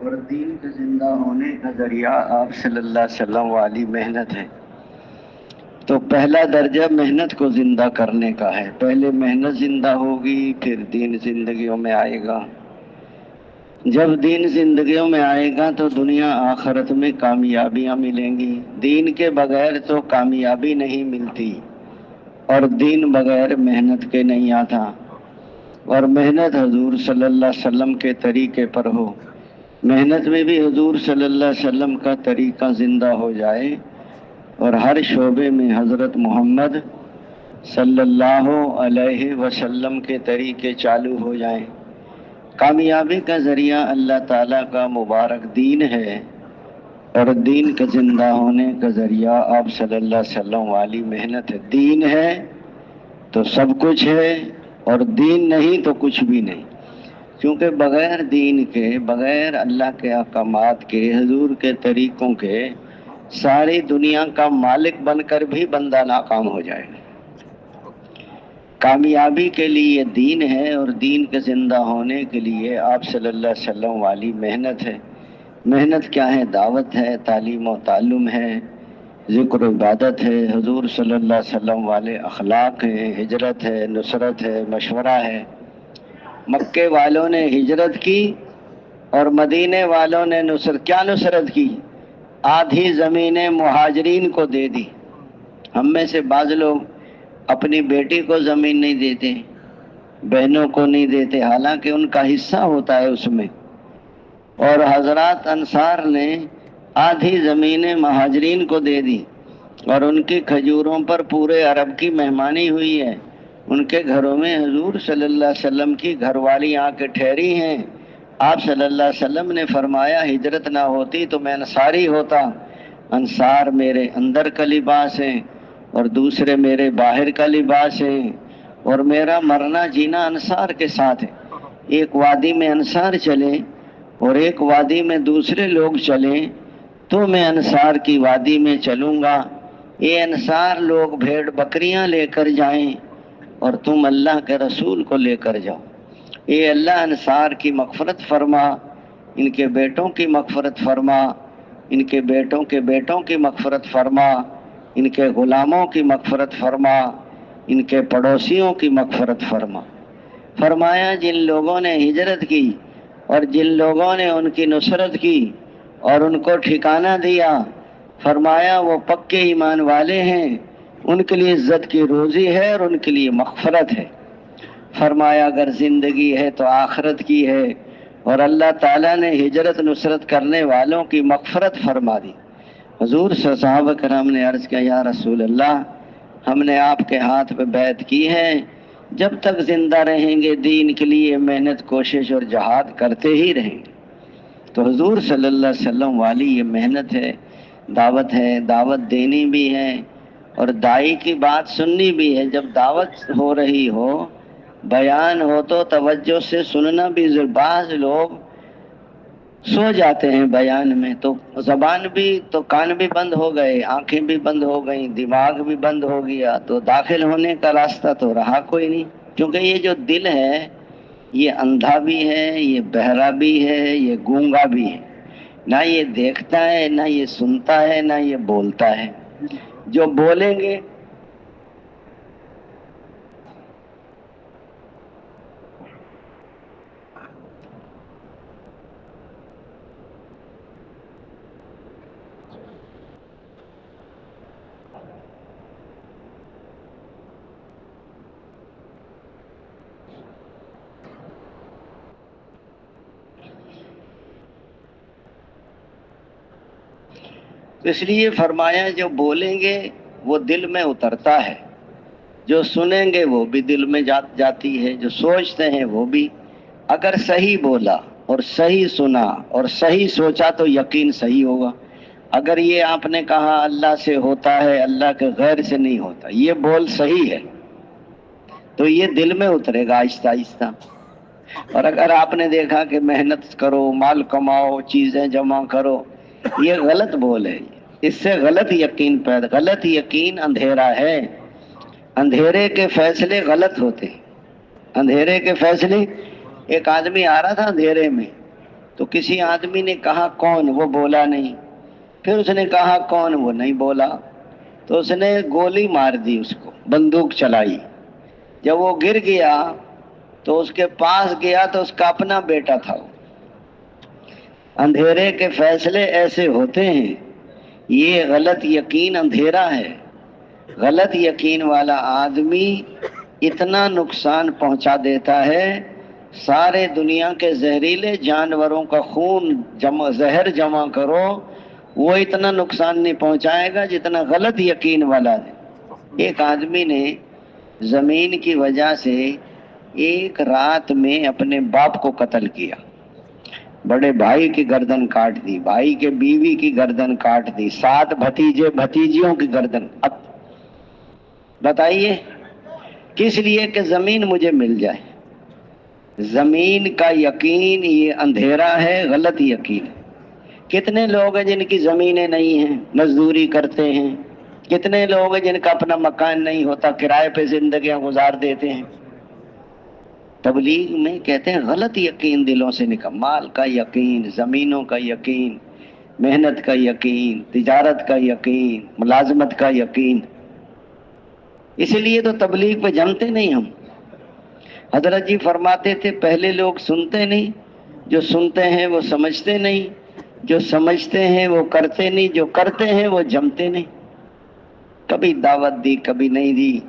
اور دین کے زندہ ہونے کا ذریعہ آپ صلی اللہ علیہ وسلم والی محنت ہے۔ تو پہلا درجہ محنت کو زندہ کرنے کا ہے۔ پہلے محنت زندہ ہوگی، پھر دین زندگیوں میں آئے گا۔ جب دین زندگیوں میں آئے گا تو دنیا آخرت میں کامیابیاں ملیں گی۔ دین کے بغیر تو کامیابی نہیں ملتی، اور دین بغیر محنت کے نہیں آتا۔ اور محنت حضور صلی اللہ علیہ وسلم کے طریقے پر ہو، محنت میں بھی حضور صلی اللہ علیہ وسلم کا طریقہ زندہ ہو جائے، اور ہر شعبے میں حضرت محمد صلی اللہ علیہ وسلم کے طریقے چالو ہو جائیں۔ کامیابی کا ذریعہ اللہ تعالیٰ کا مبارک دین ہے، اور دین کا زندہ ہونے کا ذریعہ آپ صلی اللہ علیہ وسلم والی محنت ہے۔ دین ہے تو سب کچھ ہے، اور دین نہیں تو کچھ بھی نہیں، کیونکہ بغیر دین کے، بغیر اللہ کے احکامات کے، حضور کے طریقوں کے، ساری دنیا کا مالک بن کر بھی بندہ ناکام ہو جائے گا۔ کامیابی کے لیے دین ہے، اور دین کے زندہ ہونے کے لیے آپ صلی اللہ علیہ وسلم والی محنت ہے۔ محنت کیا ہے؟ دعوت ہے، تعلیم و تعلم ہے، ذکر و عبادت ہے، حضور صلی اللہ علیہ وسلم والے اخلاق ہیں، ہجرت ہے، نصرت ہے، مشورہ ہے۔ مکے والوں نے ہجرت کی اور مدینے والوں نے کیا نصرت کی؟ آدھی زمینیں مہاجرین کو دے دی۔ ہم میں سے بعض لوگ اپنی بیٹی کو زمین نہیں دیتے، بہنوں کو نہیں دیتے، حالانکہ ان کا حصہ ہوتا ہے اس میں۔ اور حضرات انصار نے آدھی زمینیں مہاجرین کو دے دی، اور ان کی کھجوروں پر پورے عرب کی مہمانی ہوئی ہے۔ ان کے گھروں میں حضور صلی اللہ علیہ وسلم کی گھر والی آ کے ٹھہری ہیں۔ آپ صلی اللہ علیہ وسلم نے فرمایا ہجرت نہ ہوتی تو میں انصاری ہوتا۔ انصار میرے اندر کا لباس ہیں، اور دوسرے میرے باہر کا لباس ہیں، اور میرا مرنا جینا انصار کے ساتھ ہے۔ ایک وادی میں انصار چلیں اور ایک وادی میں دوسرے لوگ چلیں تو میں انصار کی وادی میں چلوں گا۔ یہ انصار لوگ بھیڑ بکریاں لے کر جائیں اور تم اللہ کے رسول کو لے کر جاؤ۔ اے اللہ انصار کی مغفرت فرما، ان کے بیٹوں کی مغفرت فرما، ان کے بیٹوں کے بیٹوں کی مغفرت فرما، ان کے غلاموں کی مغفرت فرما، ان کے پڑوسیوں کی مغفرت فرما۔ فرمایا جن لوگوں نے ہجرت کی اور جن لوگوں نے ان کی نصرت کی اور ان کو ٹھکانہ دیا، فرمایا وہ پکے ایمان والے ہیں، ان کے لیے عزت کی روزی ہے اور ان کے لیے مغفرت ہے۔ فرمایا اگر زندگی ہے تو آخرت کی ہے، اور اللہ تعالیٰ نے ہجرت نصرت کرنے والوں کی مغفرت فرما دی۔ حضور صحابہ کرام نے عرض کیا یا رسول اللہ، ہم نے آپ کے ہاتھ پہ بیعت کی ہے، جب تک زندہ رہیں گے دین کے لیے محنت کوشش اور جہاد کرتے ہی رہیں گے۔ تو حضور صلی اللہ علیہ وسلم والی یہ محنت ہے، دعوت ہے، دعوت دینی بھی ہے اور دائی کی بات سننی بھی ہے۔ جب دعوت ہو رہی ہو، بیان ہو تو توجہ سے سننا بھی ضرور۔ بعض لوگ سو جاتے ہیں بیان میں، تو زبان بھی تو کان بھی بند ہو گئے، آنکھیں بھی بند ہو گئیں، دماغ بھی بند ہو گیا، تو داخل ہونے کا راستہ تو رہا کوئی نہیں۔ کیونکہ یہ جو دل ہے یہ اندھا بھی ہے، یہ بہرا بھی ہے، یہ گونگا بھی ہے، نہ یہ دیکھتا ہے، نہ یہ سنتا ہے، نہ یہ بولتا ہے۔ جو بولیں گے اس لیے فرمایا جو بولیں گے وہ دل میں اترتا ہے، جو سنیں گے وہ بھی دل میں جاتی ہے، جو سوچتے ہیں وہ بھی۔ اگر صحیح بولا اور صحیح سنا اور صحیح سوچا تو یقین صحیح ہوگا۔ اگر یہ آپ نے کہا اللہ سے ہوتا ہے، اللہ کے غیر سے نہیں ہوتا، یہ بول صحیح ہے تو یہ دل میں اترے گا آہستہ آہستہ۔ اور اگر آپ نے دیکھا کہ محنت کرو، مال کماؤ، چیزیں جمع کرو، یہ غلط بول ہے، اس سے غلط یقین پیدا۔ غلط یقین اندھیرا ہے، اندھیرے کے فیصلے غلط ہوتے ہیں۔ اندھیرے کے فیصلے، ایک آدمی آ رہا تھا اندھیرے میں تو کسی آدمی نے کہا کون؟ وہ بولا نہیں. پھر اس نے کہا کون؟ وہ نہیں بولا. تو اس نے گولی مار دی، اس کو بندوق چلائی. جب وہ گر گیا تو اس کے پاس گیا تو اس کا اپنا بیٹا تھا. اندھیرے کے فیصلے ایسے ہوتے ہیں. یہ غلط یقین اندھیرا ہے. غلط یقین والا آدمی اتنا نقصان پہنچا دیتا ہے. سارے دنیا کے زہریلے جانوروں کا خون زہر جمع کرو، وہ اتنا نقصان نہیں پہنچائے گا جتنا غلط یقین والا ہے. ایک آدمی نے زمین کی وجہ سے ایک رات میں اپنے باپ کو قتل کیا. بڑے بھائی کی گردن کاٹ دی، بھائی کے بیوی کی گردن کاٹ دی، 7 بھتیجے بھتیجیوں کی گردن. اب بتائیے کس لیے؟ کہ زمین مجھے مل جائے. زمین کا یقین یہ اندھیرا ہے، غلط یقین. کتنے لوگ ہیں جن کی زمینیں نہیں ہیں، مزدوری کرتے ہیں. کتنے لوگ ہیں جن کا اپنا مکان نہیں ہوتا، کرائے پہ زندگیاں گزار دیتے ہیں. تبلیغ میں کہتے ہیں غلط یقین دلوں سے نکل. مال کا یقین، زمینوں کا یقین، محنت کا یقین، تجارت کا یقین، ملازمت کا یقین. اسی لیے تو تبلیغ پہ جمتے نہیں ہم. حضرت جی فرماتے تھے پہلے لوگ سنتے نہیں، جو سنتے ہیں وہ سمجھتے نہیں، جو سمجھتے ہیں وہ کرتے نہیں، جو کرتے ہیں وہ جمتے نہیں. کبھی دعوت دی، کبھی نہیں دی،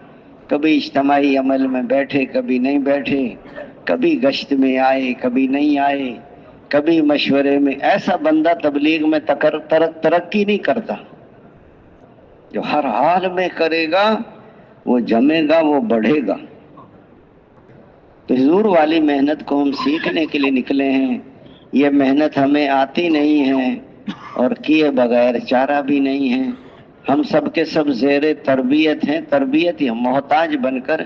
کبھی اجتماعی عمل میں بیٹھے، کبھی نہیں بیٹھے، کبھی گشت میں آئے، کبھی نہیں آئے، کبھی مشورے میں. ایسا بندہ تبلیغ میں ترقی نہیں کرتا. جو ہر حال میں کرے گا وہ جمے گا، وہ بڑھے گا. تو حضور والی محنت کو ہم سیکھنے کے لیے نکلے ہیں. یہ محنت ہمیں آتی نہیں ہے اور کیے بغیر چارہ بھی نہیں ہے. ہم سب کے سب زیر تربیت ہیں. تربیت ہی محتاج بن کر،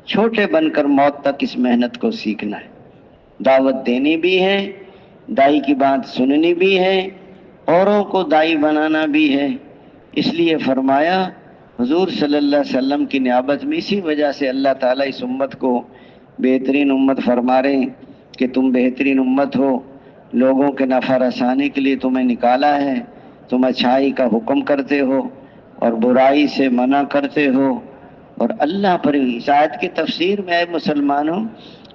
چھوٹے بن کر موت تک اس محنت کو سیکھنا ہے. دعوت دینی بھی ہے، دائی کی بات سننی بھی ہے، اوروں کو دائی بنانا بھی ہے. اس لیے فرمایا حضور صلی اللہ علیہ وسلم کی نیابت میں. اسی وجہ سے اللہ تعالیٰ اس امت کو بہترین امت فرما رہے ہیں کہ تم بہترین امت ہو. لوگوں کے نفع رسانے کے لیے تمہیں نکالا ہے. تم اچھائی کا حکم کرتے ہو اور برائی سے منع کرتے ہو. اور اللہ پر اس آیت کی تفسیر میں اے مسلمانوں،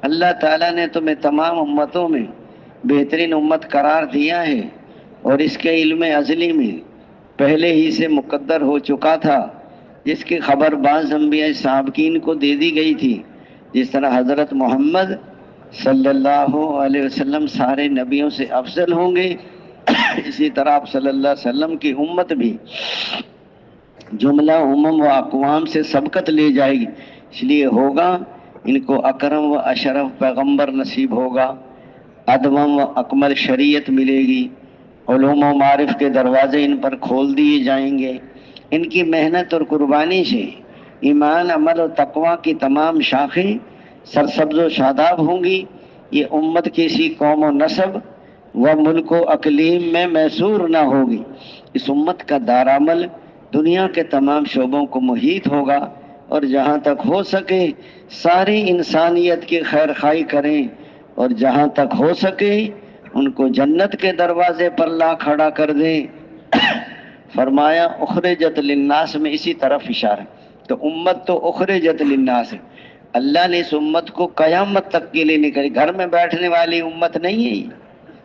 اللہ تعالیٰ نے تمہیں تمام امتوں میں بہترین امت قرار دیا ہے، اور اس کے علم ازلی میں پہلے ہی سے مقدر ہو چکا تھا، جس کی خبر بعض انبیاء سابقین کو دے دی گئی تھی. جس طرح حضرت محمد صلی اللہ علیہ وسلم سارے نبیوں سے افضل ہوں گے، اسی طرح آپ صلی اللہ علیہ وسلم کی امت بھی جملہ امم و اقوام سے سبقت لے جائے گی. اس لیے ہوگا ان کو اکرم و اشرف پیغمبر نصیب ہوگا، ادوم و اکمل شریعت ملے گی، علوم و معارف کے دروازے ان پر کھول دیے جائیں گے. ان کی محنت اور قربانی سے ایمان، عمل و تقوی کی تمام شاخیں سرسبز و شاداب ہوں گی. یہ امت کسی قوم و نسب و ملک و اقلیم میں محصور نہ ہوگی. اس امت کا دارعمل دنیا کے تمام شعبوں کو محیط ہوگا، اور جہاں تک ہو سکے ساری انسانیت کی خیر خواہی کریں، اور جہاں تک ہو سکے ان کو جنت کے دروازے پر لا کھڑا کر دیں. فرمایا اخرجت للناس میں اسی طرف اشارہ. تو امت تو اخرجت للناس ہے. اللہ نے اس امت کو قیامت تک کے لیے نکلی. گھر میں بیٹھنے والی امت نہیں ہے.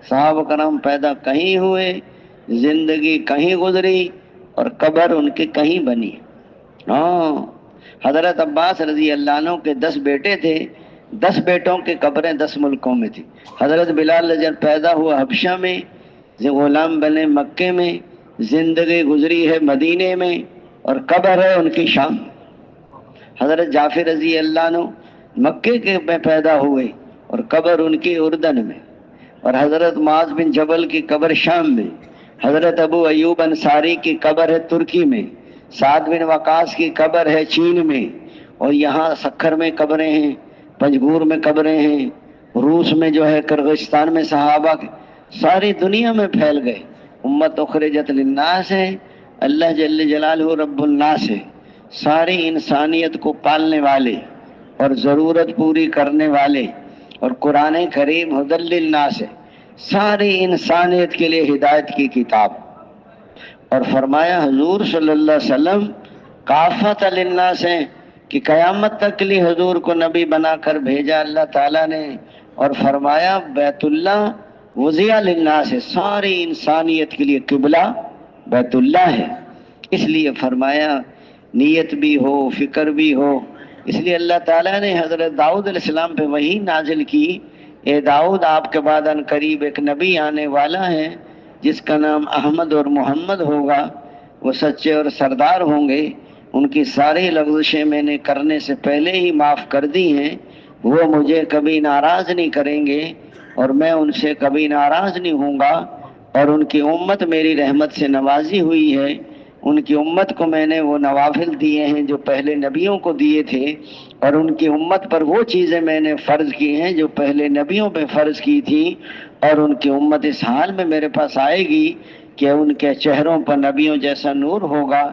صحابہ کرام پیدا کہیں ہوئے، زندگی کہیں گزری، اور قبر ان کے کہیں بنی. ہاں، حضرت عباس رضی اللہ عنہ کے 10 بیٹے تھے، 10 بیٹوں کے قبریں 10 ملکوں میں تھی. حضرت بلال جب پیدا ہوا حبشہ میں، غلام بنے مکے میں، زندگی گزری ہے مدینے میں، اور قبر ہے ان کی شام. حضرت جعفر رضی اللہ عنہ مکے کے میں پیدا ہوئے اور قبر ان کی اردن میں. اور حضرت معاذ بن جبل کی قبر شام میں. حضرت ابو ایوب انصاری کی قبر ہے ترکی میں. سعد بن وقاص کی قبر ہے چین میں. اور یہاں سکھر میں قبریں ہیں، پنجگور میں قبریں ہیں، روس میں جو ہے کرغستان میں صحابہ، ساری دنیا میں پھیل گئے. امت اخرجت للناس ہے. اللہ جل جلالہ رب الناس ہے. ساری انسانیت کو پالنے والے اور ضرورت پوری کرنے والے. اور قرآن کریم ہدی للناس ہے. ساری انسانیت کے لیے ہدایت کی کتاب، اور فرمایا حضور صلی اللہ علیہ وسلم کافت للناس ہیں کہ قیامت تک کے لیے حضور کو نبی بنا کر بھیجا اللہ تعالیٰ نے، اور فرمایا بیت اللہ وضع للناس ہے، ساری انسانیت کے لیے قبلہ بیت اللہ ہے۔ اس لیے فرمایا نیت بھی ہو، فکر بھی ہو۔ اس لیے اللہ تعالیٰ نے حضرت داؤد علیہ السلام پہ وحی نازل کی، اے داؤد آپ کے بعد ان قریب ایک نبی آنے والا ہے جس کا نام احمد اور محمد ہوگا، وہ سچے اور سردار ہوں گے، ان کی ساری لغزشیں میں نے کرنے سے پہلے ہی معاف کر دی ہیں، وہ مجھے کبھی ناراض نہیں کریں گے اور میں ان سے کبھی ناراض نہیں ہوں گا، اور ان کی امت میری رحمت سے نوازی ہوئی ہے، ان کی امت کو میں نے وہ نوافل دیے ہیں جو پہلے نبیوں کو دیے تھے، اور ان کی امت پر وہ چیزیں میں نے فرض کی ہیں جو پہلے نبیوں پہ فرض کی تھی، اور ان کی امت اس حال میں میرے پاس آئے گی کہ ان کے چہروں پر نبیوں جیسا نور ہوگا۔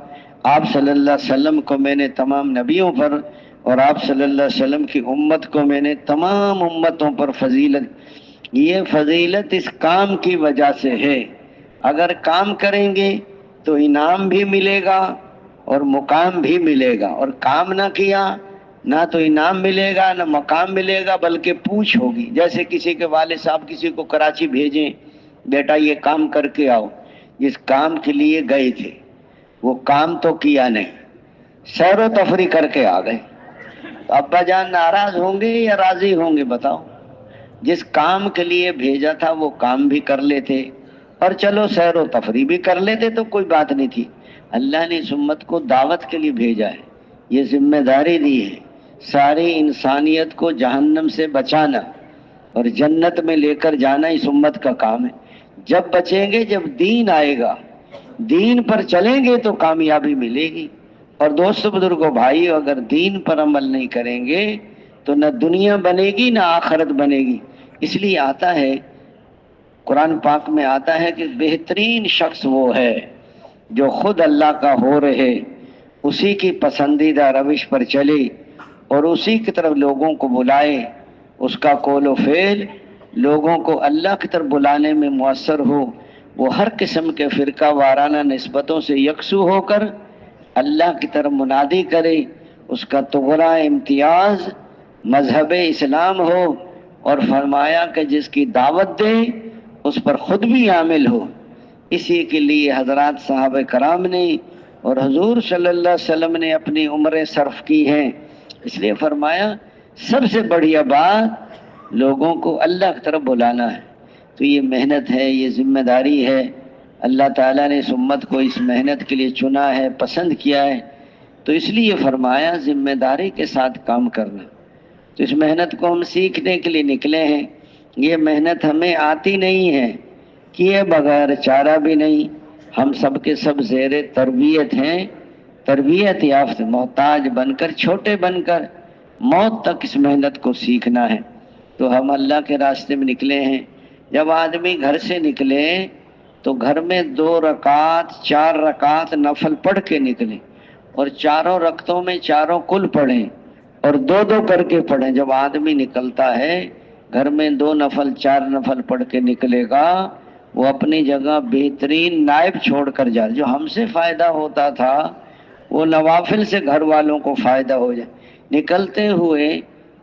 آپ صلی اللہ علیہ وسلم کو میں نے تمام نبیوں پر اور آپ صلی اللہ علیہ وسلم کی امت کو میں نے تمام امتوں پر فضیلت، یہ فضیلت اس کام کی وجہ سے ہے۔ اگر کام کریں گے تو انعام بھی ملے گا اور مقام بھی ملے گا، اور کام نہ کیا نہ تو انعام ملے گا نہ مقام ملے گا، بلکہ پوچھ ہوگی۔ جیسے کسی کے والد صاحب کسی کو کراچی بھیجیں، بیٹا یہ کام کر کے آؤ، جس کام کے لیے گئے تھے وہ کام تو کیا نہیں، سیر و تفریح کر کے آ گئے، تو ابا جان ناراض ہوں گے یا راضی ہوں گے بتاؤ؟ جس کام کے لیے بھیجا تھا وہ کام بھی کر لیتے اور چلو سیر و تفریح بھی کر لیتے تو کوئی بات نہیں تھی۔ اللہ نے اس امت کو دعوت کے لیے بھیجا ہے، یہ ذمہ داری دی ہے، ساری انسانیت کو جہنم سے بچانا اور جنت میں لے کر جانا اس امت کا کام ہے۔ جب بچیں گے، جب دین آئے گا، دین پر چلیں گے تو کامیابی ملے گی۔ اور دوستو بزرگوں بھائی، اگر دین پر عمل نہیں کریں گے تو نہ دنیا بنے گی نہ آخرت بنے گی۔ اس لیے آتا ہے قرآن پاک میں آتا ہے کہ بہترین شخص وہ ہے جو خود اللہ کا ہو رہے، اسی کی پسندیدہ روش پر چلے اور اسی کی طرف لوگوں کو بلائے، اس کا قول و فعل لوگوں کو اللہ کی طرف بلانے میں مؤثر ہو، وہ ہر قسم کے فرقہ وارانہ نسبتوں سے یکسو ہو کر اللہ کی طرف منادی کرے، اس کا تغرا امتیاز مذہب اسلام ہو، اور فرمایا کہ جس کی دعوت دے اس پر خود بھی عامل ہو۔ اسی کے لیے حضرات صحابہ کرام نے اور حضور صلی اللہ علیہ وسلم نے اپنی عمریں صرف کی ہیں۔ اس لیے فرمایا سب سے بڑھیا بات لوگوں کو اللہ کی طرف بلانا ہے۔ تو یہ محنت ہے، یہ ذمہ داری ہے، اللہ تعالیٰ نے اس امت کو اس محنت کے لیے چنا ہے، پسند کیا ہے، تو اس لیے فرمایا ذمہ داری کے ساتھ کام کرنا۔ تو اس محنت کو ہم سیکھنے کے لیے نکلے ہیں، یہ محنت ہمیں آتی نہیں ہے، کیے بغیر چارہ بھی نہیں، ہم سب کے سب زیر تربیت ہیں، تربیت یافتہ محتاج بن کر، چھوٹے بن کر موت تک اس محنت کو سیکھنا ہے۔ تو ہم اللہ کے راستے میں نکلے ہیں۔ جب آدمی گھر سے نکلے تو گھر میں 2 رکعت 4 رکعت نفل پڑھ کے نکلیں، اور چاروں رکعتوں میں چاروں کل پڑھیں اور 2 کر کے پڑھیں۔ جب آدمی نکلتا ہے گھر میں 2 نفل 4 نفل پڑھ کے نکلے گا، وہ اپنی جگہ بہترین نائب چھوڑ کر جائے۔ جو ہم سے فائدہ ہوتا تھا وہ نوافل سے گھر والوں کو فائدہ ہو جائے۔ نکلتے ہوئے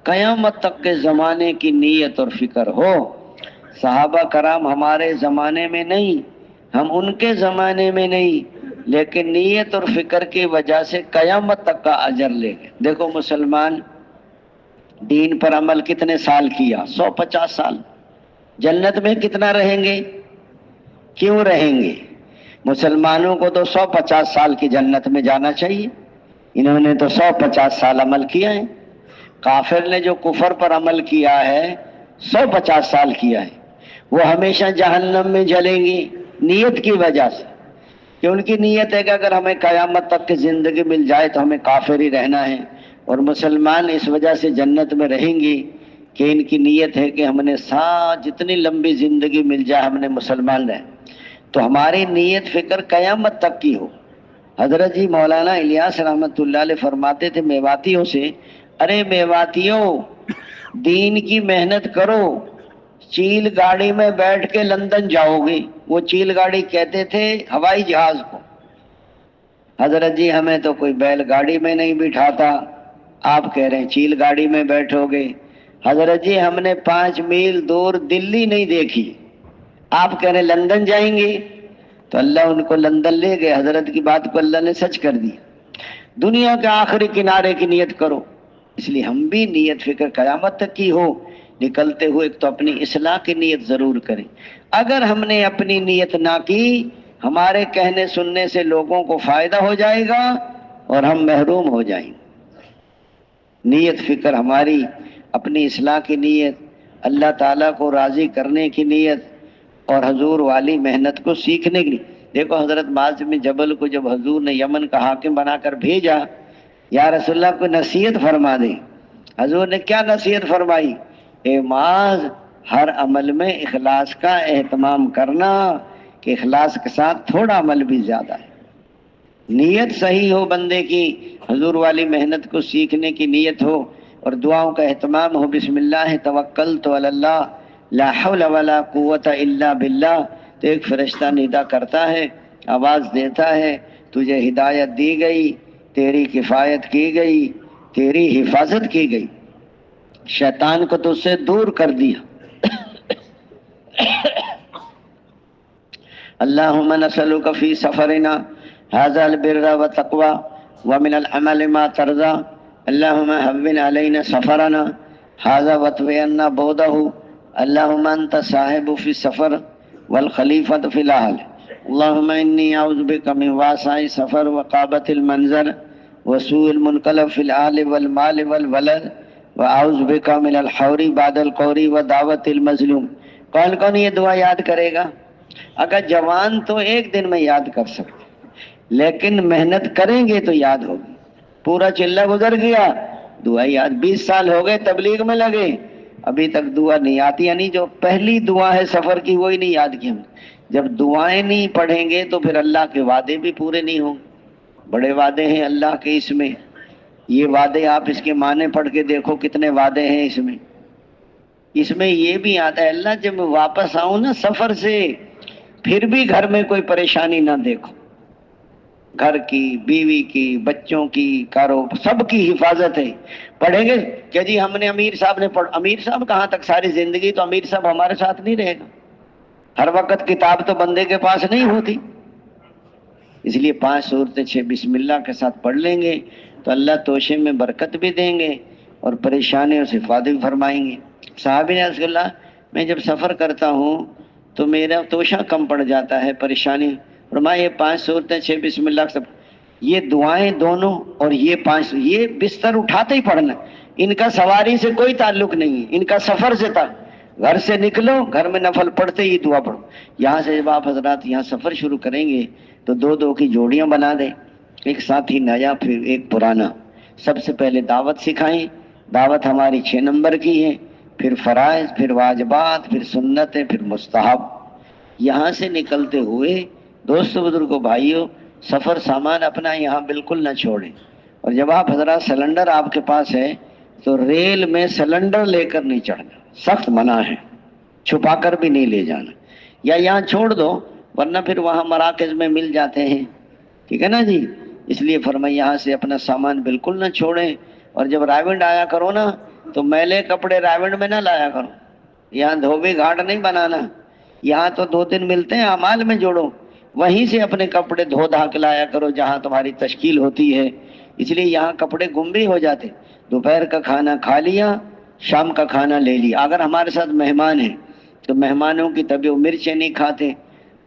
قیامت تک کے زمانے کی نیت اور فکر ہو۔ صحابہ کرام ہمارے زمانے میں نہیں، ہم ان کے زمانے میں نہیں، لیکن نیت اور فکر کی وجہ سے قیامت تک کا اجر لے گئے۔ دیکھو مسلمان دین پر عمل کتنے سال کیا؟ 150 سال۔ جنت میں کتنا رہیں گے؟ کیوں رہیں گے؟ مسلمانوں کو تو 150 سال کی جنت میں جانا چاہیے، انہوں نے تو 150 سال عمل کیا ہے۔ کافر نے جو کفر پر عمل کیا ہے 150 سال کیا ہے، وہ ہمیشہ جہنم میں جلیں گی نیت کی وجہ سے، کہ ان کی نیت ہے کہ اگر ہمیں قیامت تک کی زندگی مل جائے تو ہمیں کافر ہی رہنا ہے، اور مسلمان اس وجہ سے جنت میں رہیں گی کہ ان کی نیت ہے کہ ہم نے جتنی لمبی زندگی مل جائے ہم نے مسلمان رہیں۔ تو ہماری نیت فکر قیامت تک کی ہو۔ حضرت جی مولانا الیاس رحمۃ اللہ علیہ فرماتے تھے میواتیوں سے، ارے میواتیوں دین کی محنت کرو، چیل گاڑی میں بیٹھ کے لندن جاؤ گے. وہ چیل گاڑی کہتے تھے ہوائی جہاز کو. حضرت جی ہمیں تو کوئی بیل گاڑی میں نہیں بٹھاتا، آپ کہہ رہے ہیں چیل گاڑی میں بیٹھو گے. حضرت جی ہم نے 5 میل دور دلی نہیں دیکھی، آپ کہہ رہے ہیں لندن جائیں گے. تو اللہ ان کو لندن لے گئے. حضرت کی بات کو اللہ نے سچ کر دیا. دنیا کے آخری کنارے کی نیت کرو. اس لیے ہم بھی نیت فکر قیامت تک کی ہو، نکلتے ہوئے تو اپنی اصلاح کی نیت ضرور کریں. اگر ہم نے اپنی نیت نہ کی، ہمارے کہنے سننے سے لوگوں کو فائدہ ہو جائے گا اور ہم محروم ہو جائیں گے. نیت فکر ہماری اپنی اصلاح کی نیت، اللہ تعالیٰ کو راضی کرنے کی نیت اور حضور والی محنت کو سیکھنے کی نیت. دیکھو حضرت معاذ بن جبل کو جب حضور نے یمن کا حاکم بنا کر بھیجا، یا رسول اللہ کو نصیحت فرما دے. حضور نے کیا نصیحت فرمائی؟ اے معاذ، ہر عمل میں اخلاص کا اہتمام کرنا، کہ اخلاص کے ساتھ تھوڑا عمل بھی زیادہ ہے. نیت صحیح ہو بندے کی، حضور والی محنت کو سیکھنے کی نیت ہو اور دعاؤں کا اہتمام ہو. بسم اللہ توکلت علی اللہ لا حول ولا قوت الا باللہ. تو ایک فرشتہ ندا کرتا ہے، آواز دیتا ہے، تجھے ہدایت دی گئی، تیری کفایت کی گئی، تیری حفاظت کی گئی، شیطان کو تجھ سے دور کر دیا. اللہم نسألک فی سفرنا هذا البر والتقوى ومن العمل ما ترضى اللہم هون علینا سفرنا هذا واطوی عنا بعده اللہم انت صاحب فی السفر والخلیفۃ فی الاہل اللہم انی اعوذ بک من واسع سفر وقابۃ المنظر وسوء المنقلب فی الاہل والمال والولد واعوذ بک من الحور بعد القور ودعوۃ المظلوم. کون کون یہ دعا یاد کرے گا؟ اگر جوان تو ایک دن میں یاد کر سکتے، لیکن محنت کریں گے تو یاد ہوگی. پورا چلہ گزر گیا، دعا یاد. 20 سال ہو گئے تبلیغ میں لگے، ابھی تک دعا نہیں آتی. یعنی جو پہلی دعا ہے سفر کی وہی نہیں یاد کی ہم. جب دعائیں نہیں پڑھیں گے تو پھر اللہ کے وعدے بھی پورے نہیں ہوں گے. بڑے وعدے ہیں اللہ کے اس میں. یہ وعدے آپ اس کے معنی پڑھ کے دیکھو کتنے وعدے ہیں اس میں. اس میں یہ بھی آتا ہے اللہ جب میں واپس آؤں نا سفر سے، پھر بھی گھر میں کوئی پریشانی نہ دیکھو. گھر کی، بیوی کی، بچوں کی، کاروبار، سب کی حفاظت ہے. پڑھیں گے کہ جی ہم نے امیر صاحب نے پڑھ، امیر صاحب کہاں تک ساری زندگی تو امیر صاحب ہمارے ساتھ نہیں رہے گا. ہر وقت کتاب تو بندے کے پاس نہیں ہوتی. اس لیے 5 سورتیں 6 بسم اللہ کے ساتھ پڑھ لیں گے تو اللہ توشے میں برکت بھی دیں گے اور پریشانیوں سے حفاظت بھی فرمائیں گے. صحابی نے رسول اللہ میں جب سفر کرتا ہوں تو میرا توشہ کم پڑ جاتا ہے، پریشانی. فرمایا یہ 5 سورتیں 6 بسم اللہ سب، یہ دعائیں دونوں اور یہ 5، یہ بستر اٹھاتے ہی پڑھنا. ان کا سواری سے کوئی تعلق نہیں ہے، ان کا سفر سے تھا. گھر سے نکلو، گھر میں نفل پڑھتے ہی دعا پڑھو. یہاں سے جب آپ حضرات یہاں سفر شروع کریں گے تو 2 کی جوڑیاں بنا دیں، ایک ساتھی نیا پھر ایک پرانا. سب سے پہلے دعوت سکھائیں. دعوت ہماری 6 نمبر کی ہے، پھر فرائض، پھر واجبات، پھر سنتیں، پھر مستحب. یہاں سے نکلتے ہوئے دوستو بزرگوں بھائیوں، سفر سامان اپنا یہاں بالکل نہ چھوڑیں. اور جب آپ حضرات سلنڈر آپ کے پاس ہے تو ریل میں سلنڈر لے کر نہیں چڑھنا، سخت منع ہے. چھپا کر بھی نہیں لے جانا، یا یہاں چھوڑ دو ورنہ پھر وہاں مراکز میں مل جاتے ہیں. ٹھیک ہے نا جی؟ اس لیے فرمایا یہاں سے اپنا سامان بالکل نہ چھوڑیں. اور جب رائونڈ آیا کرو نا تو میلے کپڑے رائونڈ میں نہ لایا کرو. یہاں دھوبی گھاٹ نہیں بنانا. یہاں تو 2 ملتے ہیں، اعمال میں جوڑو. وہیں سے اپنے کپڑے دھو دھا کے لایا کرو جہاں تمہاری تشکیل ہوتی ہے. اس لیے یہاں کپڑے گم بھی ہو جاتے. دوپہر کا کھانا کھا لیا، شام کا کھانا لے لیا. اگر ہمارے ساتھ مہمان ہیں تو مہمانوں کی طبیعت، مرچیں نہیں کھاتے،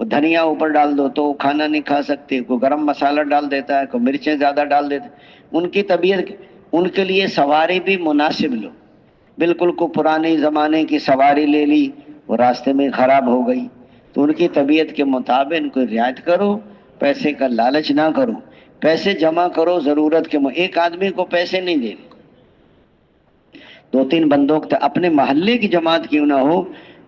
وہ دھنیا اوپر ڈال دو تو وہ کھانا نہیں کھا سکتے. کوئی گرم مسالہ ڈال دیتا ہے، کوئی مرچیں زیادہ ڈال دیتا ہے. ان کی طبیعت، ان کے لیے سواری بھی مناسب لو. بالکل کو پرانے زمانے کی سواری لے لی، وہ راستے میں خراب ہو گئی، تو ان کی طبیعت کے مطابق ان کو رعایت کرو. پیسے کا لالچ نہ کرو، پیسے جمع کرو ضرورت کے ایک آدمی کو پیسے نہیں دینے. 2-3 بندوں کو، اپنے محلے کی جماعت کیوں نہ ہو،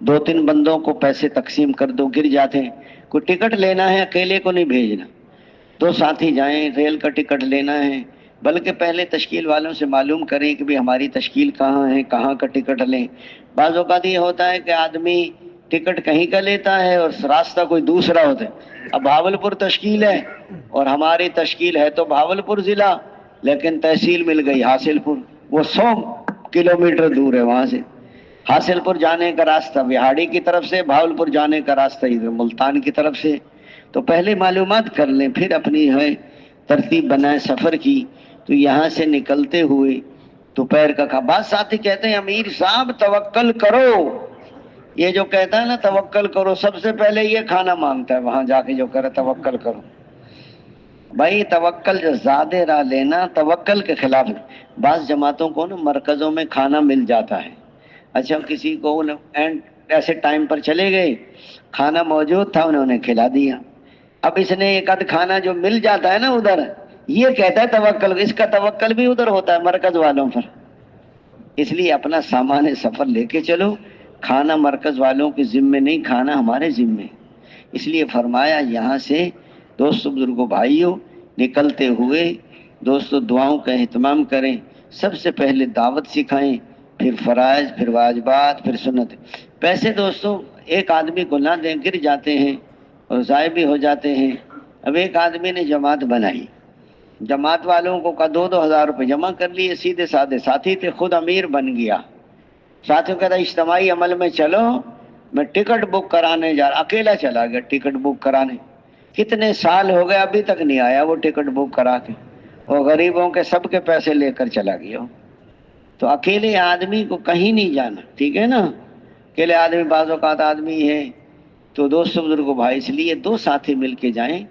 2-3 بندوں کو پیسے تقسیم کر دو، گر جاتے ہیں. کوئی ٹکٹ لینا ہے اکیلے کو نہیں بھیجنا، 2 ساتھی جائیں. ریل کا ٹکٹ لینا ہے، بلکہ پہلے تشکیل والوں سے معلوم کریں کہ بھی ہماری تشکیل کہاں ہے، کہاں کا ٹکٹ لیں۔ بعض اوقات یہ ہوتا ہے کہ آدمی ٹکٹ کہیں کا لیتا ہے اور راستہ کوئی دوسرا ہوتا ہے۔ اب بھاولپور تشکیل ہے اور ہماری تشکیل ہے تو بھاولپور ضلع، لیکن تحصیل مل گئی حاصل پور، وہ 100 کلومیٹر دور ہے وہاں سے۔ حاصل پور جانے کا راستہ وہاڑی کی طرف سے، بھاولپور جانے کا راستہ ادھر ملتان کی طرف سے۔ تو پہلے معلومات کر لیں، پھر اپنی ہے ترتیب بنائیں سفر کی۔ تو یہاں سے نکلتے ہوئے دوپہر کا بعض ساتھی کہتے ہیں امیر صاحب توکل کرو، یہ جو کہتا ہے نا توکل کرو، سب سے پہلے یہ کھانا مانگتا ہے وہاں جا کے جو کرے توکل کرو۔ بھائی توکل جو زیادہ راہ لینا توکل کے خلاف ہے۔ بعض جماعتوں کو نا مرکزوں میں کھانا مل جاتا ہے، اچھا کسی کو ایسے ٹائم پر چلے گئے، کھانا موجود تھا انہوں نے کھلا دیا۔ اب اس نے ایک آدھ کھانا جو مل جاتا ہے نا ادھر، یہ کہتا ہے توکل، اس کا توکل بھی ادھر ہوتا ہے مرکز والوں پر۔ اس لیے اپنا سامان سفر لے کے چلو، کھانا مرکز والوں کے ذمے نہیں، کھانا ہمارے ذمے۔ اس لیے فرمایا یہاں سے دوستو بزرگوں بھائیوں نکلتے ہوئے دوستو دعاؤں کا اہتمام کریں، سب سے پہلے دعوت سکھائیں، پھر فرائض، پھر واجبات، پھر سنت۔ پیسے دوستو ایک آدمی کو نہ دیں، گر جاتے ہیں اور ضائع بھی ہو جاتے ہیں۔ اب ایک آدمی نے جماعت بنائی، جماعت والوں کو کا 2,000 روپے جمع کر لیے، سیدھے سادے ساتھی تھے، خود امیر بن گیا۔ ساتھیوں کہتا اجتماعی عمل میں چلو، میں ٹکٹ بک کرانے جا رہا، اکیلا چلا گیا ٹکٹ بک کرانے۔ کتنے سال ہو گئے ابھی تک نہیں آیا وہ ٹکٹ بک کرا کے، وہ غریبوں کے سب کے پیسے لے کر چلا گیا۔ تو اکیلے آدمی کو کہیں نہیں جانا، ٹھیک ہے نا، اکیلے آدمی بعض اوقات آدمی ہے۔ تو دوستو بزرگوں بھائی اس لیے 2 ساتھی مل کے جائیں،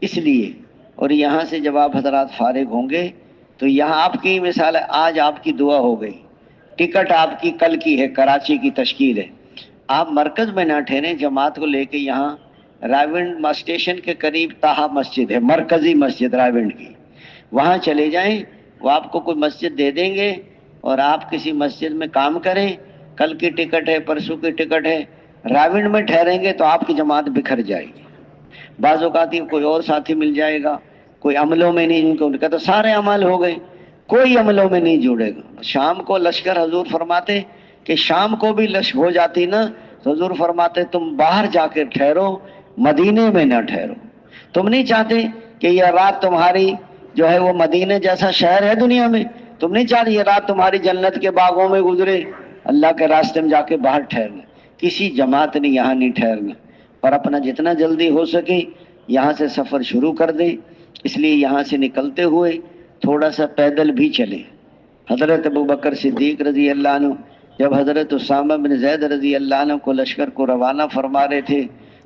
اس لیے۔ اور یہاں سے جب آپ حضرات فارغ ہوں گے تو یہاں آپ کی مثال ہے، آج آپ کی دعا ہو گئی، ٹکٹ آپ کی کل کی ہے، کراچی کی تشکیل ہے، آپ مرکز میں نہ ٹھہریں، جماعت کو لے کے یہاں رائیونڈ اسٹیشن کے قریب طاہا مسجد ہے، مرکزی مسجد رائیونڈ کی، وہاں چلے جائیں، وہ آپ کو کوئی مسجد دے دیں گے اور آپ کسی مسجد میں کام کریں، کل کی ٹکٹ ہے، پرسوں کی ٹکٹ ہے، رائیونڈ میں ٹھہریں گے تو آپ کی جماعت بکھر جائے گی۔ بعض اوقات کوئی اور ساتھی مل جائے گا، کوئی عملوں میں نہیں، ان کا تو سارے عمل ہو گئے، کوئی عملوں میں نہیں جڑے گا۔ شام کو لشکر حضور فرماتے کہ شام کو بھی لشکر ہو جاتی نا، تو حضور فرماتے تم باہر جا کے ٹھہرو، مدینے میں نہ ٹھہرو۔ تم نہیں چاہتے کہ یہ رات تمہاری جو ہے وہ مدینے جیسا شہر ہے دنیا میں، تم نہیں چاہتے یہ رات تمہاری جنت کے باغوں میں گزرے، اللہ کے راستے میں جا کے باہر ٹھہرنا۔ کسی جماعت نے یہاں نہیں ٹھہرنا، اور اپنا جتنا جلدی ہو سکے یہاں سے سفر شروع کر دیں۔ اس لیے یہاں سے نکلتے ہوئے تھوڑا سا پیدل بھی چلیں۔ حضرت ابوبکر صدیق رضی اللہ عنہ جب حضرت اسامہ بن زید رضی اللہ عنہ کو لشکر کو روانہ فرما رہے تھے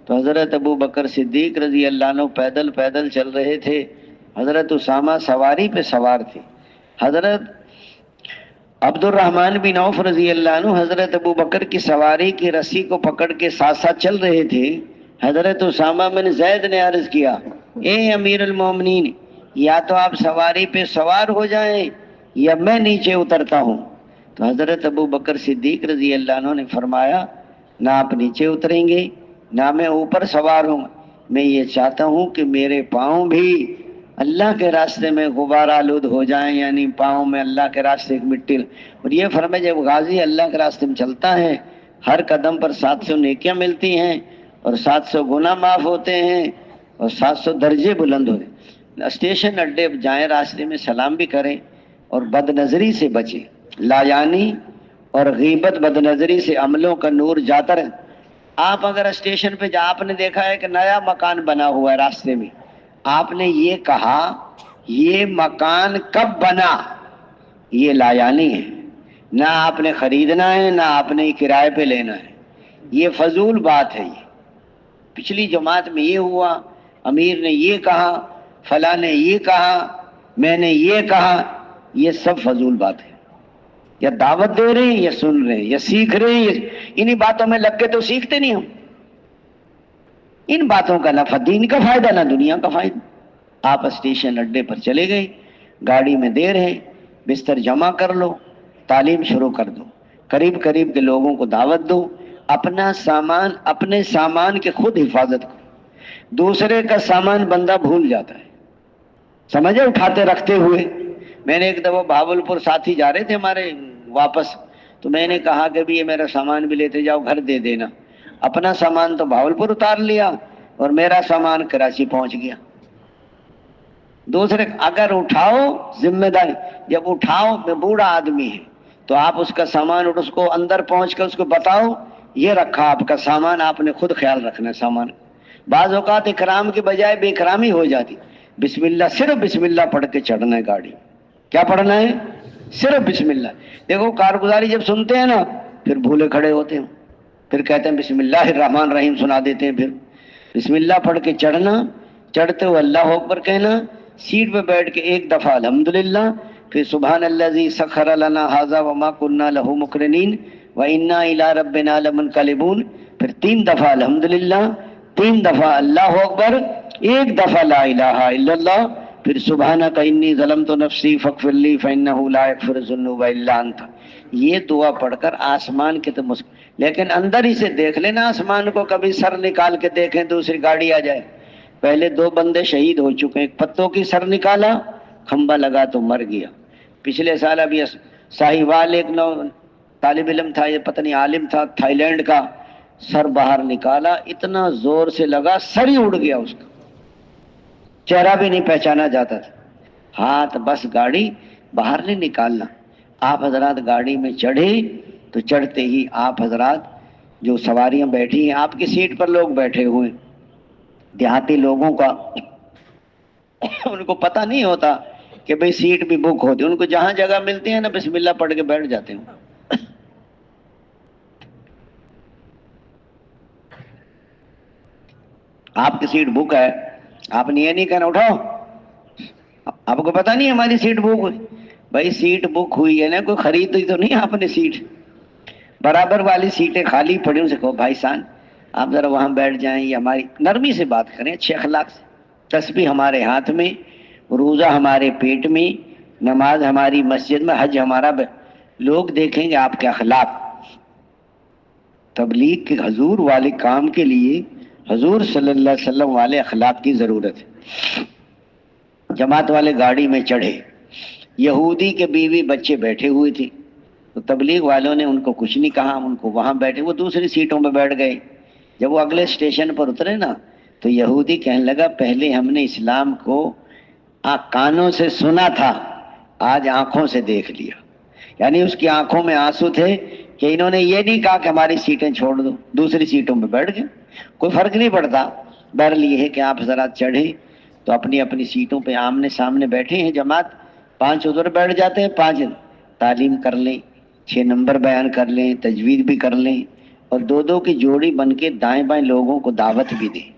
تو حضرت ابوبکر صدیق رضی اللہ عنہ پیدل پیدل چل رہے تھے، حضرت اسامہ سواری پہ سوار تھے، حضرت عبد الرحمن بن عوف رضی اللہ عنہ حضرت ابوبکر کی سواری کی رسی کو پکڑ کے ساتھ ساتھ چل رہے تھے۔ حضرت اسامہ بن زید نے عرض کیا، اے امیر المومنین، یا تو آپ سواری پہ سوار ہو جائیں یا میں نیچے اترتا ہوں۔ تو حضرت ابوبکر صدیق رضی اللہ عنہ نے فرمایا، نہ آپ نیچے اتریں گے نہ میں اوپر سوار ہوں، میں یہ چاہتا ہوں کہ میرے پاؤں بھی اللہ کے راستے میں غبار آلود ہو جائیں، یعنی پاؤں میں اللہ کے راستے کی مٹی۔ اور یہ فرمائے جب غازی اللہ کے راستے میں چلتا ہے ہر قدم پر 700 نیکیاں ملتی ہیں اور 700 گناہ معاف ہوتے ہیں اور 700 درجے بلند ہوتے ہیں۔ اسٹیشن اڈے جائیں راستے میں سلام بھی کریں اور بد نظری سے بچیں، لایانی اور غیبت بد نظری سے عملوں کا نور جاتا رہے۔ آپ اگر اسٹیشن پہ آپ نے دیکھا ہے کہ نیا مکان بنا ہوا ہے راستے میں، آپ نے یہ کہا یہ مکان کب بنا، یہ لایانی ہے، نہ آپ نے خریدنا ہے نہ آپ نے کرائے پہ لینا ہے، یہ فضول بات ہے۔ یہ پچھلی جماعت میں یہ ہوا، امیر نے یہ کہا، فلاں نے یہ کہا، میں نے یہ کہا، یہ سب فضول بات ہے۔ یا دعوت دے رہے ہیں یا سن رہے ہیں یا سیکھ رہے ہیں، انہی باتوں میں لگ کے تو سیکھتے نہیں ہم۔ ان باتوں کا نہ دین کا فائدہ نہ دنیا کا فائدہ۔ آپ اسٹیشن اڈے پر چلے گئے، گاڑی میں دیر ہے، بستر جمع کر لو، تعلیم شروع کر دو، قریب قریب کے لوگوں کو دعوت دو، اپنا سامان اپنے سامان کے خود حفاظت کرو۔ دوسرے کا سامان بندہ بھول جاتا ہے، سمجھے، اٹھاتے رکھتے ہوئے میں نے ایک دفعہ بھاولپور ساتھی جا رہے تھے ہمارے واپس، تو میں نے کہا کہ بھی یہ میرا سامان بھی لیتے جاؤ، گھر دے دینا۔ اپنا سامان تو بھاولپور اتار لیا اور میرا سامان کراچی پہنچ گیا۔ دوسرے اگر اٹھاؤ ذمہ داری، جب اٹھاؤ میں بوڑھا آدمی ہے تو آپ اس کا سامان اور اس کو اندر پہنچ کر اس کو بتاؤ یہ رکھا آپ کا سامان، آپ نے خود خیال رکھنا ہے سامان۔ بعض اوقات اکرام کے بجائے بے اکرامی ہو جاتی، بسم اللہ، صرف بسم اللہ پڑھ کے چڑھنا ہے گاڑی۔ کیا پڑھنا ہے؟ صرف بسم اللہ۔ دیکھو کارگزاری جب سنتے ہیں نا پھر بھولے کھڑے ہوتے ہیں، پھر کہتے ہیں بسم اللہ الرحمن الرحیم سنا دیتے ہیں، پھر بسم اللہ پڑھ کے چڑھنا، چڑھتے ہوئے اللہ اکبر کہنا، سیٹ پہ بیٹھ کے ایک دفعہ الحمدللہ، پھر سبحان الذی سخر لنا ھذا وما كنا له مقرنین وانا الی ربنا لمنقلبون، پھر 3 دفعہ الحمدللہ، 3 دفعہ اللہ اکبر، 1 دفعہ لا الہ الا اللہ، پھر سبحانک انی ظلمت نفسی فاغفر لی فانہ لا یغفر الذنوب الا انت۔ یہ دعا پڑھ کر آسمان کے تو لیکن اندر ہی سے دیکھ لینا آسمان کو، کبھی سر نکال کے دیکھیں دوسری گاڑی آ جائے۔ پہلے 2 بندے شہید ہو چکے ہیں، ایک پتوں کی سر نکالا، کھمبا لگا تو مر گیا۔ پچھلے سال ابھی ساہیوال ایک طالب علم تھا، یہ پتہ نہیں عالم تھا تھائی لینڈ کا، سر باہر نکالا، اتنا زور سے لگا سر ہی اڑ گیا، اس کا چہرہ بھی نہیں پہچانا جاتا تھا۔ ہاتھ بس گاڑی باہر نہیں نکالنا۔ آپ حضرات گاڑی میں چڑھے تو چڑھتے ہی آپ حضرات جو سواریاں بیٹھی ہیں، آپ کی سیٹ پر لوگ بیٹھے ہوئے، دیہاتی لوگوں کا ان کو پتہ نہیں ہوتا کہ بھئی سیٹ بھی بک ہوتی، ان کو جہاں جگہ ملتی ہے نا بسم اللہ پڑھ کے بیٹھ جاتے ہیں۔ آپ کی سیٹ بک ہے، آپ نے یہ نہیں کہنا اٹھاؤ، آپ کو پتہ نہیں ہماری سیٹ بک ہوئی، بھائی سیٹ بک ہوئی ہے نا، کوئی خریدی تو نہیں آپ نے سیٹ، برابر والی سیٹیں خالی پڑی، ان سے کہو بھائی صاحب آپ ذرا وہاں بیٹھ جائیں، یہ ہماری نرمی سے بات کریں، اچھے اخلاق سے۔ تسبیح ہمارے ہاتھ میں، روزہ ہمارے پیٹ میں، نماز ہماری مسجد میں، حج ہمارا لوگ دیکھیں گے آپ کے اخلاق۔ تبلیغ کے حضور والے کام کے لیے حضور صلی اللہ علیہ وسلم والے اخلاق کی ضرورت ہے۔ جماعت والے گاڑی میں چڑھے، یہودی کے بیوی بچے بیٹھے ہوئے تھے، تو تبلیغ والوں نے ان کو کچھ نہیں کہا، ان کو وہاں بیٹھے، وہ دوسری سیٹوں پہ بیٹھ گئے۔ جب وہ اگلے اسٹیشن پر اترے نا تو یہودی کہنے لگا پہلے ہم نے اسلام کو کانوں سے سنا تھا، آج آنکھوں سے دیکھ لیا۔ یعنی اس کی آنکھوں میں آنسو تھے کہ انہوں نے یہ نہیں کہا کہ ہماری سیٹیں چھوڑ دو، دوسری سیٹوں پہ بیٹھ گئے، کوئی فرق نہیں پڑتا۔ بہرحال یہ ہے کہ آپ حضرات چڑھے تو اپنی اپنی سیٹوں پہ آمنے سامنے بیٹھے ہیں، جماعت 5 ادھر بیٹھ جاتے ہیں، 5 تعلیم کر لیں، 6 نمبر بیان کر لیں، تجوید بھی کر لیں، اور 2 کی جوڑی بن کے دائیں بائیں لوگوں کو دعوت بھی دیں۔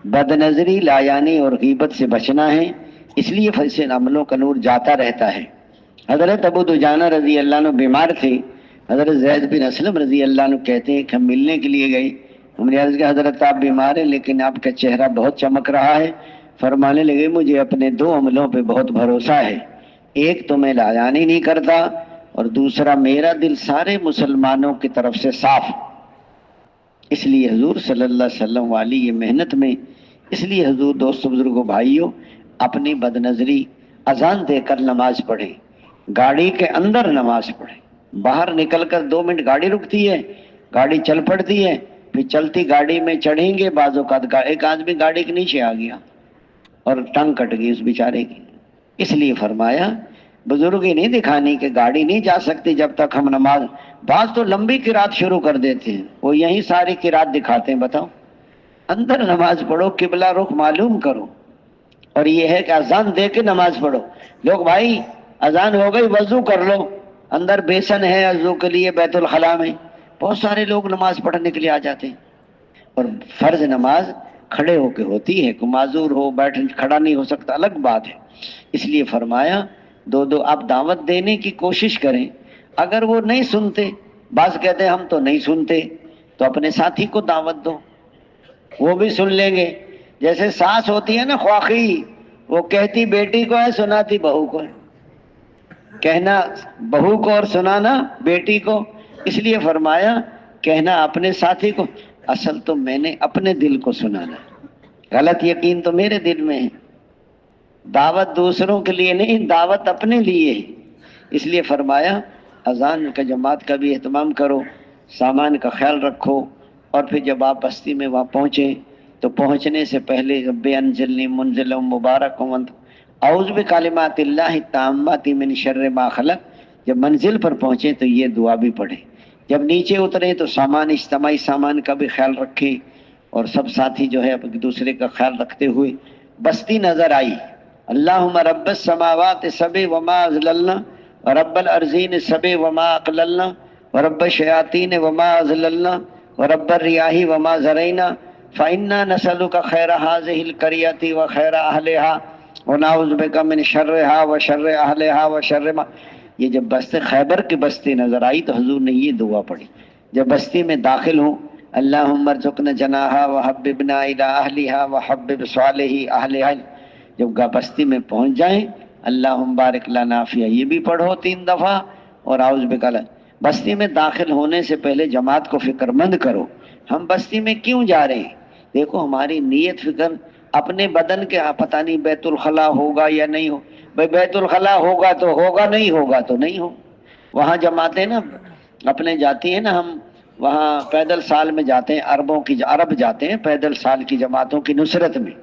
بد نظری، لایانی اور غیبت سے بچنا ہے، اس لیے فیصل عملوں کا نور جاتا رہتا ہے۔ حضرت ابو دجانہ رضی اللہ عنہ بیمار تھے، حضرت زید بن اسلم رضی اللہ عنہ کہتے ہیں کہ ہم ملنے کے لیے گئے، ہم نے عرض کیا حضرت آپ بیمار ہیں لیکن آپ کا چہرہ بہت چمک رہا ہے۔ فرمانے لگے مجھے اپنے 2 عملوں پہ بہت بھروسہ ہے، ایک تو میں لایانی نہیں کرتا، اور دوسرا میرا دل سارے مسلمانوں کی طرف سے صاف۔ اس لیے حضور صلی اللہ علیہ وسلم والی یہ محنت میں، اس لیے حضور دوستوں بزرگوں بھائیوں اپنی بد نظری اذان دے کر نماز پڑھیں، گاڑی کے اندر نماز پڑھیں، باہر نکل کر 2 منٹ گاڑی رکتی ہے، گاڑی چل پڑتی ہے، پھر چلتی گاڑی میں چڑھیں گے، بعض اوقات ایک آدمی گاڑی کے نیچے آ گیا اور ٹنگ کٹ گئی اس بیچارے کی۔ اس لیے فرمایا بزرگی نہیں دکھانی کہ گاڑی نہیں جا سکتی جب تک ہم نماز، بعض تو لمبی قرات شروع کر دیتے ہیں، وہ یہیں ساری قرات دکھاتے ہیں۔ بتاؤ اندر نماز پڑھو، قبلہ رخ معلوم کرو، اور یہ ہے کہ اذان دے کے نماز پڑھو۔ لوگ بھائی اذان ہو گئی وضو کر لو، اندر بیسن ہے وضو کے لیے بیت الخلاء میں، بہت سارے لوگ نماز پڑھنے کے لیے آ جاتے ہیں، اور فرض نماز کھڑے ہو کے ہوتی ہے، کوئی معذور ہو بیٹھ کھڑا نہیں ہو سکتا الگ بات ہے۔ اس لیے فرمایا 2 آپ دعوت دینے کی کوشش کریں، اگر وہ نہیں سنتے، بعض کہتے ہیں ہم تو نہیں سنتے، تو اپنے ساتھی کو دعوت دو، وہ بھی سن لیں گے۔ جیسے ساس ہوتی ہے نا خواخی، وہ کہتی بیٹی کو ہے سناتی بہو کو ہے، کہنا بہو کو اور سنانا بیٹی کو، اس لیے فرمایا کہنا اپنے ساتھی کو، اصل تو میں نے اپنے دل کو سنانا ہے، غلط یقین تو میرے دل میں ہے۔ دعوت دوسروں کے لیے نہیں، دعوت اپنے لیے ہے۔ اس لیے فرمایا اذان کا جماعت کا بھی اہتمام کرو، سامان کا خیال رکھو، اور پھر جب آپ بستی میں وہاں پہنچیں تو پہنچنے سے پہلے رب انزلنی منزل مبارک اعوذ بکلمات اللہ التامات من شر ما خلق، جب منزل پر پہنچے تو یہ دعا بھی پڑھیں، جب نیچے اترے تو سامان اجتماعی سامان کا بھی خیال رکھیں، اور سب ساتھی جو ہے ایک دوسرے کا خیال رکھتے ہوئے بستی نظر آئی، اللہم رب السماوات سبع وما اضللنا ورب الارضین سبع وما اقللنا ورب الشیاطین وما اضللنا ورب الریاح وما ذرینا فإنا نسألک خیر هذه القریة وخیر اہلها ونعوذ بک من شرها وشر اہلها وشر ما۔ یہ جب بستی خیبر کی بستی نظر آئی تو حضور نے یہ دعا پڑھی، جب بستی میں داخل ہوں اللہم ارزقنا جناحا وحببنا الی اہلها وحبب صالح اہلها، جب بستی میں پہنچ جائیں اللہم بارک لنا فیہا یہ بھی پڑھو 3 دفعہ، اور اعوذ بک۔ بستی میں داخل ہونے سے پہلے جماعت کو فکر مند کرو، ہم بستی میں کیوں جا رہے ہیں؟ دیکھو ہماری نیت فکر اپنے بدن کے، پتہ نہیں بیت الخلا ہوگا یا نہیں ہو، بھائی بیت الخلا ہوگا تو ہوگا، نہیں ہوگا تو نہیں ہو۔ وہاں جماعتیں نا اپنے جاتی ہیں نا، ہم وہاں پیدل سال میں جاتے ہیں، عرب جاتے ہیں پیدل سال کی جماعتوں کی نصرت میں۔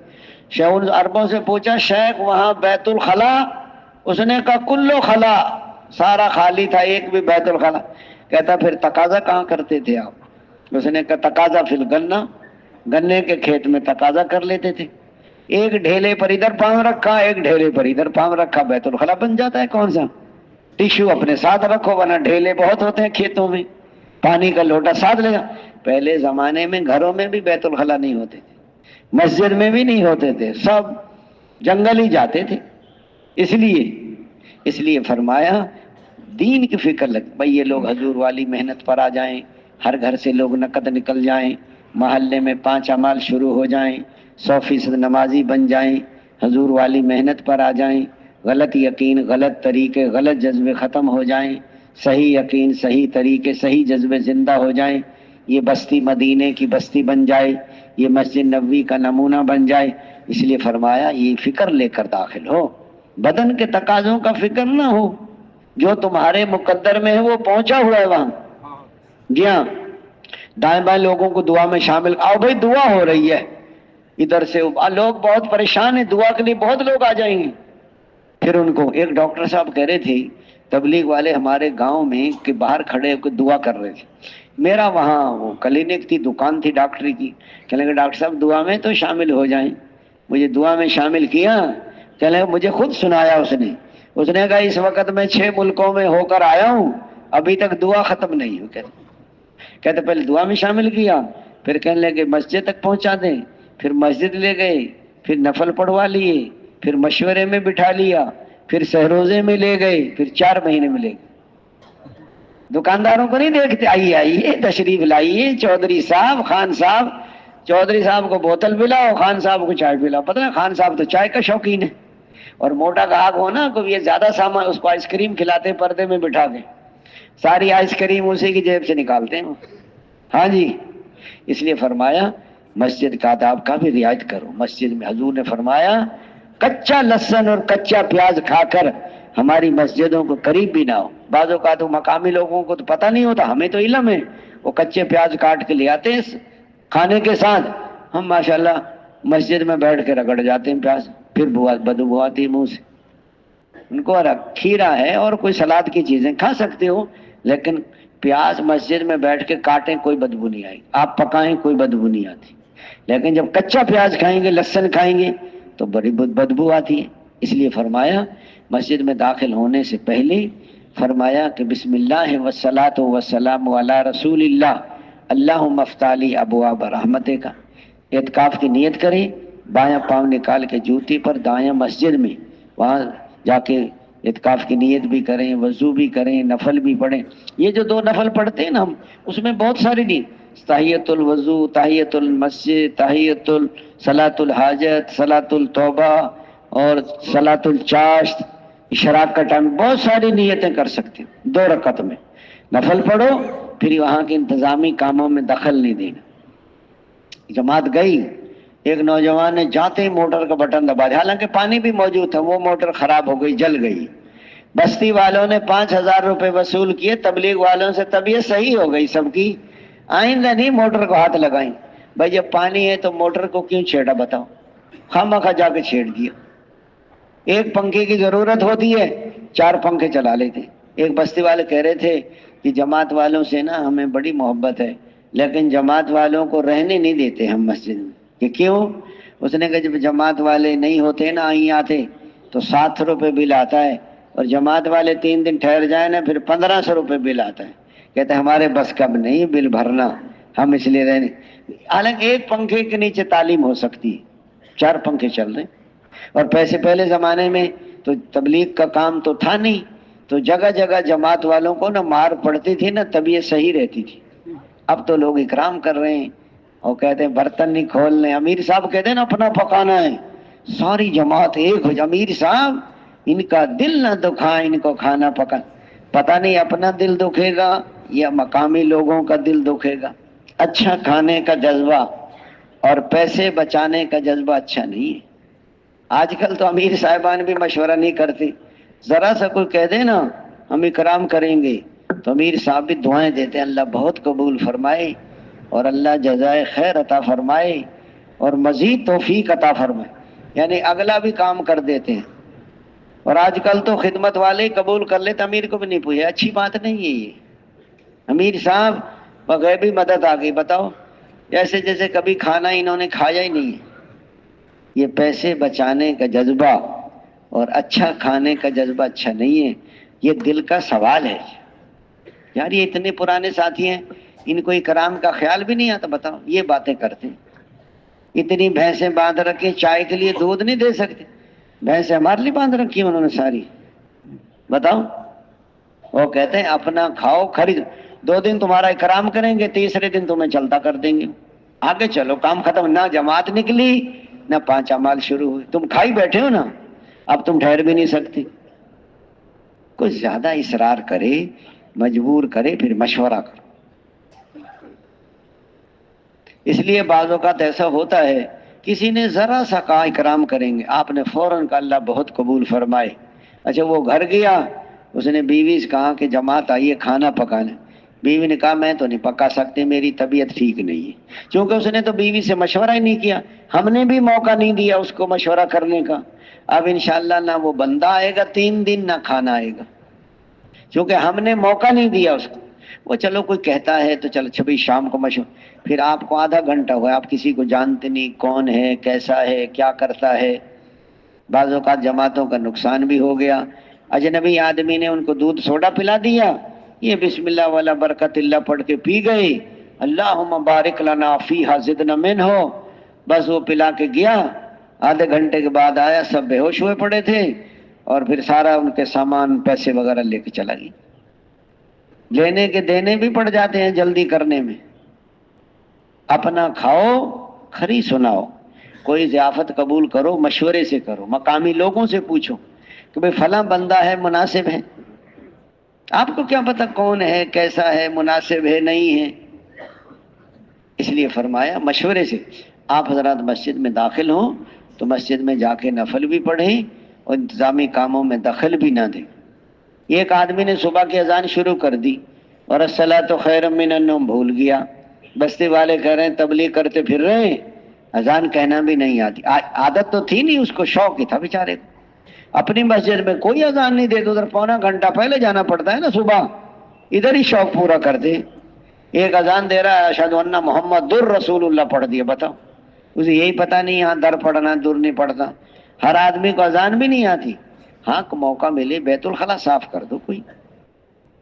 شیخ عربوں سے پوچھا شیخ وہاں بیت الخلا؟ اس نے کہا کلو خلا، سارا خالی تھا، ایک بھی بیت الخلا۔ کہتا پھر تقاضا کہاں کرتے تھے آپ؟ اس نے کہا تقاضا فی الگنہ، گنے کے کھیت میں تقاضا کر لیتے تھے، ایک ڈھیلے پر ادھر پاؤں رکھا، ایک ڈھیلے پر ادھر پاؤں رکھا، بیت الخلا بن جاتا ہے۔ کون سا ٹیشو اپنے ساتھ رکھو، ورنہ ڈھیلے بہت ہوتے ہیں کھیتوں میں، پانی کا لوٹا ساتھ لے جا۔ پہلے زمانے میں گھروں میں بھی بیت الخلا نہیں ہوتے تھے، مسجد میں بھی نہیں ہوتے تھے، سب جنگل ہی جاتے تھے۔ اس لیے فرمایا دین کی فکر لگ بھائی، یہ لوگ حضور والی محنت پر آ جائیں، ہر گھر سے لوگ نقد نکل جائیں، محلے میں 5 اعمال شروع ہو جائیں، 100% نمازی بن جائیں، حضور والی محنت پر آ جائیں، غلط یقین، غلط طریقے، غلط جذبے ختم ہو جائیں، صحیح یقین، صحیح طریقے، صحیح جذبے زندہ ہو جائیں، یہ بستی مدینے کی بستی بن جائے، یہ مسجد نبوی کا نمونہ بن جائے۔ اس لیے فرمایا یہ فکر لے کر داخل ہو، بدن کے تقاضوں کا فکر نہ ہو، جو تمہارے مقدر میں ہے وہ پہنچا ہوا ہے وہاں۔ جی ہاں، دائیں بائیں لوگوں کو دعا میں شامل، آؤ بھائی دعا ہو رہی ہے، ادھر سے لوگ بہت پریشان ہیں، دعا کے لیے بہت لوگ آ جائیں گے۔ پھر ان کو ایک ڈاکٹر صاحب کہہ رہے تھے، تبلیغ والے ہمارے گاؤں میں کہ باہر کھڑے ہو کے دعا کر رہے تھے، میرا وہاں وہ کلینک تھی، دکان تھی ڈاکٹری کی، کہنے لگے ڈاکٹر صاحب دعا میں تو شامل ہو جائیں۔ مجھے دعا میں شامل کیا، کہنے لگے مجھے خود سنایا اس نے کہا اس وقت میں 6 ملکوں میں ہو کر آیا ہوں، ابھی تک دعا ختم نہیں ہو۔ کہتے پہلے دعا میں شامل کیا، پھر کہنے لگے مسجد تک پہنچا دیں، پھر مسجد لے گئے، پھر نفل پڑھوا لیے، پھر مشورے میں بٹھا لیا، پھر سہروزے میں لے گئے، پھر 4 مہینے میں لے گئے۔ دکانداروں کو نہیں دیکھتے، آئیے تشریف لائیے، چودھری صاحب، خان صاحب، چودھری صاحب کو بوتل پلاؤ، خان صاحب کو چائے پلاؤ۔ پتہ ہے خان صاحب تو چائے کا شوقین ہے، اور موٹا گاہک ہو نا کو یہ زیادہ سامان، اس کو آئس کریم کھلاتے پردے میں بٹھا کے، ساری آئس کریم اسی کی جیب سے نکالتے ہیں۔ ہاں جی، اس لیے فرمایا مسجد کا آداب کا بھی رعایت کرو۔ مسجد میں حضور نے فرمایا کچا لہسن اور کچا پیاز کھا کر ہماری مسجدوں کو قریب بھی نہ ہو۔ بعض اوقات مقامی لوگوں کو تو پتہ نہیں ہوتا، ہمیں تو علم ہے، وہ کچے پیاز کاٹ کے لے آتے ہیں کھانے کے ساتھ، ہم ماشاءاللہ مسجد میں بیٹھ کے رگڑ جاتے ہیں پیاز، پھر بدبو آتی ہے منہ سے۔ ان کو کھیرا ہے اور کوئی سلاد کی چیزیں کھا سکتے ہو، لیکن پیاز مسجد میں بیٹھ کے کاٹیں کوئی بدبو نہیں آئی، آپ پکائیں کوئی بدبو نہیں آتی، لیکن جب کچا پیاز کھائیں گے، لہسن کھائیں گے تو بڑی بدبو آتی ہے۔ اس لیے فرمایا مسجد میں داخل ہونے سے پہلے فرمایا کہ بسم اللہ والصلاۃ والسلام علی رسول اللہ اللہم افتح لی ابواب رحمتک کا اعتکاف کی نیت کریں، بایاں پاؤں نکال کے جوتی پر دایاں مسجد میں وہاں جا کے اعتکاف کی نیت بھی کریں، وضو بھی کریں، نفل بھی پڑھیں۔ یہ جو 2 نفل پڑھتے ہیں نا ہم، اس میں بہت ساری نیت، تحیۃ الوضو، تحیۃ المسجد، تحیۃ صلاۃ الحاجت، صلاۃ التوبہ اور صلاۃ الچاشت، اشراق کا ٹائم، بہت ساری نیتیں کر سکتے ہیں 2 رکعت میں۔ نفل پڑھو، پھر وہاں کے انتظامی کاموں میں دخل نہیں دینا۔ جماعت گئی، ایک نوجوان نے جاتے ہی موٹر کا بٹن دبا دیا، حالانکہ پانی بھی موجود تھا، وہ موٹر خراب ہو گئی، جل گئی۔ بستی والوں نے 5,000 روپے وصول کیے، تبلیغ والوں سے طبیعت صحیح ہو گئی سب کی، آئندہ نہیں موٹر کو ہاتھ لگائیں۔ بھائی جب پانی ہے تو موٹر کو کیوں چھیڑا بتاؤ، خواہ جا کے چھیڑ دیا۔ ایک پنکھے کی ضرورت ہوتی ہے، 4 پنکھے چلا لیتے۔ ایک بستی والے کہہ رہے تھے کہ جماعت والوں سے نا ہمیں بڑی محبت ہے، لیکن جماعت والوں کو رہنے نہیں دیتے ہم مسجد میں۔ کہ کیوں؟ اس نے کہا جب جماعت والے نہیں ہوتے نا آئیں آتے تو 7 روپے بل آتا ہے، اور جماعت والے 3 دن ٹھہر جائیں نا پھر 1500 روپے بل آتا ہے۔ کہتے ہیں ہمارے بس کب نہیں بل بھرنا، ہم اس لیے رہنے۔ حالانکہ ایک پنکھے کے نیچے تعلیم ہو سکتی ہے، 4 پنکھے چل رہے ہیں۔ اور پیسے پہلے زمانے میں تو تبلیغ کا کام تو تھا نہیں، تو جگہ جگہ جماعت والوں کو نا مار پڑتی تھی نا، طبیعت صحیح رہتی تھی۔ اب تو لوگ اکرام کر رہے ہیں اور کہتے ہیں برتن نہیں کھولنے، امیر صاحب کہتے ہیں نا اپنا پکانا ہے، ساری جماعت ایک ہو جائے، امیر صاحب ان کا دل نہ دکھا، ان کو کھانا پکا۔ پتہ نہیں اپنا دل دکھے گا یا مقامی لوگوں کا دل دکھے گا۔ اچھا کھانے کا جذبہ اور پیسے بچانے کا جذبہ اچھا نہیں ہے۔ آج کل تو امیر صاحبان بھی مشورہ نہیں کرتے، ذرا سا کوئی کہہ دے نا ہم اکرام کریں گے تو امیر صاحب بھی دعائیں دیتے ہیں اللہ بہت قبول فرمائے اور اللہ جزائے خیر عطا فرمائے اور مزید توفیق عطا فرمائے، یعنی اگلا بھی کام کر دیتے ہیں۔ اور آج کل تو خدمت والے قبول کر لیتے، امیر کو بھی نہیں پوچھے، اچھی بات نہیں ہے یہ۔ امیر صاحب بغیر بھی مدد آ گئی، بتاؤ جیسے جیسے کبھی کھانا انہوں نے کھایا ہی نہیں ہے۔ یہ پیسے بچانے کا جذبہ اور اچھا کھانے کا جذبہ اچھا نہیں ہے، یہ دل کا سوال ہے۔ یار یہ اتنے پرانے ساتھی ہیں، ان کو اکرام کا خیال بھی نہیں آتا، بتاؤ یہ باتیں کرتے ہیں۔ اتنی بھینسیں باندھ رکھی، چائے کے لیے دودھ نہیں دے سکتے، بھینسیں ہمارے لیے باندھ رکھی انہوں نے ساری، بتاؤ۔ وہ کہتے ہیں اپنا کھاؤ خرید، 2 دن تمہارا اکرام کریں گے، تیسرے دن تمہیں چلتا کر دیں گے، آگے چلو کام ختم۔ نہ جماعت نکلی نہ 5 اعمال شروع ہوئے، تم کھائی بیٹھے ہو نا، اب تم ٹھہر بھی نہیں سکتے۔ کوئی زیادہ اصرار کرے، مجبور کرے، پھر مشورہ کرو۔ اس لیے بعض اوقات ایسا ہوتا ہے کسی نے ذرا سا کہا اکرام کریں گے، آپ نے فوراً کہا اللہ بہت قبول فرمائے۔ اچھا وہ گھر گیا، اس نے بیوی سے کہا کہ جماعت آئیے کھانا پکانے، بیوی نے کہا میں تو نہیں پکا سکتی، میری طبیعت ٹھیک نہیں ہے، کیونکہ اس نے تو بیوی سے مشورہ ہی نہیں کیا، ہم نے بھی موقع نہیں دیا اس کو مشورہ کرنے کا۔ اب انشاءاللہ نہ وہ بندہ آئے گا 3 دن، نہ کھانا آئے گا، کیونکہ ہم نے موقع نہیں دیا اس کو۔ وہ چلو کوئی کہتا ہے تو چلو چھبی شام کو مشورہ، پھر آپ کو آدھا گھنٹہ ہوا آپ کسی کو جانتے نہیں، کون ہے، کیسا ہے، کیا کرتا ہے۔ بعض اوقات جماعتوں کا نقصان بھی ہو گیا، اجنبی آدمی نے ان کو دودھ سوڈا پلا دیا، یہ بسم اللہ والا برکت اللہ پڑھ کے پی گئے، اللہم بارک لنا فیہا زدنا منہ، بس وہ پلا کے گیا، آدھے گھنٹے کے بعد آیا، سب بے ہوش ہوئے پڑے تھے، اور پھر سارا ان کے سامان پیسے وغیرہ لے کے چلا گیا۔ لینے کے دینے بھی پڑ جاتے ہیں جلدی کرنے میں۔ اپنا کھاؤ کھری سناؤ، کوئی ضیافت قبول کرو مشورے سے کرو، مقامی لوگوں سے پوچھو کہ بھئی فلاں بندہ ہے مناسب ہے، آپ کو کیا پتہ کون ہے، کیسا ہے، مناسب ہے نہیں ہے، اس لیے فرمایا مشورے سے۔ آپ حضرات مسجد میں داخل ہوں تو مسجد میں جا کے نفل بھی پڑھیں اور انتظامی کاموں میں دخل بھی نہ دیں۔ ایک آدمی نے صبح کی اذان شروع کر دی اور الصلاۃ خیر من النوم بھول گیا، بستی والے کہہ رہے ہیں تبلیغ کرتے پھر رہے ہیں، اذان کہنا بھی نہیں آتی، عادت تو تھی نہیں، اس کو شوق ہی تھا بیچارے کو۔ اپنی مسجد میں کوئی اذان نہیں دیتے، ادھر پونا گھنٹہ پہلے جانا پڑتا ہے نا صبح، ادھر ہی شوق پورا کرتے۔ ایک اذان دے رہا ہے اشہد ان محمد رسول اللہ پڑھ دیا، بتاؤ اسے یہی پتہ نہیں یہاں در پڑھنا دور نہیں پڑھتا۔ ہر آدمی کو اذان بھی نہیں آتی، ہاں موقع ملے بیت الخلا صاف کر دو،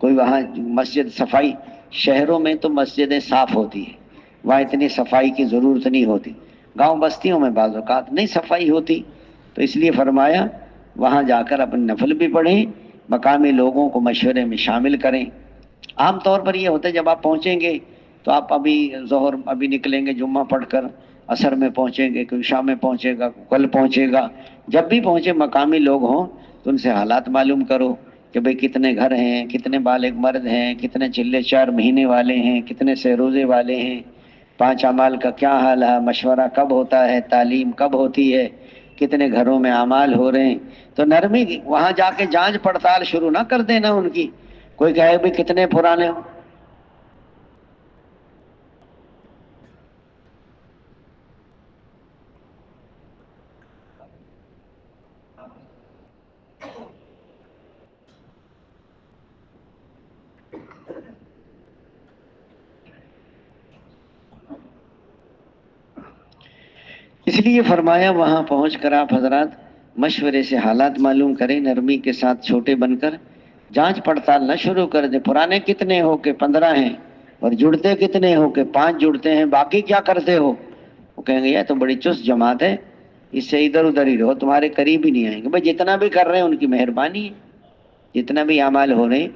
کوئی وہاں مسجد صفائی، شہروں میں تو مسجدیں صاف ہوتی ہیں، وہاں اتنی صفائی کی ضرورت نہیں ہوتی، گاؤں بستیوں میں بعض اوقات نہیں صفائی ہوتی، تو اس لیے فرمایا وہاں جا کر اپنے نفل بھی پڑھیں، مقامی لوگوں کو مشورے میں شامل کریں۔ عام طور پر یہ ہوتا ہے جب آپ پہنچیں گے تو آپ ابھی ظہر ابھی نکلیں گے جمعہ پڑھ کر، عصر میں پہنچیں گے، کوئی شام میں پہنچے گا، کل پہنچے گا، جب بھی پہنچے مقامی لوگ ہوں تو ان سے حالات معلوم کرو کہ بھئی کتنے گھر ہیں، کتنے بالغ مرد ہیں، کتنے چلے 4 مہینے والے ہیں، کتنے سے روزے والے ہیں، 5 اعمال کا کیا حال ہے، مشورہ کب ہوتا ہے، تعلیم کب ہوتی ہے، کتنے گھروں میں اعمال ہو رہے ہیں. تو نرمی وہاں جا کے جانچ پڑتال شروع نہ کر دینا ان کی. کوئی کہے بھی کتنے پرانے ہو. اس لیے فرمایا وہاں پہنچ کر آپ حضرات مشورے سے حالات معلوم کریں، نرمی کے ساتھ چھوٹے بن کر جانچ پڑتال نہ شروع کر دیں. پرانے کتنے ہو کہ 15 ہیں، اور جڑتے کتنے ہو کہ 5 جڑتے ہیں، باقی کیا کرتے ہو. وہ کہیں گے یہ تو بڑی چست جماعت ہے، اس سے ادھر ادھر ہی رہو، تمہارے قریب ہی نہیں آئیں گے. بھائی جتنا بھی کر رہے ہیں ان کی مہربانی ہے، جتنا بھی اعمال ہو رہے ہیں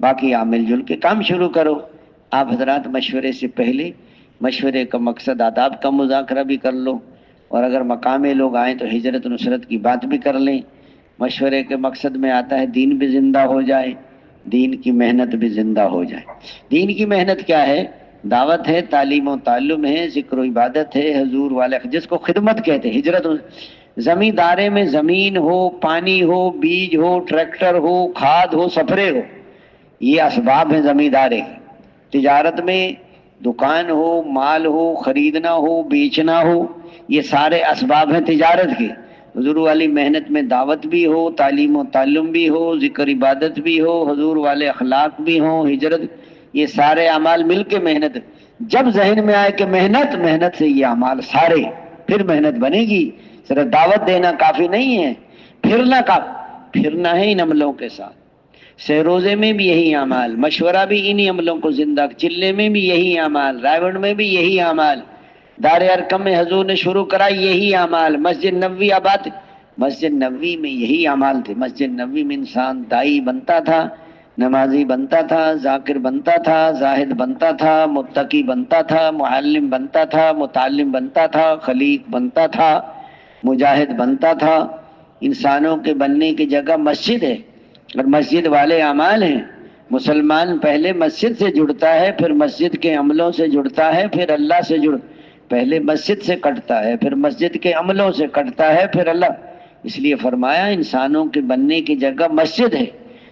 باقی آپ مل جل کے کام شروع کرو. آپ حضرات مشورے سے پہلے مشورے کا مقصد آداب کا مذاکرہ بھی کر لو، اور اگر مقامی لوگ آئیں تو ہجرت نصرت کی بات بھی کر لیں. مشورے کے مقصد میں آتا ہے دین بھی زندہ ہو جائے، دین کی محنت بھی زندہ ہو جائے. دین کی محنت کیا ہے؟ دعوت ہے، تعلیم و تعلم ہے، ذکر و عبادت ہے، حضور والے جس کو خدمت کہتے ہیں. ہجرت زمیندارے میں زمین ہو، پانی ہو، بیج ہو، ٹریکٹر ہو، کھاد ہو، سفرے ہو، یہ اسباب ہیں زمیندارے. تجارت میں دکان ہو، مال ہو، خریدنا ہو، بیچنا ہو، یہ سارے اسباب ہیں تجارت کے. حضور والی محنت میں دعوت بھی ہو، تعلیم و تعلم بھی ہو، ذکر عبادت بھی ہو، حضور والے اخلاق بھی ہوں، ہجرت، یہ سارے اعمال مل کے محنت. جب ذہن میں آئے کہ محنت، محنت سے یہ اعمال سارے، پھر محنت بنے گی. صرف دعوت دینا کافی نہیں ہے، پھرنا کا پھرنا ہے ان عملوں کے ساتھ. سہروزے میں بھی یہی اعمال، مشورہ بھی انہی عملوں کو زندہ، چلے میں بھی یہی اعمال، رائے میں بھی یہی اعمال، دار ارقم میں حضور نے شروع کرا یہی اعمال، مسجد نبوی آباد، مسجد نبوی میں یہی اعمال تھے. مسجد نبوی میں انسان دائی بنتا تھا، نمازی بنتا تھا، ذاکر بنتا تھا، زاہد بنتا تھا، متقی بنتا تھا، معلم بنتا تھا، متعلم بنتا تھا، خلیق بنتا تھا، مجاہد بنتا تھا. انسانوں کے بننے کی جگہ مسجد ہے، اور مسجد والے اعمال ہیں. مسلمان پہلے مسجد سے جڑتا ہے، پھر مسجد کے عملوں سے جڑتا ہے، پھر اللہ سے پہلے مسجد سے کٹتا ہے، پھر مسجد کے عملوں سے کٹتا ہے، پھر اللہ. اس لیے فرمایا انسانوں کے بننے کی جگہ مسجد ہے.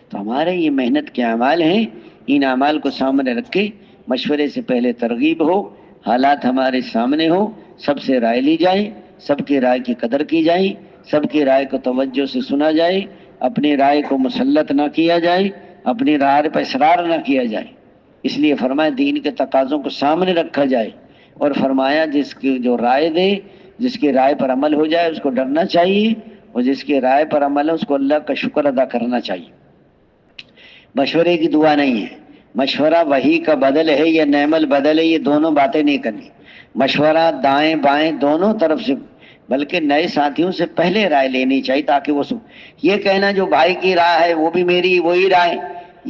تو ہمارے یہ محنت کے اعمال ہیں، ان اعمال کو سامنے رکھ کے مشورے سے پہلے ترغیب ہو، حالات ہمارے سامنے ہو، سب سے رائے لی جائے، سب کی رائے کی قدر کی جائے، سب کی رائے کو توجہ سے سنا جائے، اپنی رائے کو مسلط نہ کیا جائے، اپنی رائے پر اصرار نہ کیا جائے. اس لیے فرمایا دین کے تقاضوں کو سامنے رکھا جائے، اور فرمایا جس کی جو رائے دے، جس کی رائے پر عمل ہو جائے اس کو ڈرنا چاہیے، اور جس کی رائے پر عمل ہے اس کو اللہ کا شکر ادا کرنا چاہیے. مشورے کی دعا نہیں ہے، مشورہ وحی کا بدل ہے یا نعم البدل ہے، یہ دونوں باتیں نہیں کرنی. مشورہ دائیں بائیں دونوں طرف سے، بلکہ نئے ساتھیوں سے پہلے رائے لینی چاہیے تاکہ وہ یہ کہنا جو بھائی کی رائے ہے وہ بھی میری وہی رائے،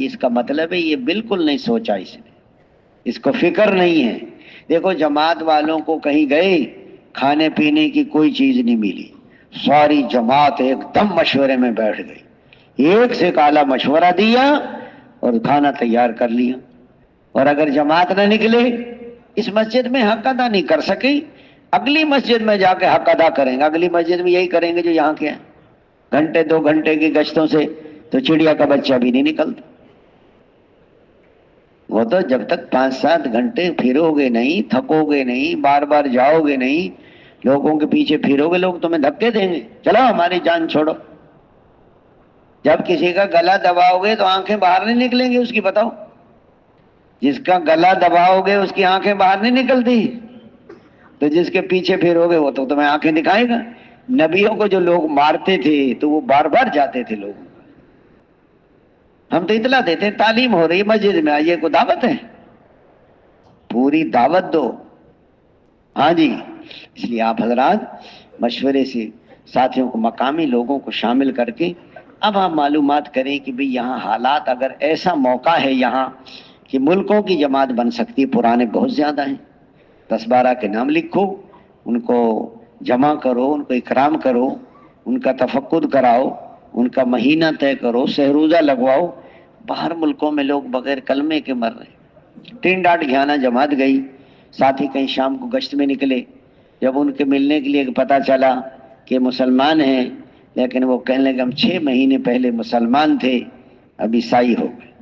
اس کا مطلب ہے یہ بالکل نہیں سوچا اس نے، اس کو فکر نہیں ہے. دیکھو جماعت والوں کو کہیں گئے، کھانے پینے کی کوئی چیز نہیں ملی، ساری جماعت ایک دم مشورے میں بیٹھ گئی، ایک سے کالا مشورہ دیا اور کھانا تیار کر لیا. اور اگر جماعت نہ نکلے، اس مسجد میں حق ادا نہیں کر سکے، اگلی مسجد میں جا کے حق ادا کریں گے. اگلی مسجد میں یہی کریں گے جو یہاں کے ہیں. گھنٹے 2 گھنٹے کی گشتوں سے تو چڑیا کا بچہ بھی نہیں نکلتا. وہ تو جب تک 5-7 گھنٹے پھرو گے نہیں، تھکو گے نہیں، بار بار جاؤ گے نہیں، لوگوں کے پیچھے پھرو گے، لوگ تمہیں دھکے دیں گے، چلو ہماری جان چھوڑو. جب کسی کا گلا دباؤ گے تو آنکھیں باہر نہیں نکلیں گی اس کی، بتاؤ. جس کا گلا دباؤ گے اس کی آنکھیں باہر نہیں نکلتی، تو جس کے پیچھے پھرو گے وہ تو تمہیں آنکھیں دکھائے گا. نبیوں کو جو لوگ مارتے تھے تو وہ بار بار جاتے تھے لوگ. ہم تو اطلاع دیتے ہیں تعلیم ہو رہی مسجد میں آئیے، کو دعوت ہے، پوری دعوت دو. ہاں جی. اس لیے آپ حضرات مشورے سے ساتھیوں کو، مقامی لوگوں کو شامل کر کے اب آپ معلومات کریں کہ بھئی یہاں حالات، اگر ایسا موقع ہے یہاں کہ ملکوں کی جماعت بن سکتی ہے، پرانے بہت زیادہ ہیں، 10-12 کے نام لکھو، ان کو جمع کرو، ان کو اکرام کرو، ان کا تفقد کراؤ، ان کا مہینہ طے کرو، سہروزہ لگواؤ. باہر ملکوں میں لوگ بغیر کلمے کے مر رہے ہیں. 3 ڈاٹ گھانا جماعت گئی، ساتھی کہیں شام کو گشت میں نکلے، جب ان کے ملنے کے لیے پتہ چلا کہ مسلمان ہیں، لیکن وہ کہنے لگے ہم 6 مہینے پہلے مسلمان تھے، اب عیسائی ہو گئے۔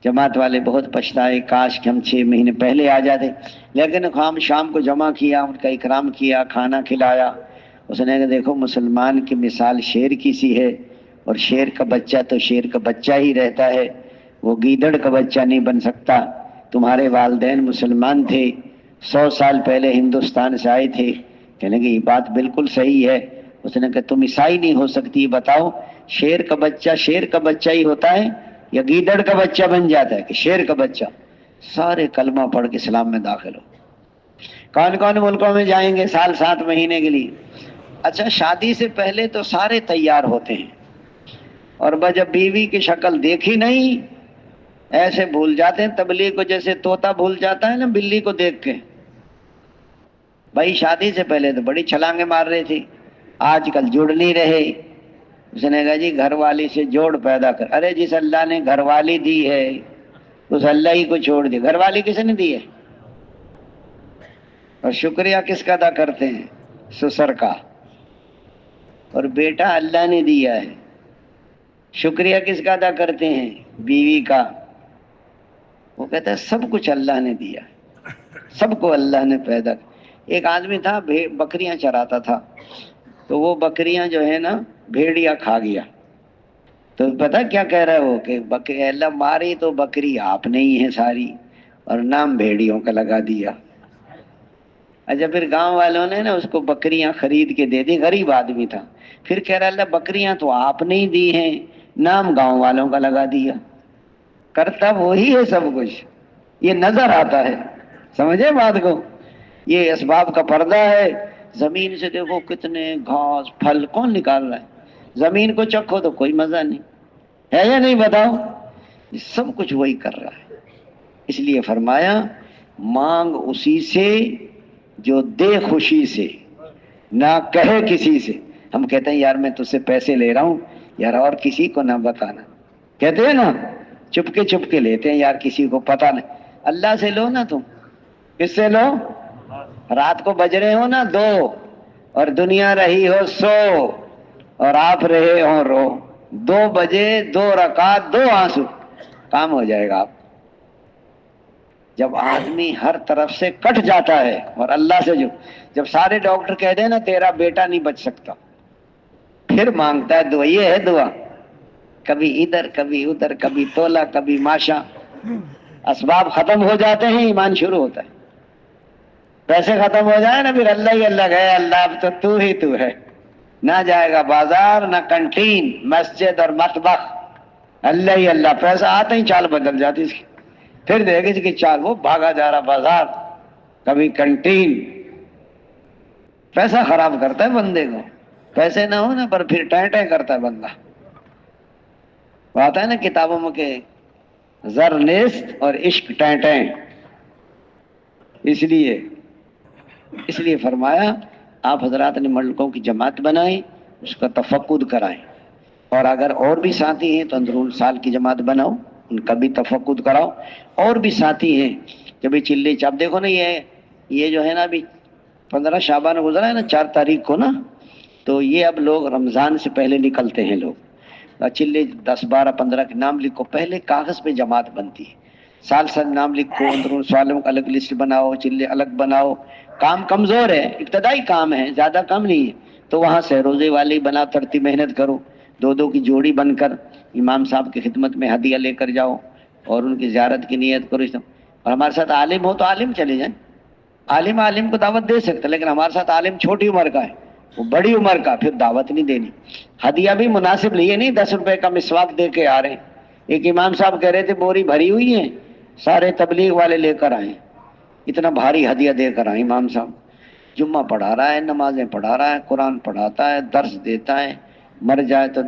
جماعت والے بہت پچھتائے، کاش کہ ہم 6 مہینے پہلے آ جاتے، لیکن ہم شام کو جمع کیا، ان کا اکرام کیا، کھانا کھلایا۔ اس نے کہا دیکھو مسلمان کی مثال شیر کی سی ہے، اور شیر کا بچہ تو شیر کا بچہ ہی رہتا ہے، وہ گیدڑ کا بچہ نہیں بن سکتا۔ تمہارے والدین مسلمان تھے، 100 سال پہلے ہندوستان سے آئے تھے۔ کہنے کہ یہ بات بالکل صحیح ہے۔ اس نے کہا تم عیسائی نہیں ہو سکتی، بتاؤ شیر کا بچہ ہی ہوتا ہے یا گیدڑ کا بچہ بن جاتا ہے کہ شیر کا بچہ؟ سارے کلمہ پڑھ کے اسلام میں داخل ہو۔ کون کون ملکوں میں جائیں گے سال 7 مہینے کے لیے؟ اچھا شادی سے پہلے تو سارے تیار ہوتے ہیں، اور جب بیوی کی شکل دیکھی نہیں ایسے بھول جاتے ہیں، تبلیغ کو جیسے طوطا بھول جاتا ہے نا بلی کو دیکھ کے۔ بھائی شادی سے پہلے تو بڑی چھلانگیں مار رہی تھی، آج کل جڑ نہیں رہے۔ اس نے کہا جی گھر والی سے جوڑ پیدا کر۔ ارے جس اللہ نے گھر والی دی ہے اس اللہ ہی کو چھوڑ دیا، گھر والی کس نے دی ہے؟ اور شکریہ کس کا ادا کرتے ہیں؟ سسر کا۔ اور بیٹا اللہ نے دیا ہے، شکریہ کس کا ادا کرتے ہیں؟ بیوی کا۔ وہ کہتا ہے سب کچھ اللہ نے دیا، سب کو اللہ نے پیدا۔ ایک آدمی تھا بکریاں چراتا تھا، تو وہ بکریاں جو ہے نا بھیڑیا کھا گیا، تو پتہ کیا کہہ رہا ہے وہ کہ اللہ ماری تو بکری آپ نے ہی ہے ساری، اور نام بھیڑیوں کا لگا دیا۔ اچھا پھر گاؤں والوں نے نا اس کو بکریاں خرید کے دے دی، غریب آدمی تھا، پھر کہہ رہا اللہ بکریاں تو آپ نے ہی دی ہیں، نام گاؤں والوں کا لگا دیا۔ کرتا وہی ہے سب کچھ، یہ نظر آتا ہے، سمجھے بات کو؟ یہ اسباب کا پردہ ہے۔ زمین سے دیکھو کتنے گھاس پھل کون نکال رہا ہے، زمین کو چکھو تو کوئی مزہ نہیں ہے یا نہیں، بتاؤ؟ یہ سب کچھ وہی کر رہا ہے۔ اس لیے فرمایا مانگ اسی سے جو دے خوشی سے، نہ کہے کسی سے۔ ہم کہتے ہیں یار میں تجھ سے پیسے لے رہا ہوں یار، اور کسی کو نہ بتانا، کہتے ہیں نا، چپ کے لیتے ہیں یار، کسی کو پتہ نہیں۔ اللہ سے لو نا، تم کس سے لو؟ رات کو بج رہے ہو نا 2 اور دنیا رہی ہو 100 اور آپ رہے ہو رو، 2 بجے 2 رکعت 2 آنسو، کام ہو جائے گا آپ۔ جب آدمی ہر طرف سے کٹ جاتا ہے اور اللہ سے جب سارے ڈاکٹر کہہ دیں نا تیرا بیٹا نہیں بچ سکتا، پھر مانگتا ہے دعا، یہ ہے دعا، کبھی ادھر کبھی ادھر، کبھی تولا کبھی ماشا۔ اسباب ختم ہو جاتے ہیں ایمان شروع ہوتا ہے۔ پیسے ختم ہو جائے نا پھر اللہ ہی اللہ گئے، اللہ اب تو ہی تو ہے، نہ جائے گا بازار نہ کنٹین، مسجد اور مطبخ، اللہ ہی اللہ۔ پیسہ آتے ہی چال بدل جاتی اس کی، پھر دیکھے اس کی چال، وہ بھاگا جا رہا بازار، کبھی کنٹین۔ پیسہ خراب کرتا ہے بندے کو، پیسے نہ ہو نا پر پھر ٹیں ٹیں کرتا ہے بندہ۔ وہ آتا ہے نا کتابوں میں کہ زر نیست اور عشق ٹیں ٹیں۔ اس لیے فرمایا آپ حضرات نے ملکوں کی جماعت بنائیں، اس کا تفقد کرائیں، اور اگر اور بھی ساتھی ہیں تو اندرون سال کی جماعت بناؤ، ان کا بھی تفقد کراؤ۔ اور بھی ساتھی ہیں کہ بھئی چلے چاپ دیکھو نا، یہ جو ہے نا ابھی 15 شعبان گزرا ہے نا 4 تاریخ کو نا، تو یہ اب لوگ رمضان سے پہلے نکلتے ہیں، لوگ چلے 10 12 15 کے نام لکھو، پہلے کاغذ پہ جماعت بنتی ہے، سال نام لکھو، اندرون سوالوں کا الگ لسٹ بناؤ، چلے الگ بناؤ۔ کام کمزور ہے، ابتدائی کام ہے، زیادہ کام نہیں ہے، تو وہاں سے روزے والی بنا ترتی محنت کرو، 2 کی جوڑی بن کر امام صاحب کی خدمت میں ہدیہ لے کر جاؤ اور ان کی زیارت کی نیت کرو۔ اور ہمارے ساتھ عالم ہو تو عالم چلے جائیں، عالم کو دعوت دے سکتے، لیکن ہمارے ساتھ عالم چھوٹی عمر کا ہے، وہ بڑی عمر کا، پھر دعوت نہیں دینی۔ ہدیہ بھی مناسب نہیں ہے، نہیں 10 روپے کا مسواک دے کے آ رہے ہیں۔ ایک امام صاحب کہہ رہے تھے بوری بھری ہوئی ہے، سارے تبلیغ والے لے کر آئے، اتنا بھاری ہدیہ دے کر آئے امام صاحب۔ جمعہ پڑھا رہا ہے، نمازیں پڑھا رہا ہے، قرآن پڑھاتا ہے، درس دیتا ہے، مر جائے تو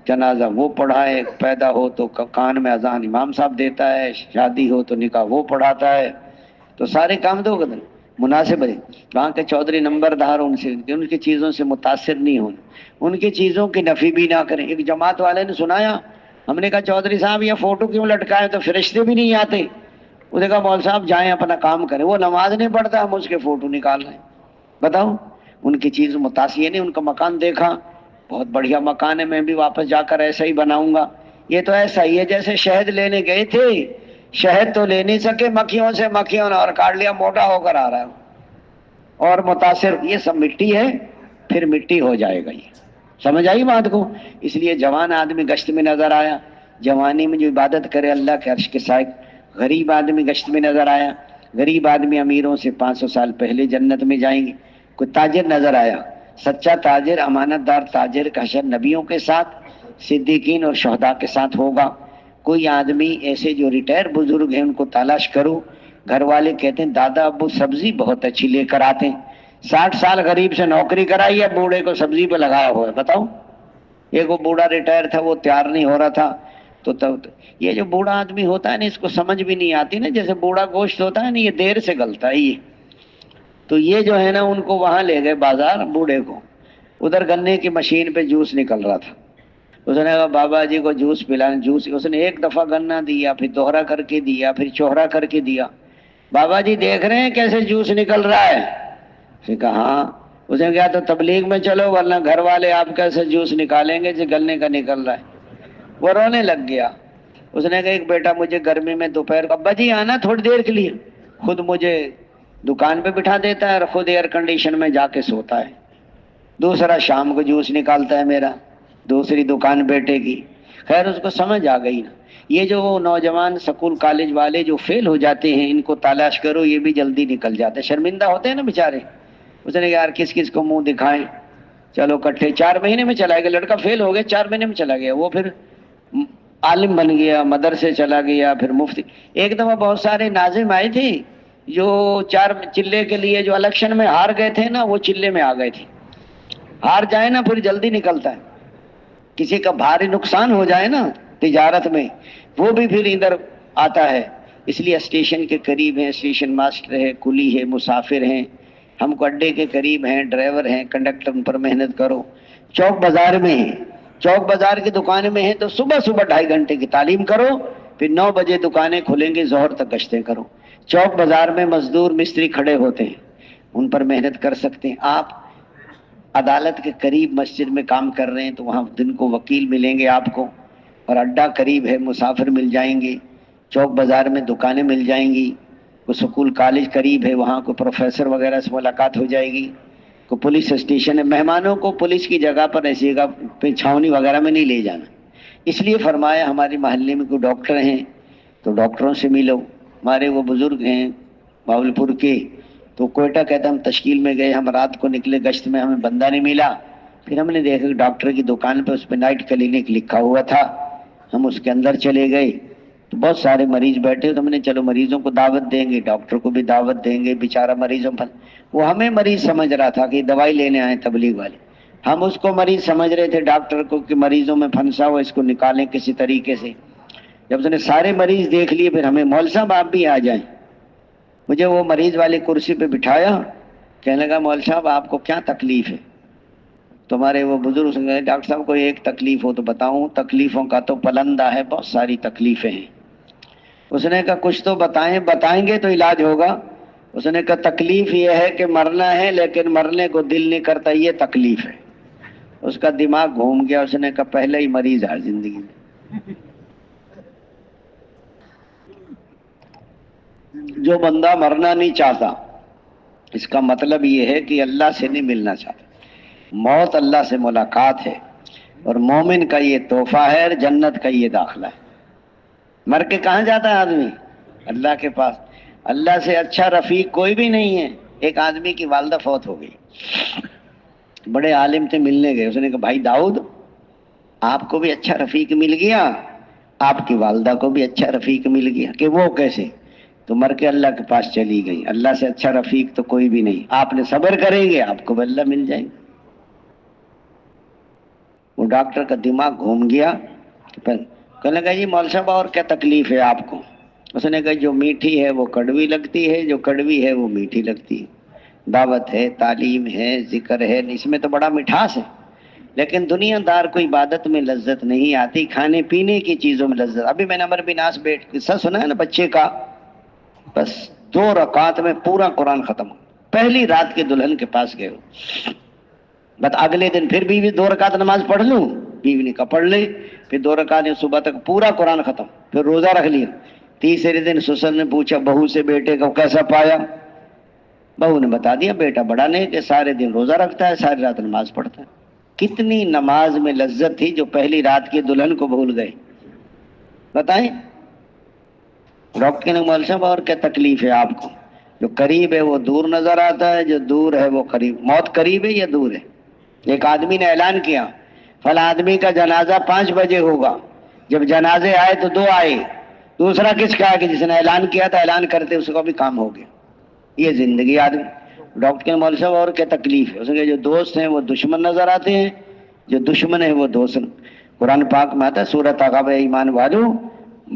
جنازہ وہ پڑھائے، پیدا ہو تو کان میں اذان امام صاحب دیتا ہے، شادی ہو تو نکاح وہ پڑھاتا ہے، تو سارے کام دو قدر مناسب ہے۔ وہاں کے چودھری نمبردار ان کی چیزوں سے متاثر نہیں ہوں، ان کی چیزوں کی نفی بھی نہ کریں۔ ایک جماعت والے نے سنایا، ہم نے کہا چودھری صاحب یہ فوٹو کیوں لٹکائے، تو فرشتے بھی نہیں آتے؟ اس نے کہا مول صاحب جائیں اپنا کام کریں، وہ نماز نہیں پڑھتا، ہم اس کے فوٹو نکال رہے ہیں۔ بتاؤ، ان کی چیز متاثر نہیں، ان کا مکان دیکھا، بہت بڑھیا مکان ہے، میں بھی واپس جا کر ایسا ہی بناؤں گا۔ یہ تو ایسا ہی ہے جیسے شہد لینے گئے تھے، شہد تو لے نہیں سکے، مکھیوں سے مکھیوں نے اور کاٹ لیا، موٹا ہو کر آ رہا ہے اور متاثر۔ یہ سب مٹی ہے، پھر مٹی ہو جائے گا۔ یہ سمجھ آئی بات کو؟ اس لیے جوان آدمی گشت میں نظر آیا، جوانی میں جو عبادت کرے اللہ کے عرش کے سائے۔ غریب آدمی گشت میں نظر آیا، غریب آدمی امیروں سے 500 سال پہلے جنت میں جائیں گے۔ کوئی تاجر نظر آیا، سچا تاجر، امانت دار تاجر کا حشر نبیوں کے ساتھ، صدیقین اور شہداء کے ساتھ ہوگا۔ کوئی آدمی ایسے جو ریٹائر بزرگ ہیں ان کو تلاش کرو، گھر والے کہتے ہیں دادا ابو سبزی بہت اچھی لے کر آتے ہیں، 60 سال غریب سے نوکری کرائی ہے، بوڑھے کو سبزی پہ لگایا ہوا ہے۔ بتاؤ، ایک وہ بوڑھا ریٹائر تھا، وہ تیار نہیں ہو رہا تھا، تو یہ جو بوڑھا آدمی ہوتا ہے نا، اس کو سمجھ بھی نہیں آتی نا، جیسے بوڑھا گوشت ہوتا ہے نا، یہ دیر سے گلتا ہے یہ۔ تو یہ جو ہے نا، ان کو وہاں لے گئے بازار، بوڑھے کو، ادھر گنے کی مشین پہ جوس نکل رہا تھا۔ اس نے کہا بابا جی کو جوس پلانا، جوس اس نے ایک دفعہ گنا دیا، پھر دوہرا کر کے دیا، پھر چوہرا کر کے دیا۔ بابا جی دیکھ رہے ہیں کیسے جوس نکل رہا ہے؟ اس نے کہا ہاں۔ اس نے کہا تو تبلیغ میں چلو، ورنہ گھر والے آپ کیسے جوس نکالیں گے جو گلنے کا نکل رہا ہے؟ وہ رونے لگ گیا۔ اس نے کہا ایک بیٹا مجھے گرمی میں دوپہر کو ابا جی آنا تھوڑی دیر کے لیے، خود مجھے دکان پہ بٹھا دیتا ہے اور خود ایئر کنڈیشن میں جا کے سوتا ہے، دوسرا شام کو جوس نکالتا ہے میرا، دوسری دکان بیٹے کی۔ خیر اس کو سمجھ آ گئی نا۔ یہ جو نوجوان سکول کالج والے جو فیل ہو جاتے ہیں، ان کو تلاش کرو، یہ بھی جلدی نکل جاتے ہیں، شرمندہ ہوتے ہیں نا بیچارے۔ اس نے کہا یار کس کس کو منہ دکھائیں، چلو کٹھے 4 مہینے میں چلا گیا، لڑکا فیل ہو گیا 4 مہینے میں چلا گیا، وہ پھر عالم بن گیا، مدرسے چلا گیا، پھر مفتی۔ ایک دفعہ بہت سارے ناظم آئے تھے جو 4 چلے کے لیے جو الیکشن میں ہار گئے تھے نا، وہ چلے میں آ گئے تھے۔ ہار جائے نا پھر جلدی نکلتا ہے، کسی کا بھاری نقصان ہو جائے نا تجارت میں، وہ بھی پھر ادھر آتا ہے۔ اس لیے اسٹیشن کے قریب ہیں، اسٹیشن ماسٹر ہے، کلی ہے، مسافر ہیں، ہم کو اڈے کے قریب ہیں، ڈرائیور ہیں، کنڈکٹر، ان پر محنت کرو۔ چوک بازار میں ہیں، چوک بازار کی دکان میں ہیں تو صبح صبح 2.5 گھنٹے کی تعلیم کرو، پھر 9 بجے دکانیں کھلیں گی، ظہر تک گشتیں کرو۔ چوک بازار میں مزدور مستری کھڑے ہوتے ہیں، ان پر محنت کر سکتے ہیں۔ آپ عدالت کے قریب مسجد میں کام کر رہے ہیں تو وہاں دن کو وکیل ملیں گے آپ کو، اور اڈا قریب ہے، مسافر مل جائیں گے، چوک بازار میں دکانیں مل جائیں گی، کوئی سکول کالج قریب ہے وہاں کوئی پروفیسر وغیرہ سے ملاقات ہو جائے گی، کوئی پولیس اسٹیشن ہے۔ مہمانوں کو پولیس کی جگہ پر ایسی جگہ پہ چھاؤنی وغیرہ میں نہیں لے جانا، اس لیے فرمایا ہمارے محلے میں کوئی ڈاکٹر ہیں تو ڈاکٹروں سے ملو۔ ہمارے وہ بزرگ ہیں باولپور کے، تو کوئٹہ کہتا ہم تشکیل میں گئے، ہم رات کو نکلے گشت میں، ہمیں بندہ نہیں ملا، پھر ہم نے دیکھا کہ ڈاکٹر کی دکان پہ اس پہ نائٹ کلینک لکھا ہوا تھا، ہم اس کے اندر چلے گئے تو بہت سارے مریض بیٹھے، تو ہم نے چلو مریضوں کو دعوت دیں گے، ڈاکٹر کو بھی دعوت دیں گے، بیچارہ مریضوں پر وہ ہمیں مریض سمجھ رہا تھا کہ دوائی لینے آئے تبلیغ والے، ہم اس کو مریض سمجھ رہے تھے ڈاکٹر کو کہ مریضوں میں پھنسا ہوا، اس کو نکالیں کسی طریقے سے۔ جب اس نے سارے مریض دیکھ لیے پھر ہمیں مول صاحب آپ بھی آ جائیں، مجھے وہ مریض والی کرسی پہ بٹھایا، کہنے لگا مول صاحب آپ کو کیا تکلیف ہے؟ تمہارے وہ بزرگ سے کہے ڈاکٹر صاحب کوئی ایک تکلیف ہو تو بتاؤں، تکلیفوں کا تو پلندہ ہے، بہت ساری تکلیفیں ہیں۔ اس نے کہا کچھ تو بتائیں، بتائیں گے تو علاج ہوگا۔ اس نے کہا تکلیف یہ ہے کہ مرنا ہے لیکن مرنے کو دل نہیں کرتا، یہ تکلیف ہے۔ اس کا دماغ گھوم گیا، اس نے کہا پہلے ہی مریض ہے زندگی میں۔ جو بندہ مرنا نہیں چاہتا، اس کا مطلب یہ ہے کہ اللہ سے نہیں ملنا چاہتا۔ موت اللہ سے ملاقات ہے، اور مومن کا یہ تحفہ ہے، اور جنت کا یہ داخلہ ہے۔ مر کے کہاں جاتا ہے آدمی؟ اللہ کے پاس۔ اللہ سے اچھا رفیق کوئی بھی نہیں ہے۔ ایک آدمی کی والدہ فوت ہو گئی، بڑے عالم تھے، ملنے گئے، اس نے کہا بھائی داؤد آپ کو بھی اچھا رفیق مل گیا، آپ کی والدہ کو بھی اچھا رفیق مل گیا۔ کہ وہ کیسے؟ تو مر کے اللہ کے پاس چلی گئی۔ اللہ سے اچھا رفیق تو کوئی بھی نہیں، آپ نے صبر کریں گے آپ کو بھی اللہ مل جائیں گے۔ وہ ڈاکٹر کا دماغ گھوم گیا، کہنے لگا جی مول صاحب اور کیا تکلیف ہے آپ کو؟ اس نے کہا جو میٹھی ہے وہ کڑوی لگتی ہے، جو کڑوی ہے وہ میٹھی لگتی ہے۔ دعوت ہے، تعلیم ہے، ذکر ہے، اس میں تو بڑا مٹھاس ہے، لیکن دنیا دار کو عبادت میں لذت نہیں آتی، کھانے پینے کی چیزوں میں لذت۔ ابھی میں نے عمر بن عاص قصہ سنا ہے نا بچے کا، بس 2 رکعت میں پورا قرآن ختم. پہلی رات کے دلہن کے پاس گئے ہو، بس اگلے دن پھر بیوی 2 رکعت نماز پڑھ لوں، بیوی نے کہا پڑھ لے، پھر 2 رکعت صبح تک پورا قرآن ختم، پھر روزہ رکھ لیا. تیسرے دن سسر نے پوچھا بہو سے بیٹے کو کیسا پایا؟ بہو نے بتا دیا بیٹا بڑا نہیں کہ سارے دن روزہ رکھتا ہے، ساری رات نماز پڑھتا ہے. کتنی نماز میں لذت تھی جو پہلی رات کی دلہن کو بھول گئے. بتائیں ڈاکٹر نے مول صاحب اور کیا تکلیف ہے آپ کو؟ جو قریب ہے وہ دور نظر آتا ہے، جو دور ہے وہ قریب. موت قریب ہے یا دور ہے؟ ایک آدمی نے اعلان کیا فلاں آدمی کا جنازہ 5 بجے ہوگا، جب جنازے آئے تو 2 آئے. دوسرا کس کا ہے کہ جس نے اعلان کیا تھا اعلان کرتے اس کو بھی کام ہو گیا. یہ زندگی آدمی. ڈاکٹر کے مول صاحب اور کیا تکلیف ہے؟ اس نے جو دوست ہیں وہ دشمن نظر آتے ہیں، جو دشمن ہے وہ دوست. قرآن پاک میں آتا ہے سورۃ تغابن ایمان والو،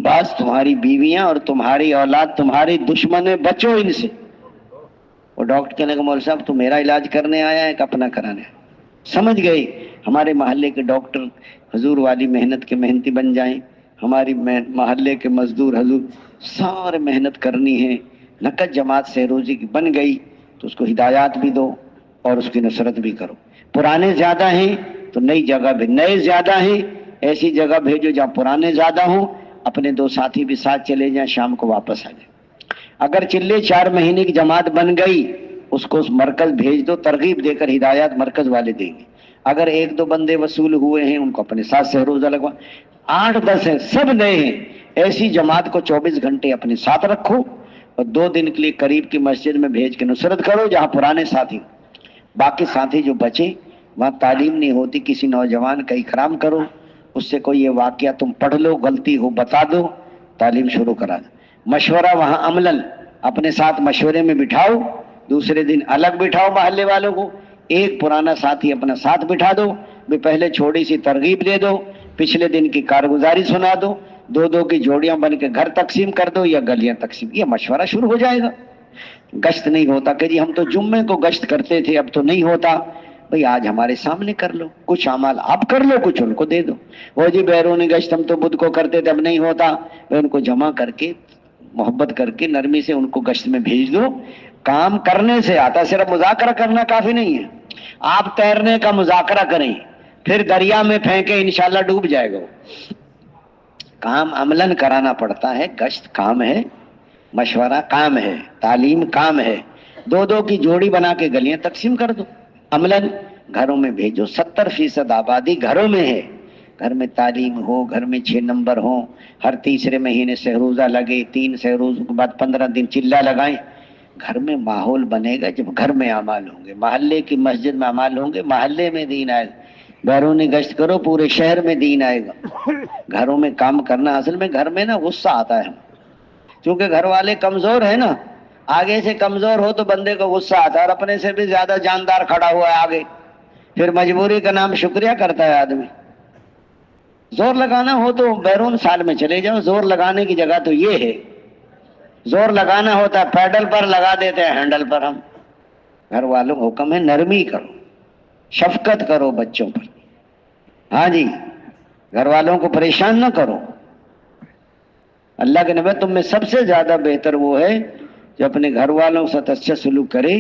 بعض تمہاری بیویاں اور تمہاری اولاد تمہاری دشمن ہے، بچو ان سے. وہ ڈاکٹر کہنے کا مول صاحب تو میرا علاج کرنے آیا ہے کہ اپنا کرانے؟ سمجھ گئے ہمارے محلے کے ڈاکٹر حضور والی محنت کے محنتی بن جائیں، ہماری محلے کے مزدور حضور سارے محنت کرنی ہے. نقد جماعت سہروزی کی بن گئی تو اس کو ہدایات بھی دو اور اس کی نصرت بھی کرو. پرانے زیادہ ہیں تو نئی جگہ بھی، نئے زیادہ ہیں ایسی جگہ بھیجو جہاں پرانے زیادہ ہوں. اپنے 2 ساتھی بھی ساتھ چلے جائیں، شام کو واپس آ جائیں. اگر چلے 4 مہینے کی جماعت بن گئی اس کو اس مرکز بھیج دو، ترغیب دے کر ہدایات مرکز والے دیں گے. اگر 1-2 بندے وصول ہوئے ہیں ان کو اپنے ساتھ سہروزہ لگوا. 8-10 ہیں سب نئے ہیں، ایسی جماعت کو 24 گھنٹے اپنے ساتھ رکھو اور 2 دن کے لیے قریب کی مسجد میں بھیج کے نصرت کرو جہاں پرانے ساتھی. باقی ساتھی جو بچے وہاں تعلیم نہیں ہوتی، کسی نوجوان کا اکرام کرو، اس سے کوئی یہ واقعہ تم پڑھ لو، غلطی ہو بتا دو، تعلیم شروع کرا دو. مشورہ وہاں عملاً اپنے ساتھ مشورے میں بٹھاؤ، دوسرے دن الگ بٹھاؤ محلے والوں کو. ایک پرانا ساتھی اپنا ساتھ بٹھا دو، بھی پہلے چھوڑی سی ترغیب دے دو، پچھلے دن کی کارگزاری سنا دو، 2-2 کی جوڑیاں بن کے گھر تقسیم کر دو یا گلیاں تقسیم. یہ مشورہ شروع ہو جائے گا. گشت نہیں ہوتا کہ جی ہم تو جمعے کو گشت کرتے تھے اب تو نہیں ہوتا. بھئی آج ہمارے سامنے کر لو، کچھ اعمال آپ کر لو کچھ ان کو دے دو. وہ جی بیرونی گشت ہم تو بدھ کو کرتے تھے اب نہیں ہوتا. ان کو جمع کر کے محبت کر کے نرمی سے ان کو گشت میں بھیج دو. کام کرنے سے آتا، صرف مذاکرہ کرنا کافی نہیں ہے. آپ تیرنے کا مذاکرہ کریں پھر دریا میں پھینکیں انشاءاللہ ڈوب جائے گا. کام عملاً کرانا پڑتا ہے. گشت کام ہے، مشورہ کام ہے، تعلیم کام ہے. 2-2 کی جوڑی بنا کے گلیاں تقسیم کر دو، عملاً گھروں میں بھیجو. 70% آبادی گھروں میں ہے. گھر میں تعلیم ہو، گھر میں 6 نمبر ہوں، ہر تیسرے مہینے سہروزہ لگے، 3 سہروزوں کے بعد 15 دن چلہ لگائیں. گھر میں ماحول بنے گا جب گھر میں اعمال ہوں گے، محلے کی مسجد میں اعمال ہوں گے، محلے میں دین آئے گا. بیرونی گشت کرو پورے شہر میں دین آئے گا. گھروں میں کام کرنا، اصل میں گھر میں نا غصہ آتا ہے کیونکہ گھر والے کمزور ہیں نا. آگے سے کمزور ہو تو بندے کو غصہ آتا ہے اور اپنے سے بھی زیادہ جاندار کھڑا ہوا ہے آگے، پھر مجبوری کا نام شکریہ کرتا ہے آدمی. زور لگانا ہو تو بیرون سال میں چلے جاؤ. زور لگانے کی جگہ تو یہ ہے. زور لگانا ہوتا ہے پیڈل پر لگا دیتے ہیں ہینڈل پر. ہم گھر والوں کو حکم ہے نرمی کرو، شفقت کرو بچوں پر. ہاں جی، گھر والوں کو پریشان نہ کرو. اللہ کے نبی تم میں سب سے زیادہ بہتر وہ ہے جو اپنے گھر والوں کے ساتھ اچھا سلوک کرے.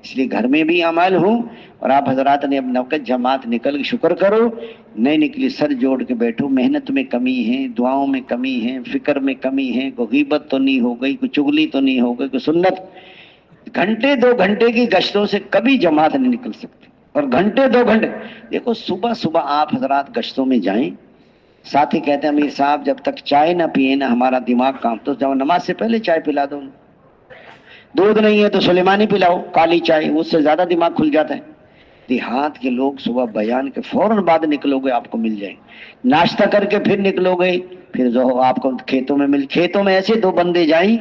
اس لیے گھر میں بھی اعمال ہوں. اور آپ حضرات نے اب نوقت جماعت نکل کے شکر کرو، نہیں نکلی سر جوڑ کے بیٹھو. محنت میں کمی ہے، دعاؤں میں کمی ہے، فکر میں کمی ہے. کوئی غیبت تو نہیں ہو گئی، کوئی چغلی تو نہیں ہو گئی، کوئی سنت. گھنٹے 2 گھنٹے کی گشتوں سے کبھی جماعت نہیں نکل سکتی. اور گھنٹے 2 گھنٹے دیکھو، صبح صبح آپ حضرات گشتوں میں جائیں. ساتھی کہتے ہیں امیر صاحب جب تک چائے نہ پیئے نا ہمارا دماغ کام. تو جب نماز سے پہلے چائے پلا دو. دودھ نہیں ہے تو سلیمانی پلاؤ، کالی چائے، اس سے زیادہ دماغ کھل جاتا ہے. دیہات کے لوگ صبح بیان کے فوراً بعد نکلو گے آپ کو مل جائیں. ناشتہ کر کے پھر نکلو گے، پھر جو آپ کو کھیتوں میں کھیتوں میں ایسے 2 بندے جائیں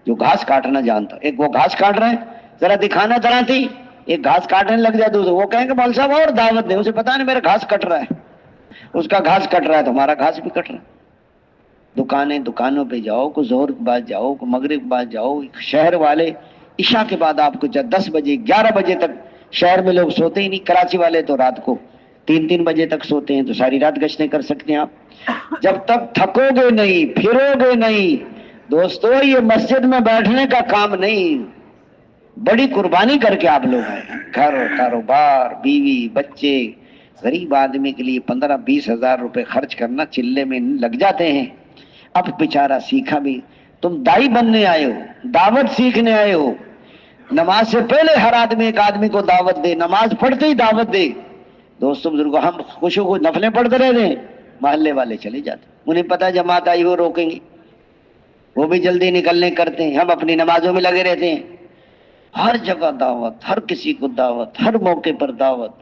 جو گھاس کاٹنا جانتا. ایک وہ گھاس کاٹ رہے ہیں، ذرا دکھانا تھی. ایک گھاس کاٹنے لگ جائے دوسرے وہ کہیں گے مول صاحب اور دعوت دیں. اسے پتا نہیں میرا گھاس کٹ رہا ہے. اس کا گھاس کٹ رہا ہے تو ہمارا گھاس بھی کٹ رہا ہے. دکانوں پہ جاؤ، کو زہر کے بعد جاؤ، کو مغرب کے بعد جاؤ. شہر والے عشاء کے بعد آپ کو 10 بجے 11 بجے تک شہر میں لوگ سوتے ہی نہیں. کراچی والے تو رات کو 3 بجے تک سوتے ہیں، تو ساری رات گشتیں کر سکتے ہیں آپ. جب تک تھکو گے نہیں، پھرو گے نہیں، دوستو یہ مسجد میں بیٹھنے کا کام نہیں، بڑی قربانی کر کے آپ لوگ ہیں، گھر، کاروبار، بیوی، بچے، غریب آدمی کے لیے 15-20 ہزار روپے خرچ کرنا چلے میں لگ جاتے ہیں۔ اب بیچارہ سیکھا بھی، تم دائی بننے آئے ہو، دعوت سیکھنے آئے ہو، نماز سے پہلے ہر آدمی ایک آدمی کو دعوت دے، نماز پڑھتے ہی دعوت دے۔ دوستوں بزرگوں، ہم خوشوں کو نفلیں پڑھتے رہتے ہیں، محلے والے چلے جاتے، انہیں پتہ جماعت آئی وہ روکیں گے، وہ بھی جلدی نکلنے کرتے ہیں، ہم اپنی نمازوں میں لگے رہتے ہیں۔ ہر جگہ دعوت، ہر کسی کو دعوت، ہر موقع پر دعوت،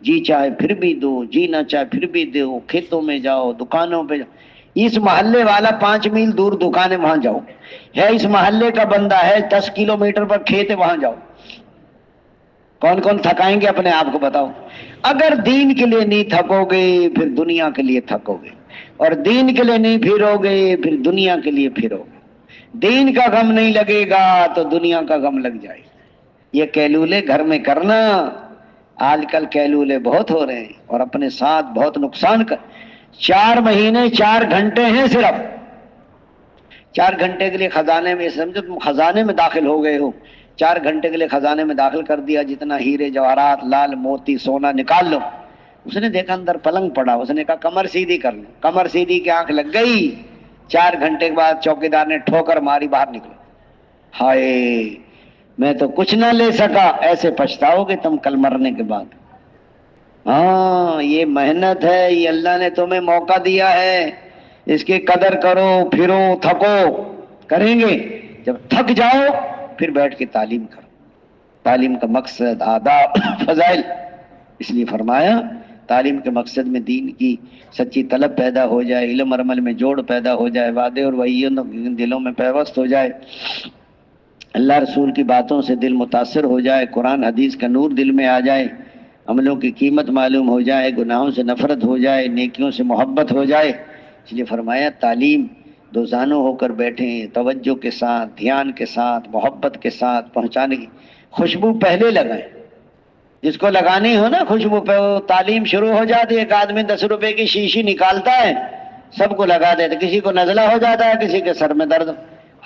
جی چاہے پھر بھی دو، جی نہ چاہے پھر بھی دو، کھیتوں میں جاؤ، دکانوں پہ جاؤ، اس محلے والا 5 میل دور دکان ہے وہاں جاؤ، ہے اس محلے کا بندہ ہے 10 کلومیٹر پر کھیت ہے وہاں جاؤ۔ کون کون تھکائیں گے اپنے آپ کو بتاؤ؟ اگر دین کے لیے نہیں تھکو گے پھر دنیا کے لیے تھکو گے، اور دین کے لیے نہیں پھرو گے پھر دنیا کے لیے پھرو گے۔ دین کا غم نہیں لگے گا تو دنیا کا غم لگ جائے گا۔ یہ کیلولے گھر میں کرنا، آج کل کیلولے بہت ہو رہے ہیں اور اپنے ساتھ بہت نقصان کر۔ 4 مہینے 4 گھنٹے ہیں صرف، 4 گھنٹے کے لیے خزانے میں، سمجھو تم خزانے میں داخل ہو گئے ہو، 4 گھنٹے کے لیے خزانے میں داخل کر دیا، جتنا ہیرے جواہرات لال موتی سونا نکال لو۔ اس نے دیکھا اندر پلنگ پڑا، اس نے کہا کمر سیدھی کر لو، کمر سیدھی کی آنکھ لگ گئی، 4 گھنٹے کے بعد چوکیدار نے ٹھوکر ماری، باہر نکلو۔ ہائے میں تو کچھ نہ لے سکا، ایسے پچھتاؤ گے تم کل مرنے کے بعد۔ ہاں یہ محنت ہے، یہ اللہ نے تمہیں موقع دیا ہے، اس کی قدر کرو، پھرو، تھکو، کریں گے۔ جب تھک جاؤ پھر بیٹھ کے تعلیم کرو۔ تعلیم کا مقصد، آداب، فضائل، اس لیے فرمایا تعلیم کے مقصد میں دین کی سچی طلب پیدا ہو جائے، علم اور عمل میں جوڑ پیدا ہو جائے، وعدے اور وعیدوں دلوں میں پیوست ہو جائے، اللہ رسول کی باتوں سے دل متاثر ہو جائے، قرآن حدیث کا نور دل میں آ جائے، عملوں کی قیمت معلوم ہو جائے، گناہوں سے نفرت ہو جائے، نیکیوں سے محبت ہو جائے۔ اس لیے فرمایا تعلیم دو زانوں ہو کر بیٹھیں، توجہ کے ساتھ، دھیان کے ساتھ، محبت کے ساتھ پہنچانے کی خوشبو پہلے لگائیں۔ جس کو لگانی ہو نا خوشبو پہ، وہ تعلیم شروع ہو جاتی ہے، ایک آدمی 10 روپے کی شیشی نکالتا ہے، سب کو لگا دیتا، کسی کو نزلہ ہو جاتا ہے، کسی کے سر میں درد۔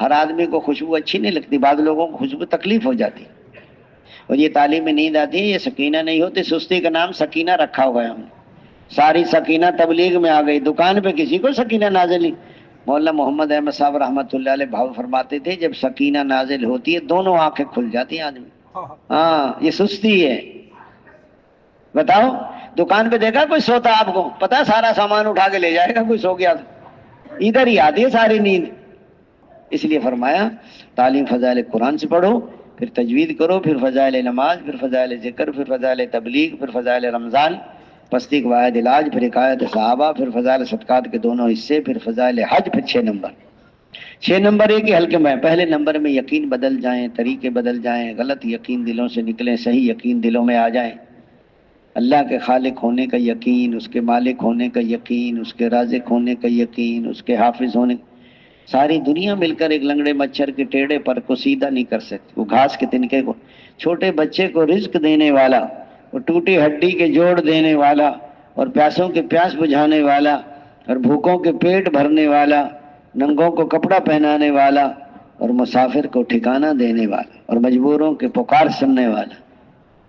ہر آدمی کو خوشبو اچھی نہیں لگتی، بعض لوگوں کو خوشبو تکلیف ہو جاتی، اور یہ تعلیم میں نیند آتی ہے، یہ سکینہ نہیں ہوتی، سستی کا نام سکینہ رکھا ہوا ہے ہم نے۔ ساری سکینہ تبلیغ میں آ گئی، دکان پہ کسی کو سکینہ نازل نہیں۔ مولانا محمد احمد صاحب رحمۃ اللہ علیہ بھاؤ فرماتے تھے جب سکینہ نازل ہوتی ہے دونوں آنکھیں کھل جاتی ہیں آدمی۔ ہاں یہ سستی ہے۔ بتاؤ دکان پہ دیکھا کوئی سوتا آپ کو پتا، سارا سامان اٹھا کے لے جائے گا، کوئی سو گیا تو ادھر ہی آتی ہے ساری نیند۔ اس لیے فرمایا تعلیم فضائل قرآن سے پڑھو، پھر تجوید کرو، پھر فضائل نماز، پھر فضائل ذکر، پھر فضائل تبلیغ، پھر فضائل رمضان، پستی کے واحد علاج، پھر حکایت صحابہ، پھر فضائل صدقات کے دونوں حصے، پھر فضائل حج، پھر 6 نمبر۔ 6 نمبر ایک ہی حلقے میں، پہلے نمبر میں یقین بدل جائیں، طریقے بدل جائیں، غلط یقین دلوں سے نکلیں، صحیح یقین دلوں میں آ جائیں، اللہ کے خالق ہونے کا یقین، اس کے مالک ہونے کا یقین، اس کے رازق ہونے کا یقین، اس کے حافظ ہونے۔ ساری دنیا مل کر ایک لنگڑے مچھر کے ٹیڑے پر کو سیدھا نہیں کر سکتی، وہ گھاس کے تنکے کو، چھوٹے بچے کو رزق دینے والا، وہ ٹوٹی ہڈی کے جوڑ دینے والا، اور پیاسوں کے پیاس بجھانے والا، اور بھوکوں کے پیٹ بھرنے والا، ننگوں کو کپڑا پہنانے والا، اور مسافر کو ٹھکانہ دینے والا، اور مجبوروں کے پکار سننے والا،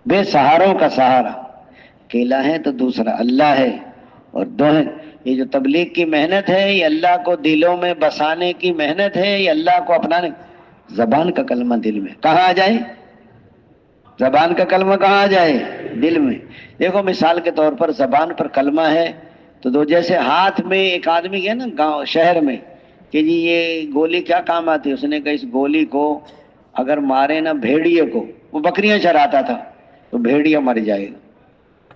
بے سہاروں کا سہارا۔ اکیلا ہے تو دوسرا اللہ ہے، اور دو ہیں۔ یہ جو تبلیغ کی محنت ہے یہ اللہ کو دلوں میں بسانے کی محنت ہے، یہ اللہ کو اپنانے۔ زبان کا کلمہ دل میں کہاں آ جائے؟ زبان کا کلمہ کہاں آ جائے؟ دل میں۔ دیکھو مثال کے طور پر زبان پر کلمہ ہے تو دو، جیسے ہاتھ میں ایک آدمی گیا نا گاؤں شہر میں کہ جی یہ گولی کیا کام آتی ہے، اس نے کہا اس گولی کو اگر مارے نا بھیڑیے کو، وہ بکریاں چراتا تھا، تو بھیڑیا مر جائے گا۔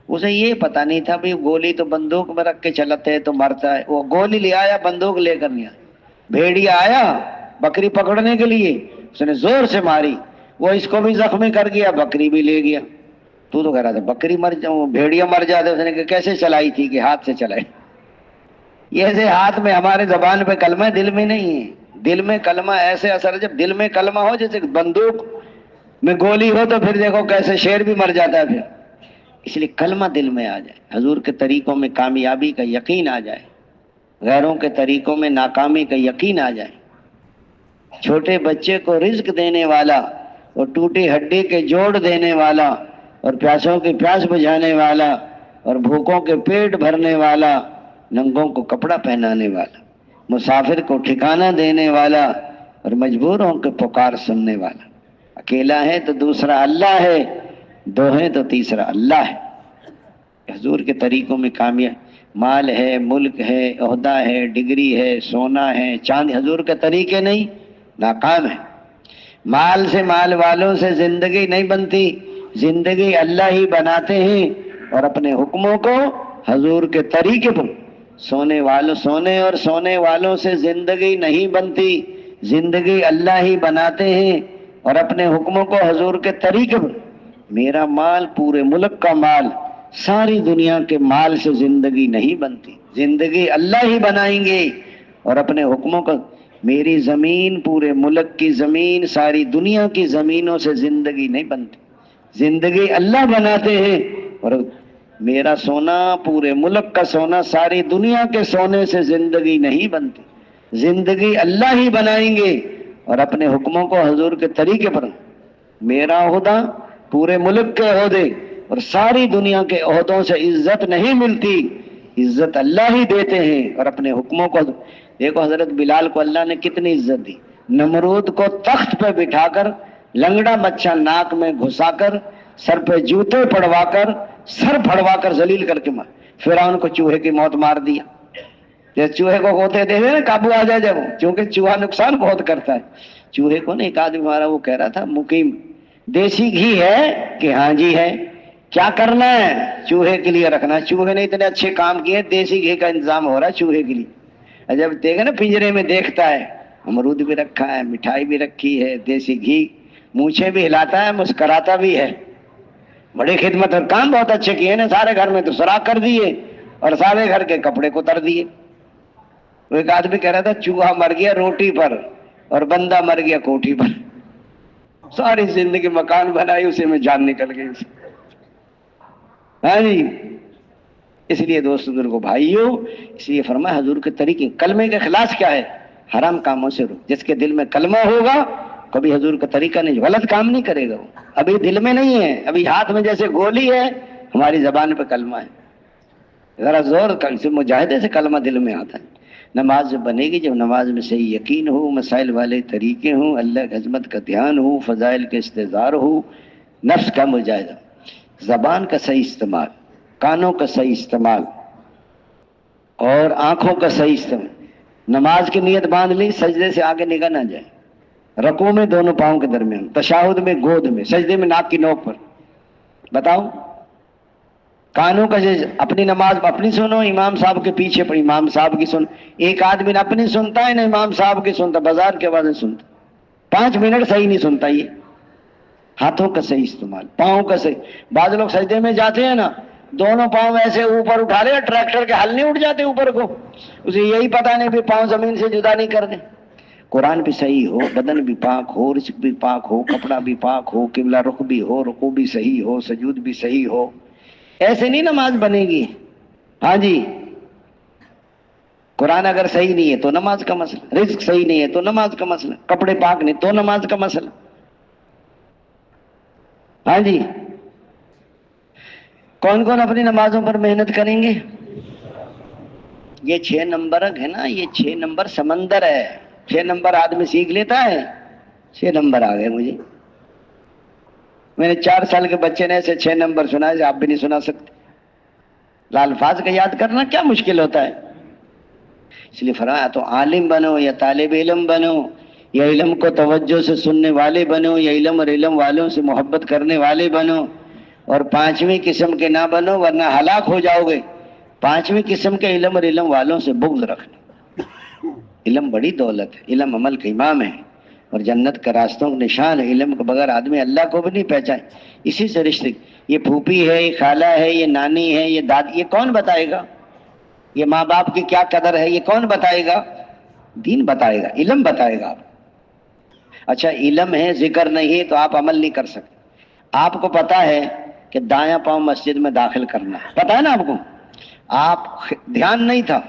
اسے یہ پتا نہیں تھا بھی گولی تو بندوق میں رکھ کے چلاتے ہے تو مرتا ہے، وہ گولی لے آیا بندوق لے کر نہیں آیا، بھیڑیا آیا بکری پکڑنے کے لیے، اس نے زور سے ماری، وہ اس کو بھی زخمی کر گیا، بکری بھی لے گیا۔ تو کہہ رہا تھا بکری مر جاؤں بھیڑیا مر جاتا، اس نے کہا کیسے چلائی تھی کہ ہاتھ سے چلائے۔ یہ ایسے ہاتھ میں ہمارے زبان پہ کلمہ ہے، دل میں نہیں ہے۔ دل میں کلمہ ایسے اثر ہے، جب دل میں کلمہ ہو جیسے بندوق میں گولی ہو تو پھر دیکھو کیسے شیر بھی مر جاتا ہے پھر۔ اس لیے کلمہ دل میں آ جائے، حضور کے طریقوں میں کامیابی کا یقین آ جائے، غیروں کے طریقوں میں ناکامی کا یقین آ جائے، چھوٹے بچے کو رزق دینے والا، اور ٹوٹی ہڈی کے جوڑ دینے والا، اور پیاسوں کی پیاس بجھانے والا، اور بھوکوں کے پیٹ بھرنے والا، ننگوں کو کپڑا پہنانے والا، مسافر کو ٹھکانہ دینے والا، اور مجبوروں کے پکار سننے والا۔ اکیلا ہے تو دوسرا اللہ ہے، دو ہیں تو تیسرا اللہ ہے۔ حضور کے طریقوں میں کامیاب، مال ہے، ملک ہے، عہدہ ہے، ڈگری ہے، سونا ہے، چاند، حضور کے طریقے نہیں، ناکام ہے۔ مال سے، مال والوں سے زندگی نہیں بنتی، زندگی اللہ ہی بناتے ہیں، اور اپنے حکموں کو حضور کے طریقے پر۔ سونے اور سونے والوں سے زندگی نہیں بنتی، زندگی اللہ ہی بناتے ہیں، اور اپنے حکموں کو حضور کے طریقے پر۔ میرا مال پورے ملک کا مال، ساری دنیا کے مال سے زندگی نہیں بنتی، زندگی اللہ ہی بنائیں گے، اور اپنے حکموں کا۔ میری زمین پورے ملک کی زمین، ساری دنیا کی زمینوں سے زندگی نہیں بنتی، زندگی اللہ بناتے ہیں، اور میرا سونا پورے ملک کا سونا، ساری دنیا کے سونے سے زندگی نہیں بنتی، زندگی اللہ ہی بنائیں گے، اور اپنے حکموں کو حضور کے طریقے پر۔ میرا عہدہ پورے ملک کے عہدے، اور ساری دنیا کے عہدوں سے عزت نہیں ملتی، عزت اللہ ہی دیتے ہیں، اور اپنے حکموں کو۔ دیکھو حضرت بلال کو اللہ نے کتنی عزت دی، نمرود کو تخت پہ بٹھا کر، لنگڑا بچہ ناک میں گھسا کر، سر پہ جوتے پڑوا کر، سر پھڑوا کر ذلیل کر کے مار، فرعون کو چوہے کی موت مار دیا۔ جب چوہے کو ہوتے دیکھے نا قابو آ جائے، جب چونکہ چوہا نقصان بہت کرتا ہے، چوہے کو نہیں، ایک آدمی ہمارا وہ کہہ رہا تھا مقیم، دیسی گھی ہے کہ ہاں جی ہے، کیا کرنا ہے چوہے کے لیے رکھنا، چوہے نے اتنے اچھے کام کیے، دیسی گھی کا انتظام ہو رہا ہے چوہے کے لیے۔ جب دیکھے نا پنجرے میں دیکھتا ہے، امرود بھی رکھا ہے، مٹھائی بھی رکھی ہے، دیسی گھی، مونچھیں بھی ہلاتا ہے، مسکراتا بھی ہے، بڑی خدمت اور کام بہت اچھے کیے نا، سارے گھر میں تو سوراخ کر دیے، اور سارے گھر کے کپڑے کو اتر دیے۔ ایک آدمی کہہ رہا تھا چوہا مر گیا روٹی پر، اور بندہ مر گیا کوٹھی پر، ساری زندگی مکان بنائی اسی میں جان نکل گئی اسے۔ ہاں جی، اس لیے دوست بزرگوں بھائیوں، اس لیے فرمایا حضور کے طریقے، کلمے کے خلاص کیا ہے؟ حرام کاموں سے رک۔ جس کے دل میں کلمہ ہوگا کبھی حضور کا طریقہ نہیں، غلط کام نہیں کرے گا وہ۔ ابھی دل میں نہیں ہے، ابھی ہاتھ میں جیسے گولی ہے، ہماری زبان پہ کلمہ ہے، ذرا زور سے مجاہدے سے کلمہ دل میں آتا ہے۔ نماز بنے گی جب نماز میں صحیح یقین ہو، مسائل والے طریقے ہوں، اللہ کی عظمت کا دھیان ہو، فضائل کے استحضار ہو، نفس کا مجاہدہ، زبان کا صحیح استعمال، کانوں کا صحیح استعمال، اور آنکھوں کا صحیح استعمال۔ نماز کی نیت باندھ لی، سجدے سے آگے نگاہ نہ جائے، رکوع میں دونوں پاؤں کے درمیان، تشہد میں گود میں، سجدے میں ناک کی نوک پر۔ بتاؤ، کانوں کا اپنی نماز اپنی سنو، امام صاحب کے پیچھے پر امام صاحب کی سن۔ ایک آدمی نہ اپنی سنتا ہے نہ امام صاحب کی سنتا، بازار کے آوازیں سنتا، 5 منٹ صحیح نہیں سنتا۔ یہ ہاتھوں کا صحیح استعمال، پاؤں کا صحیح۔ بعض لوگ سجدے میں جاتے ہیں نا، دونوں پاؤں ایسے اوپر اٹھا لے، ٹریکٹر کے ہل نہیں اٹھ جاتے اوپر کو، اسے یہی پتا نہیں بھی پاؤں زمین سے جدا نہیں کر دیں۔ قرآن بھی صحیح ہو، بدن بھی پاک ہو، رزق بھی پاک ہو، کپڑا بھی پاک ہو، قبلہ رخ بھی ہو، رکوع بھی صحیح ہو، سجود بھی صحیح ہو، ایسے نہیں نماز بنے گی۔ ہاں جی، قرآن اگر صحیح نہیں ہے تو نماز کا مسئلہ، رزق صحیح نہیں ہے تو نماز کا مسئلہ، کپڑے پاک نہیں تو نماز کا مسئلہ۔ ہاں جی، کون کون اپنی نمازوں پر محنت کریں گے؟ یہ 6 نمبر ہے نا، یہ 6 نمبر سمندر ہے، 6 نمبر آدمی سیکھ لیتا ہے، 6 نمبر آ گئے مجھے۔ میں نے 4 سال کے بچے نے ایسے 6 نمبر سنا ہے، آپ بھی نہیں سنا سکتے۔ الفاظ کا یاد کرنا کیا مشکل ہوتا ہے؟ اس لیے فرمایا تو عالم بنو یا طالب علم بنو، یا علم کو توجہ سے سننے والے بنو، یا علم اور علم والوں سے محبت کرنے والے بنو، اور 5ویں قسم کے نہ بنو ورنہ ہلاک ہو جاؤ گے۔ 5ویں قسم کے علم اور علم والوں سے بغض رکھنا۔ علم بڑی دولت ہے، علم عمل کا امام ہے، اور جنت کا راستوں کا نشان ہے۔ علم کے بغیر آدمی اللہ کو بھی نہیں پہچانے۔ اسی سے رشتے، یہ پھوپھی ہے، یہ خالہ ہے، یہ نانی ہے، یہ دادی، یہ کون بتائے گا؟ یہ ماں باپ کی کیا قدر ہے، یہ کون بتائے گا؟ دین بتائے گا، علم بتائے گا۔ اچھا علم ہے، ذکر نہیں ہے تو آپ عمل نہیں کر سکتے۔ آپ کو پتا ہے کہ دایاں پاؤں مسجد میں داخل کرنا ہے، پتا ہے نا آپ کو، آپ دھیان نہیں تھا،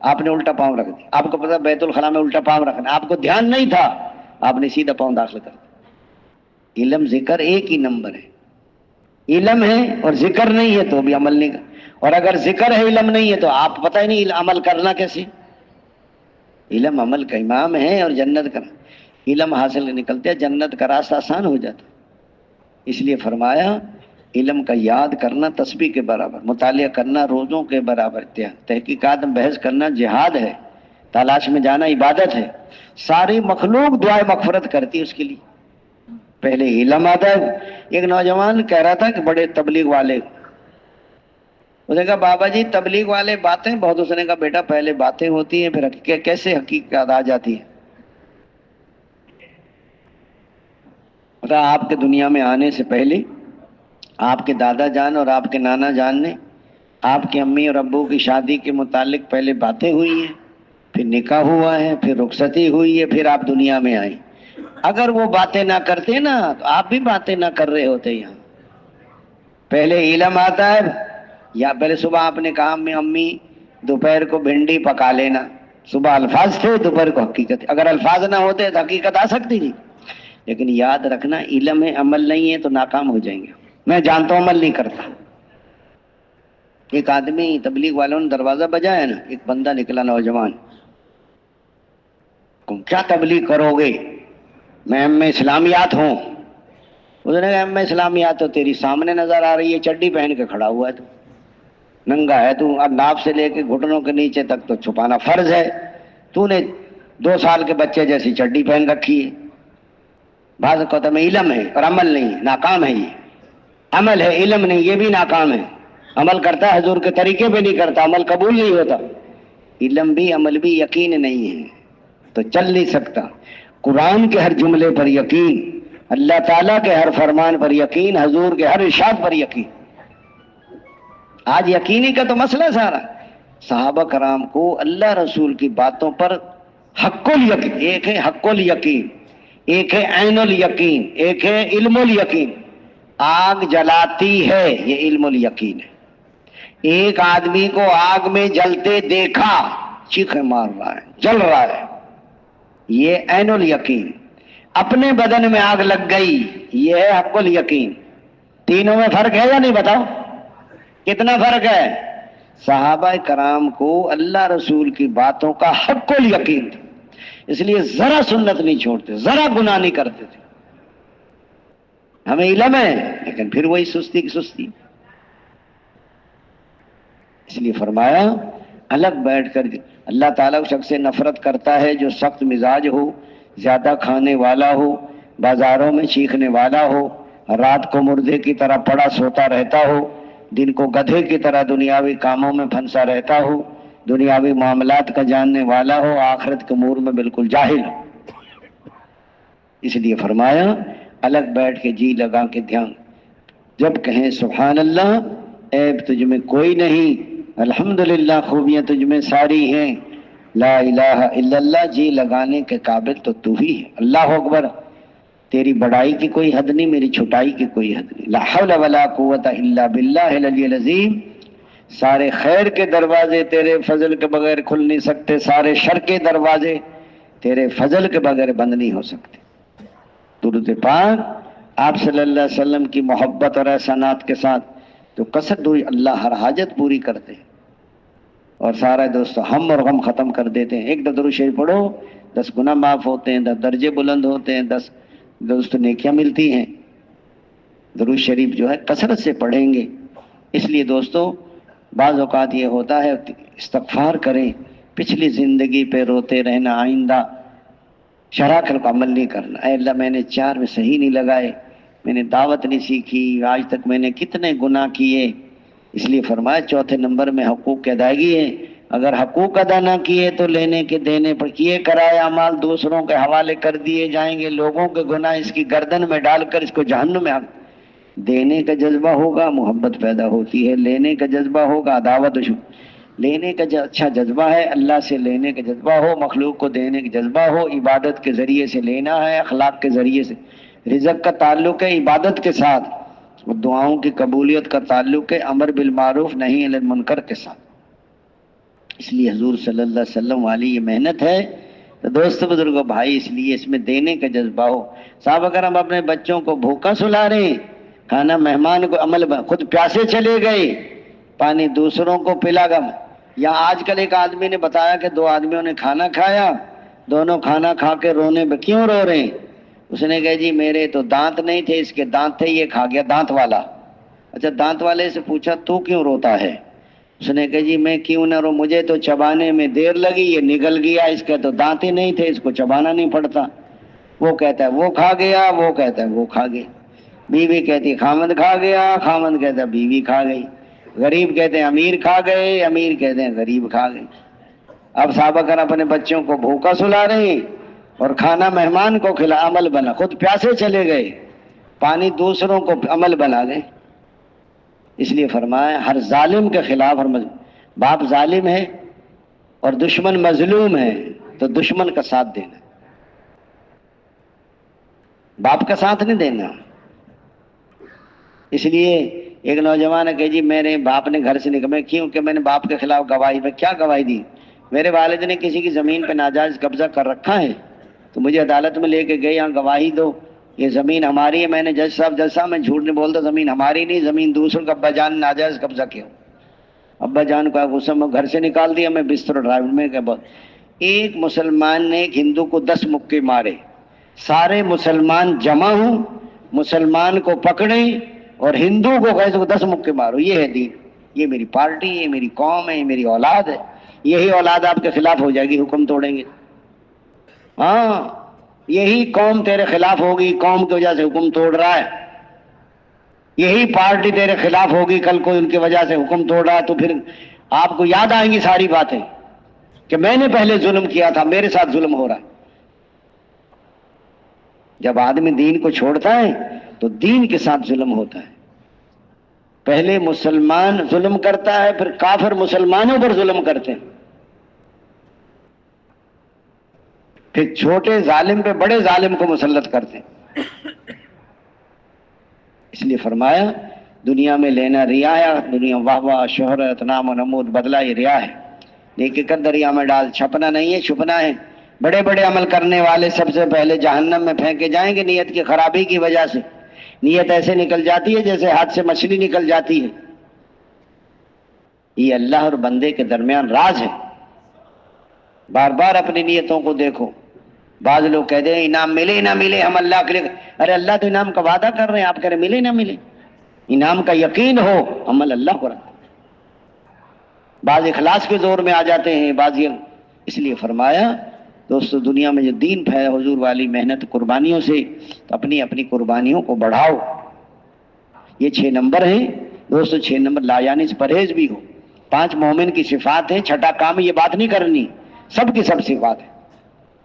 آپ نے الٹا پاؤں رکھ دیا۔ آپ کو پتا بیت الخلاء میں الٹا پاؤں رکھنا، آپ کو دھیان نہیں تھا، آپ نے سیدھا پاؤں داخل کر دیا۔ علم ذکر ایک ہی نمبر ہے، علم ہے اور ذکر نہیں ہے تو بھی عمل نہیں کر، اور اگر ذکر ہے علم نہیں ہے تو آپ پتہ ہی نہیں عمل کرنا کیسے۔ علم عمل کا امام ہے اور جنت کا، علم حاصل نکلتے جنت کا راستہ آسان ہو جاتا۔ اس لیے فرمایا علم کا یاد کرنا تسبیح کے برابر، مطالعہ کرنا روزوں کے برابر، تحقیقات میں بحث کرنا جہاد ہے، تلاش میں جانا عبادت ہے۔ ساری مخلوق دعائے مغفرت کرتی ہے اس کے لیے، پہلے علم آتا ہے۔ ایک نوجوان کہہ رہا تھا کہ بڑے تبلیغ والے، اس نے کہا بابا جی تبلیغ والے باتیں بہت، اس نے کہا بیٹا پہلے باتیں ہوتی ہیں پھر حقیقت، کیسے حقیقت آ جاتی ہے؟ آپ کے دنیا میں آنے سے پہلے آپ کے دادا جان اور آپ کے نانا جان نے آپ کی امی اور ابو کی شادی کے متعلق پہلے باتیں ہوئی ہیں، پھر نکاح ہوا ہے، پھر رخصتی ہوئی ہے، پھر آپ دنیا میں آئے۔ اگر وہ باتیں نہ کرتے نا تو آپ بھی باتیں نہ کر رہے ہوتے یہاں۔ پہلے علم آتا ہے، یا پہلے صبح آپ نے کہا میں امی دوپہر کو بھنڈی پکا لینا، صبح الفاظ تھے، دوپہر کو حقیقت۔ اگر الفاظ نہ ہوتے تو حقیقت آ سکتی تھی۔ لیکن یاد رکھنا علم ہے عمل نہیں ہے تو ناکام ہو جائیں گے۔ میں جانتا ہوں عمل نہیں کرتا۔ ایک آدمی تبلیغ والوں نے دروازہ بجایا نا، ایک بندہ نکلا نوجوان، تم کیا تبلیغ کرو گے؟ میں ایم اسلامیات ہوں۔ اس نے کہا ایم اسلامیات تو تیری سامنے نظر آ رہی ہے، چڈی پہن کے کھڑا ہوا ہے تو ننگا ہے تو، اب ناف سے لے کے گھٹنوں کے نیچے تک تو چھپانا فرض ہے، تو نے 2 سال کے بچے جیسی چڈی پہن رکھی ہے۔ بعض اوقات میں علم ہے اور عمل نہیں، ناکام ہے۔ یہ عمل ہے علم نہیں، یہ بھی ناکام ہے۔ عمل کرتا ہے حضور کے طریقے پہ نہیں کرتا، عمل قبول نہیں ہوتا۔ علم بھی عمل بھی یقین نہیں ہے تو چل نہیں سکتا۔ قرآن کے ہر جملے پر یقین، اللہ تعالیٰ کے ہر فرمان پر یقین، حضور کے ہر ارشاد پر یقین۔ آج یقینی کا تو مسئلہ سارا۔ صحابہ کرام کو اللہ رسول کی باتوں پر حق الیقین، ایک ہے حق الیقین، ایک ہے عین الیقین، ایک ہے علم الیقین۔ آگ جلاتی ہے یہ علم الیقین ہے۔ ایک آدمی کو آگ میں جلتے دیکھا، چیخیں مار رہا ہے، جل رہا ہے، یہ عین الیقین۔ اپنے بدن میں آگ لگ گئی، یہ ہے حق الیقین۔ تینوں میں فرق ہے یا نہیں؟ بتاؤ کتنا فرق ہے؟ صحابہ کرام کو اللہ رسول کی باتوں کا حق الیقین تھا، اس لیے ذرا سنت نہیں چھوڑتے، ذرا گناہ نہیں کرتے تھے۔ ہمیں علم ہے لیکن پھر وہی سستی کی سستی۔ اس لیے فرمایا الگ بیٹھ کر، اللہ تعالیٰ اس شخص سے نفرت کرتا ہے جو سخت مزاج ہو، زیادہ کھانے والا ہو، بازاروں میں چیخنے والا ہو، رات کو مردے کی طرح پڑا سوتا رہتا ہو، دن کو گدھے کی طرح دنیاوی کاموں میں پھنسا رہتا ہو، دنیاوی معاملات کا جاننے والا ہو، آخرت کے امور میں بالکل جاہل ہو۔ اس لیے فرمایا الگ بیٹھ کے جی لگا کے دھیان، جب کہیں سبحان اللہ، عیب تجھ میں کوئی نہیں، الحمدللہ خوبیاں تجھ میں ساری ہیں، لا الہ الا اللہ، جی لگانے کے قابل تو ہی ہے، اللہ اکبر، تیری بڑائی کی کوئی حد نہیں، میری چھٹائی کی کوئی حد نہیں، لا حول ولا قوت الا باللہ العلی العظیم۔ سارے خیر کے دروازے تیرے فضل کے بغیر کھل نہیں سکتے، سارے شر کے دروازے تیرے فضل کے بغیر بند نہیں ہو سکتے۔ درود پاک آپ صلی اللہ علیہ وسلم کی محبت اور احسانات کے ساتھ تو قصد ہوئی، اللہ ہر حاجت پوری کرتے ہیں اور سارا دوستو ہم اور غم ختم کر دیتے ہیں۔ ایک درود شریف پڑھو، 10 گناہ معاف ہوتے ہیں، 10 درجے بلند ہوتے ہیں، 10 دوست نیکیاں ملتی ہیں۔ درود شریف جو ہے کثرت سے پڑھیں گے۔ اس لیے دوستو بعض اوقات یہ ہوتا ہے استغفار کریں، پچھلی زندگی پہ روتے رہنا، آئندہ شراکت کو عمل نہیں کرنا۔ اے اللہ میں نے 4 میں صحیح نہیں لگائے، میں نے دعوت نہیں سیکھی، آج تک میں نے کتنے گناہ کیے۔ اس لیے فرمایا 4تھے نمبر میں حقوق کی ادائیگی ہے۔ اگر حقوق ادا نہ کیے تو لینے کے دینے پر کیے کرائے اعمال دوسروں کے حوالے کر دیے جائیں گے، لوگوں کے گناہ اس کی گردن میں ڈال کر اس کو جہنم میں دینے کا جذبہ ہوگا، محبت پیدا ہوتی ہے، لینے کا جذبہ ہوگا، عداوت لینے کا اچھا جذبہ ہے، اللہ سے لینے کا جذبہ ہو، مخلوق کو دینے کا جذبہ ہو، عبادت کے ذریعے سے لینا ہے، اخلاق کے ذریعے سے، رزق کا تعلق ہے عبادت کے ساتھ، دعاؤں کی قبولیت کا تعلق ہے امر بالمعروف نہی عن المنکر کے ساتھ۔ اس لیے حضور صلی اللہ علیہ وسلم والی یہ محنت ہے تو دوست بزرگوں بھائی، اس لیے اس میں دینے کا جذبہ ہو. صاحب اگر ہم اپنے بچوں کو بھوکا سلا رہے ہیں، کھانا مہمان کو خود پیاسے چلے گئے، پانی دوسروں کو پلا گا. یا آج کل ایک آدمی نے بتایا کہ 2 آدمیوں نے کھانا کھایا، دونوں کھانا کھا کے رونے میں کیوں رو رہے ہیں؟ اس نے کہا جی میرے تو دانت نہیں تھے، اس کے دانت تھے، یہ کھا گیا دانت والا. اچھا، دانت والے سے پوچھا تو کیوں روتا ہے؟ اس نے کہا جی میں کیوں نہ رو، مجھے تو چبانے میں دیر لگی، یہ نگل گیا، اس کے تو دانت ہی نہیں تھے، اس کو چبانا نہیں پڑتا. وہ کہتا ہے وہ کھا گیا، وہ کہتا ہے وہ کھا گیا. بیوی کہتی ہے خامند کھا گیا، خامند کہتا ہے بیوی کھا گئی. غریب کہتے ہیں امیر کھا گئے، امیر کہتے ہیں غریب کھا گئے. اب صحابہ کرام اپنے بچوں کو بھوکا سلا رہے ہیں اور کھانا مہمان کو کھلا، عمل بنا. خود پیاسے چلے گئے، پانی دوسروں کو عمل بنا گئے. اس لیے فرمایا ہر ظالم کے خلاف، باپ ظالم ہے اور دشمن مظلوم ہے تو دشمن کا ساتھ دینا، باپ کا ساتھ نہیں دینا. اس لیے ایک نوجوان ہے کہ جی میرے باپ نے گھر سے نکلا. کیوں کہ میں نے باپ کے خلاف گواہی میں کیا گواہی دی؟ میرے والد نے کسی کی زمین پہ ناجائز قبضہ کر رکھا ہے تو مجھے عدالت میں لے کے گئے، یہاں گواہی دو یہ زمین ہماری ہے. میں نے جج صاحب میں جھوٹ نہیں بولتا، زمین ہماری نہیں، زمین دوسروں کا. ابا جان ناجائز قبضہ کیا؟ ابا جان کو غصہ میں گھر سے نکال دیا. میں بستر ڈرائیور میں کہ ایک مسلمان نے ایک ہندو کو 10 مکے مارے، سارے مسلمان جمع ہوں، مسلمان کو پکڑیں اور ہندو کو کہے تو 10 مکے مارو. یہ ہے دین، یہ میری پارٹی، یہ میری قوم ہے، یہ میری اولاد ہے. یہی اولاد آپ کے خلاف ہو جائے گی، حکم توڑیں گے. ہاں، یہی قوم تیرے خلاف ہوگی، قوم کی وجہ سے حکم توڑ رہا ہے. یہی پارٹی تیرے خلاف ہوگی، کل کوئی ان کی وجہ سے حکم توڑ رہا ہے تو پھر آپ کو یاد آئیں گی ساری باتیں کہ میں نے پہلے ظلم کیا تھا، میرے ساتھ ظلم ہو رہا ہے. جب آدمی دین کو چھوڑتا ہے تو دین کے ساتھ ظلم ہوتا ہے. پہلے مسلمان ظلم کرتا ہے، پھر کافر مسلمانوں پر ظلم کرتے ہیں، پھر چھوٹے ظالم پہ بڑے ظالم کو مسلط کرتے ہیں. اس لیے فرمایا دنیا میں لینا ریا ہے، دنیا واہ واہ شہرت نام و نمود بدلہ یہ ریا ہے. نیکی کر دریا میں ڈال، چھپنا نہیں ہے چھپنا ہے. بڑے بڑے عمل کرنے والے سب سے پہلے جہنم میں پھینکے جائیں گے نیت کی خرابی کی وجہ سے. نیت ایسے نکل جاتی ہے جیسے ہاتھ سے مچھلی نکل جاتی ہے. یہ اللہ اور بندے کے درمیان راز ہے. بار بار اپنی نیتوں کو دیکھو. بعض لوگ کہتے ہیں انعام ملے نہ ملے ہم اللہ کے لیے، ارے اللہ تو انعام کا وعدہ کر رہے ہیں، آپ کہہ رہے ملے نہ ملے. انعام کا یقین ہو، عمل اللہ کو رکھتا. بعض اخلاص کے زور میں آ جاتے ہیں، بعض یہ. اس لیے فرمایا دوستو دنیا میں جو دین پھیلا حضور والی محنت قربانیوں سے، تو اپنی اپنی قربانیوں کو بڑھاؤ. یہ 6 نمبر ہیں دوستو. 6 نمبر لا یعنی سے پرہیز بھی ہو. 5 مومن کی صفات ہیں. چھٹا کام یہ بات نہیں کرنی، سب کی سب صفات ہیں.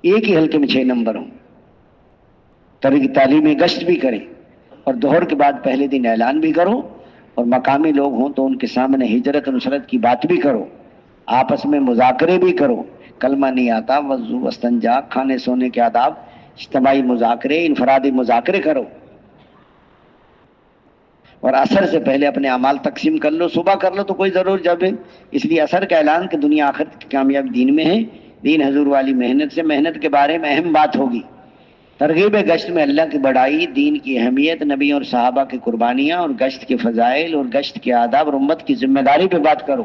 ایک ہی حلقے میں 6 نمبر ہوں. تعلیمی گشت بھی کریں اور دوہر کے بعد پہلے دن اعلان بھی کرو، اور مقامی لوگ ہوں تو ان کے سامنے ہجرت نصرت کی بات بھی کرو، آپس میں مذاکرے بھی کرو. کلمہ نہیں آتا، وضو استنجا کھانے سونے کے آداب، اجتماعی مذاکرے انفرادی مذاکرے کرو. اور عصر سے پہلے اپنے اعمال تقسیم کر لو. صبح کر لو تو کوئی ضرور جب ہے. اس لیے عصر کا اعلان کہ دنیا آخرت کی کامیابی دین میں ہے. دین حضور والی محنت سے، محنت کے بارے میں اہم بات ہوگی. ترغیب گشت میں اللہ کی بڑائی، دین کی اہمیت، نبی اور صحابہ کی قربانیاں اور گشت کے فضائل اور گشت کے آداب اور امت کی ذمہ داری پہ بات کرو.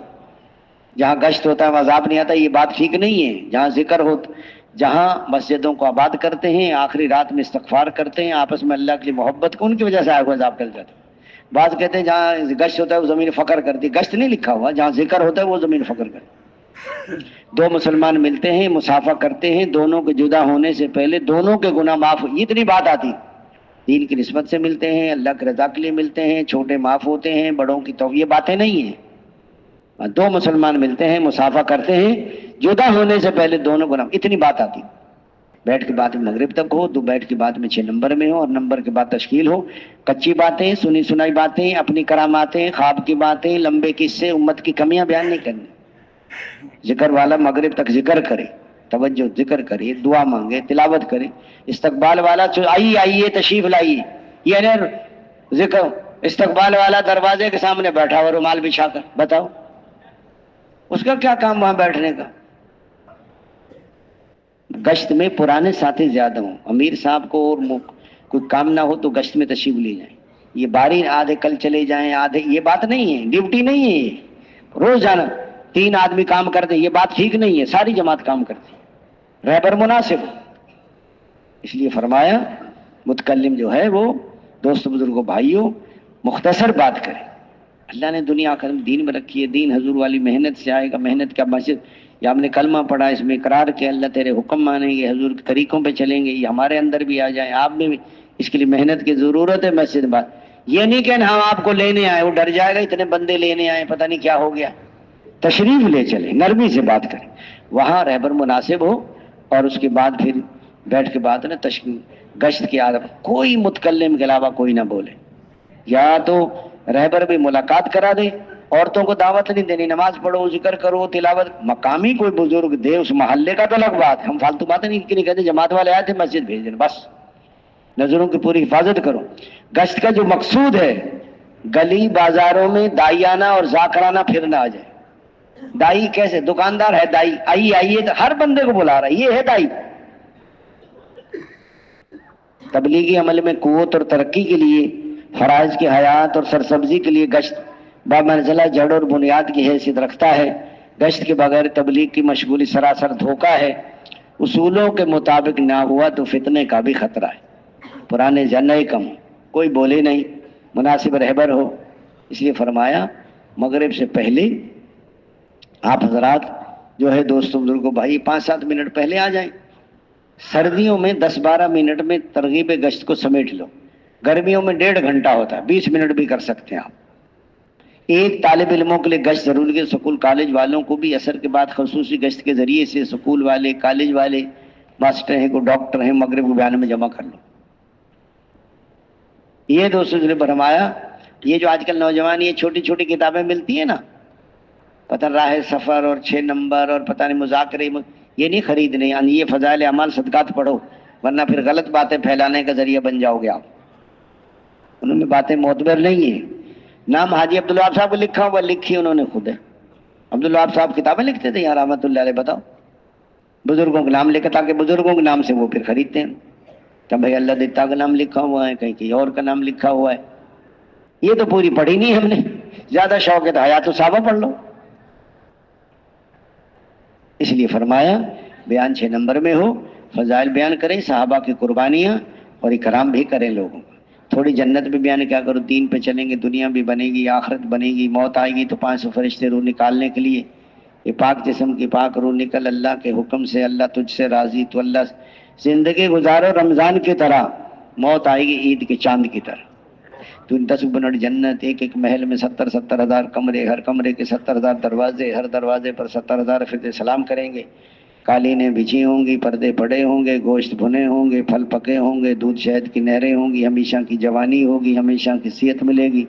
جہاں گشت ہوتا ہے عذاب نہیں آتا، یہ بات ٹھیک نہیں ہے. جہاں ذکر ہوتا، جہاں مسجدوں کو آباد کرتے ہیں، آخری رات میں استغفار کرتے ہیں، آپس میں اللہ کے لیے محبت کو، ان کی وجہ سے آگ و عذاب ٹل جاتا ہے. بعض کہتے ہیں جہاں گشت ہوتا ہے وہ زمین فخر کرتی. گشت نہیں لکھا ہوا، جہاں ذکر ہوتا ہے وہ زمین فخر کرتی. 2 مسلمان ملتے ہیں، مسافہ کرتے ہیں، دونوں کے جدا ہونے سے پہلے دونوں کے گناہ معاف. اتنی بات آتی. دین کی نسبت سے ملتے ہیں، اللہ کے رضا کے لیے ملتے ہیں، چھوٹے معاف ہوتے ہیں، بڑوں کی توبہ. یہ باتیں نہیں ہیں. 2 مسلمان ملتے ہیں، مسافہ کرتے ہیں، جدا ہونے سے پہلے دونوں گناہ. اتنی بات آتی. بیٹھ کے بعد میں مغرب تک ہو، 2 بیٹھ کے بعد میں 6 نمبر میں ہو، اور نمبر کے بعد تشکیل ہو. کچی باتیں، سنی سنائی باتیں، اپنی کراماتیں، خواب کی باتیں، لمبے قصے، امت کی کمیاں بیان نہیں کرنی. ذکر والا مغرب تک ذکر کرے، توجہ ذکر کرے، دعا مانگے، تلاوت کرے. استقبال والا آئیے تشریف لائیے. یہ ذکر. استقبال والا دروازے کے سامنے بیٹھا ہوا رومال بچھا کر، بتاؤ اس کا کیا کام وہاں بیٹھنے کا؟ گشت میں پرانے ساتھی زیادہ ہوں، امیر صاحب کو اور کوئی کام نہ ہو تو گشت میں تشریف لے جائیں. یہ باری آدھے کل چلے جائیں آدھے، یہ بات نہیں ہے، ڈیوٹی نہیں ہے یہ. روز جانا 3 آدمی کام کرتے، یہ بات ٹھیک نہیں ہے، ساری جماعت کام کرتی ہے، رہبر مناسب. اس لیے فرمایا متکلم جو ہے وہ دوست بزرگوں بھائیوں مختصر بات کرے. اللہ نے دنیا آخر میں دین میں رکھی ہے، دین حضور والی محنت سے آئے گا. محنت کا مسجد، یا ہم نے کلمہ پڑھا اس میں اقرار کیا اللہ تیرے حکم مانیں گے، حضور کے طریقوں پہ چلیں گے، یہ ہمارے اندر بھی آ جائیں، آپ میں بھی. اس کے لیے محنت کی ضرورت ہے. مسجد بات یہ نہیں کہ ہم آپ کو لینے آئے، وہ ڈر جائے گا اتنے بندے لینے آئے پتہ نہیں کیا ہو گیا. تشریف لے چلیں، نرمی سے بات کریں، وہاں رہبر مناسب ہو. اور اس کے بعد پھر بیٹھ کے بعد نا گشت کی عادت، کوئی متکلم کے علاوہ کوئی نہ بولے. یا تو رہبر بھی ملاقات کرا دے، عورتوں کو دعوت نہیں دینی، نماز پڑھو ذکر کرو تلاوت. مقامی کوئی بزرگ دے اس محلے کا تو الگ بات، ہم فالتو باتیں نہیں کہتے. جماعت والے آئے تھے مسجد بھیج دیں بس. نظروں کی پوری حفاظت کرو. گشت کا جو مقصود ہے گلی بازاروں میں دائیانہ اور ذاکرانہ پھرنا آ جائے. دائی کیسے؟ دکاندار ہے دائی، آئیے تو ہر بندے کو بلا رہا ہے، یہ ہے دائی. تبلیغی عمل میں قوت اور ترقی کے لیے، فرائض کی حیات اور سرسبزی کے لیے گشت بامنزلہ جڑ اور بنیاد کی حیثیت رکھتا ہے. گشت کے بغیر تبلیغ کی مشغولی سراسر دھوکہ ہے. اصولوں کے مطابق نہ ہوا تو فتنے کا بھی خطرہ ہے. پرانے جنے کم، کوئی بولے نہیں، مناسب رہبر ہو. اس لیے فرمایا مغرب سے پہلے آپ حضرات جو ہے دوستوں بزرگوں بھائی 5-7 منٹ پہلے آ جائیں. سردیوں میں 10-12 منٹ میں ترغیب گشت کو سمیٹ لو. گرمیوں میں 1.5 گھنٹہ ہوتا ہے، 20 منٹ بھی کر سکتے ہیں آپ. ایک طالب علموں کے لیے گشت ضروری ہے. سکول کالج والوں کو بھی عصر کے بعد خصوصی گشت کے ذریعے سے سکول والے کالج والے ماسٹر ہیں کو ڈاکٹر ہیں مغرب کو بیان میں جمع کر لو. یہ دوستوں نے فرمایا یہ جو آج کل نوجوان یہ چھوٹی چھوٹی کتابیں ملتی ہیں نا، پتہ راہ سفر اور 6 نمبر اور پتہ نہیں مذاکرے، یہ نہیں خریدنے. یہ فضائل اعمال صدقات پڑھو، ورنہ پھر غلط باتیں پھیلانے کا ذریعہ بن جاؤ گے آپ. انہوں نے باتیں معتبر نہیں ہیں. نام حاجی عبدالوہاب صاحب کو لکھا ہوا، لکھی انہوں نے خود ہے. عبدالوہاب صاحب کتابیں لکھتے تھے یہاں رحمۃ اللہ علیہ. بتاؤ بزرگوں کے نام لکھا تاکہ بزرگوں کے نام سے وہ پھر خریدتے ہیں. تب بھائی اللہ دیتا کا نام لکھا ہوا ہے، کہیں کہیں اور کا نام لکھا ہوا ہے. یہ تو پوری پڑھی نہیں ہم نے. زیادہ شوق ہے تو حیات الصحابہ پڑھ لو. اس لیے فرمایا بیان 6 نمبر میں ہو، فضائل بیان کریں، صحابہ کی قربانیاں، اور اکرام بھی کریں لوگوں کا. تھوڑی جنت بھی بیان کیا کرو. دین پہ چلیں گے دنیا بھی بنے گی، آخرت بنے گی. موت آئے گی تو 500 فرشتے روح نکالنے کے لیے. یہ پاک جسم کی پاک روح نکل، اللہ کے حکم سے، اللہ تجھ سے راضی، تو اللہ زندگی گزارو رمضان کی طرح، موت آئے گی عید کے چاند کی طرح. تو 10 بنٹ جنت، ایک محل میں 70,000 کمرے، ہر کمرے کے 70,000 دروازے، ہر دروازے پر 70,000 فرشتے سلام کریں گے. قالینیں بچھی ہوں گی، پردے پڑے ہوں گے، گوشت بھنے ہوں گے، پھل پکے ہوں گے، دودھ شہد کی نہریں ہوں گی، ہمیشہ کی جوانی ہوگی، ہمیشہ کی صحت ملے گی،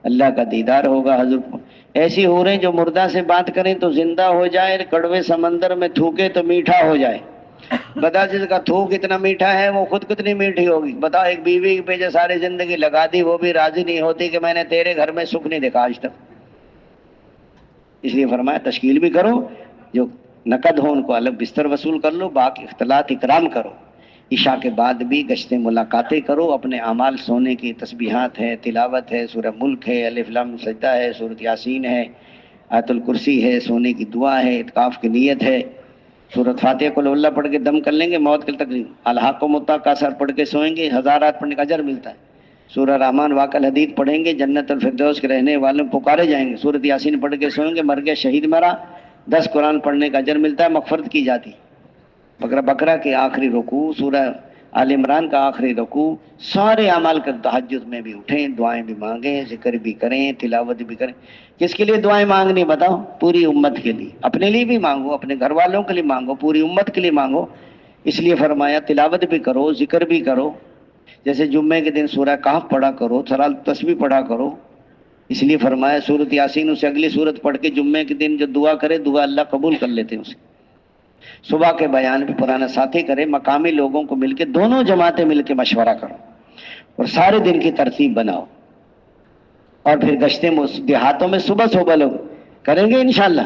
اللہ کا دیدار ہوگا. حضور ایسی ہو رہے جو مردہ سے بات کریں تو زندہ ہو جائے، کڑوے سمندر میں تھوکے تو میٹھا ہو جائے. بتا جس کا تھوک اتنا میٹھا ہے وہ خود کتنی میٹھی ہوگی. بتاؤ ایک بیوی پہ جو ساری زندگی لگا دی وہ بھی راضی نہیں ہوتی کہ میں نے تیرے گھر میں سکھ نہیں دیکھا آج تک. اس لیے فرمایا تشکیل بھی کرو، جو نقد ہو ان کو الگ بستر وصول کر لو، باقی اختلاط اکرام کرو. عشاء کے بعد بھی گشتیں ملاقاتیں کرو. اپنے اعمال سونے کی تسبیحات ہے، تلاوت ہے، سورہ ملک ہے، الف لام سجدہ ہے، سورۃ یاسین ہے، آیت الکرسی ہے، سونے کی دعا ہے، اعتکاف کی نیت ہے. سورۃ فاتحہ قل اللہ پڑھ کے دم کر لیں گے، موت کے تک الحاق متا کا سر پڑھ کے سوئیں گے، 1000 رات پڑھنے کا اجر ملتا ہے. سورہ رحمان واقع الحدید پڑھیں گے، جنت الفردوس کے رہنے والوں پکارے جائیں گے. سورۃ یاسین پڑھ کے سوئیں گے، مر گیا شہید مرا، 10 قرآن پڑھنے کا اجر ملتا ہے، مغفرت کی جاتی. بقرہ کے آخری رکوع، سورہ آل عمران کا آخری رکوع، سارے اعمال کا تہجد میں بھی اٹھیں، دعائیں بھی مانگیں، ذکر بھی کریں، تلاوت بھی کریں. کس کے لیے دعائیں مانگنی بتاؤ؟ پوری امت کے لیے. اپنے لیے بھی مانگو، اپنے گھر والوں کے لیے مانگو، پوری امت کے لیے مانگو. اس لیے فرمایا تلاوت بھی کرو، ذکر بھی کرو. جیسے جمعے کے دن سورہ کہف پڑھا کرو، سورہ تسبیح پڑھا کرو. اس لیے فرمایا سورۃ یاسین اسے اگلی سورت پڑھ کے جمعے کے دن جو دعا کرے دعا اللہ قبول کر لیتے ہیں اسے. صبح کے بیان بھی پرانا ساتھی کرے، مقامی لوگوں کو مل کے، دونوں جماعتیں مل کے مشورہ کرو اور سارے دن کی ترتیب بناؤ. اور پھر گشتیں دیہاتوں میں صبح لوگ کریں گے انشاءاللہ.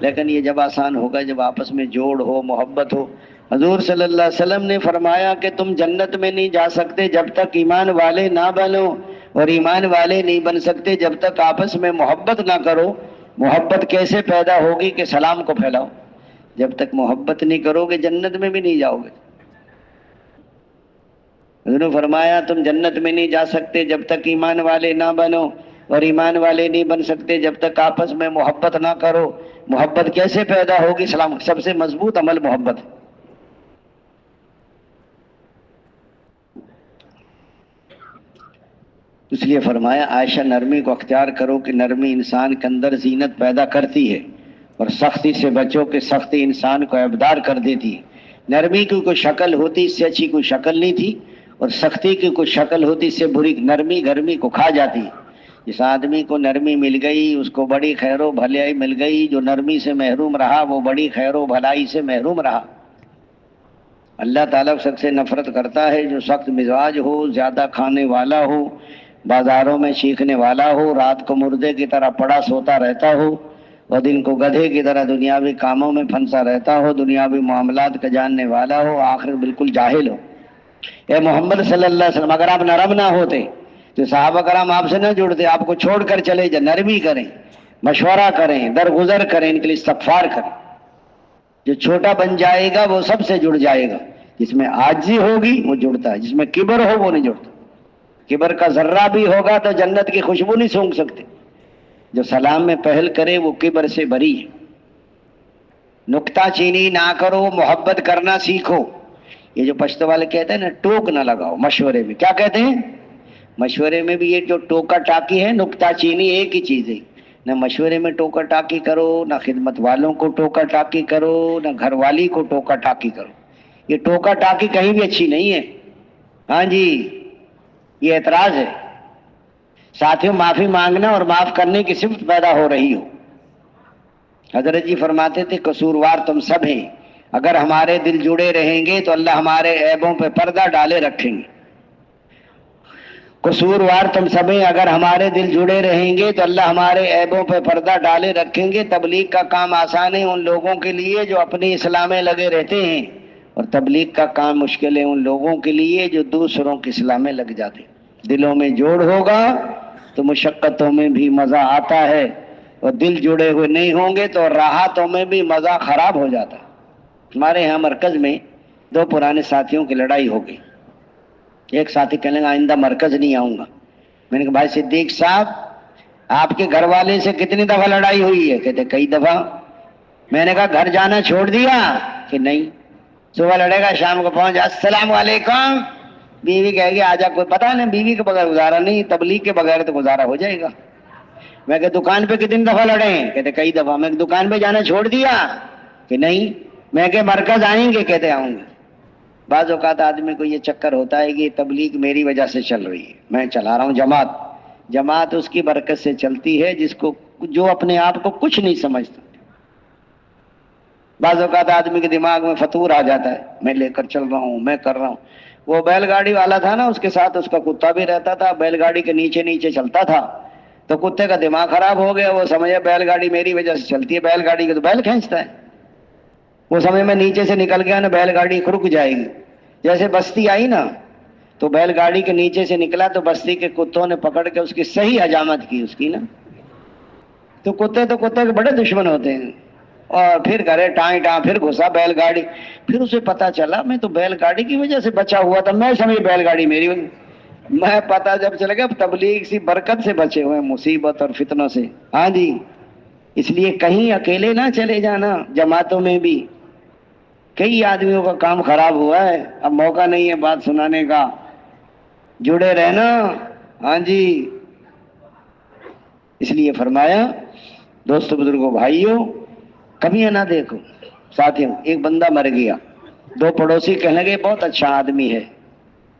لیکن یہ جب آسان ہوگا جب آپس میں جوڑ ہو، محبت ہو. حضور صلی اللہ علیہ وسلم نے فرمایا کہ تم جنت میں نہیں جا سکتے جب تک ایمان والے نہ بنو، اور ایمان والے نہیں بن سکتے جب تک آپس میں محبت نہ کرو۔ محبت کیسے پیدا ہوگی کہ سلام کو پھیلاؤ، جب تک محبت نہیں کرو گے جنت میں بھی نہیں جاؤ گے۔ حضور نے فرمایا تم جنت میں نہیں جا سکتے جب تک ایمان والے نہ بنو، اور ایمان والے نہیں بن سکتے جب تک آپس میں محبت نہ کرو۔ محبت کیسے پیدا ہوگی؟ سلام، سب سے مضبوط عمل محبت ہے۔ اس لیے فرمایا عائشہ نرمی کو اختیار کرو کہ نرمی انسان کے اندر زینت پیدا کرتی ہے، اور سختی سے بچو کہ سختی انسان کو عیبدار کر دیتی ہے۔ نرمی کی کوئی شکل ہوتی اس سے اچھی کوئی شکل نہیں تھی، اور سختی کی کوئی شکل ہوتی اس سے بری۔ نرمی گرمی کو کھا جاتی ہے۔ جس آدمی کو نرمی مل گئی اس کو بڑی خیر و بھلائی مل گئی، جو نرمی سے محروم رہا وہ بڑی خیر و بھلائی سے محروم رہا۔ اللہ تعالیٰ سب سے نفرت کرتا ہے جو سخت مزاج ہو، زیادہ کھانے والا ہو، بازاروں میں چیخنے والا ہو، رات کو مردے کی طرح پڑا سوتا رہتا ہو، اور دن کو گدھے کی طرح دنیاوی کاموں میں پھنسا رہتا ہو، دنیاوی معاملات کا جاننے والا ہو، آخر بالکل جاہل ہو۔ اے محمد صلی اللہ علیہ وسلم، اگر آپ نرم نہ ہوتے تو صحابہ کرام آپ سے نہ جڑتے، آپ کو چھوڑ کر چلے جائیں۔ نرمی کریں، مشورہ کریں، درگزر کریں، ان کے لیے استغفار کریں۔ جو چھوٹا بن جائے گا وہ سب سے جڑ جائے گا۔ جس میں عاجزی ہوگی وہ جڑتا ہے، جس میں کبر ہو وہ نہیں جڑتا۔ کبر کا ذرہ بھی ہوگا تو جنت کی خوشبو نہیں سونگھ سکتے۔ جو سلام میں پہل کرے وہ کبر سے بری ہے۔ نکتہ چینی نہ کرو، محبت کرنا سیکھو۔ یہ جو پشتو والے کہتے ہیں نا ٹوک نہ لگاؤ مشورے میں، کیا کہتے ہیں؟ مشورے میں بھی یہ جو ٹوکا ٹاکی ہے، نکتہ چینی ایک ہی چیز ہے۔ نہ مشورے میں ٹوکا ٹاکی کرو، نہ خدمت والوں کو ٹوکا ٹاکی کرو، نہ گھر والی کو ٹوکا ٹاکی کرو۔ یہ ٹوکا ٹاکی کہیں بھی اچھی نہیں ہے۔ ہاں جی، یہ اعتراض ہے۔ ساتھیوں، معافی مانگنا اور معاف کرنے کی صفت پیدا ہو رہی ہو۔ حضرت جی فرماتے تھے قصوروار تم سب ہیں، اگر ہمارے دل جڑے رہیں گے تو اللہ ہمارے عیبوں پہ پردہ ڈالے رکھیں گے۔ قصوروار تم سب ہیں، اگر ہمارے دل جڑے رہیں گے تو اللہ ہمارے عیبوں پہ پردہ ڈالے رکھیں گے۔ تبلیغ کا کام آسان ہے ان لوگوں کے لیے جو اپنی اصلاح میں لگے رہتے ہیں، اور تبلیغ کا کام مشکل ہے ان لوگوں کے لیے جو دوسروں کی اصلاح میں لگ جاتے ہیں۔ دلوں میں جوڑ ہوگا تو مشقتوں میں بھی مزہ آتا ہے، اور دل جڑے ہوئے نہیں ہوں گے تو راحتوں میں بھی مزہ خراب ہو جاتا ہے۔ ہمارے یہاں مرکز میں دو پرانے ساتھیوں کی لڑائی ہو گئی۔ ایک ساتھی کہنے لگا آئندہ مرکز نہیں آؤں گا۔ میں نے کہا بھائی صدیق صاحب، آپ کے گھر والے سے کتنی دفعہ لڑائی ہوئی ہے؟ کہتے کئی دفعہ۔ میں نے کہا گھر جانا چھوڑ دیا؟ کہ نہیں۔ صبح لڑے گا، شام کو پہنچ جا السلام علیکم، بیوی کہے گی آجا، کوئی پتہ نہیں بیوی کے بغیر گزارا نہیں، تبلیغ کے بغیر تو گزارا ہو جائے گا۔ میں کہ دکان پہ کتنی دفعہ لڑے ہیں؟ کہتے کئی دفعہ۔ میں دکان پہ جانا چھوڑ دیا؟ کہ نہیں۔ میں کہ مرکز آئیں گے؟ کہتے آؤں گے۔ بعض اوقات آدمی کو یہ چکر ہوتا ہے کہ تبلیغ میری وجہ سے چل رہی ہے، میں چلا رہا ہوں جماعت۔ جماعت اس کی برکت سے چلتی ہے جو اپنے آپ کو کچھ نہیں سمجھتا۔ بعض اوقات آدمی کے دماغ میں فطور آ جاتا ہے، میں لے کر چل رہا ہوں، میں کر رہا ہوں۔ وہ بیل گاڑی والا تھا نا، اس کے ساتھ اس کا کتا بھی رہتا تھا، بیل گاڑی کے نیچے نیچے چلتا تھا، تو کتے کا دماغ خراب ہو گیا۔ وہ سمجھے بیل گاڑی میری وجہ سے چلتی ہے، بیل گاڑی کے تو بیل کھینچتا ہے۔ وہ سمجھ میں نیچے سے نکل گیا نا، بیل گاڑی رک جائے گی۔ جیسے بستی آئی نا تو بیل گاڑی کے نیچے سے نکلا تو بستی کے کتوں نے پکڑ کے اس کی صحیح حجامت کی اس کی نا۔ تو کتے کے بڑے دشمن ہوتے ہیں، اور پھر گھرے ٹائیں پھر گھسا بیل گاڑی۔ پھر اسے پتا چلا میں تو بیل گاڑی کی وجہ سے بچا ہوا تھا، میں سمجھ بیل گاڑی میری وجہ، میں پتا جب چلے گا تبلیغ سی برکت سے بچے ہوئے مصیبت اور فتنوں سے۔ ہاں جی، اس لیے کہیں اکیلے نہ چلے جانا، جماعتوں میں بھی کئی آدمیوں کا کام خراب ہوا ہے، اب موقع نہیں ہے بات سنانے کا، جڑے رہنا۔ ہاں جی، اس لیے فرمایا دوستو بزرگوں بھائیوں، کمیاں نہ دیکھو۔ ساتھیوں، ایک بندہ مر گیا، دو پڑوسی کہنے لگے بہت اچھا آدمی ہے۔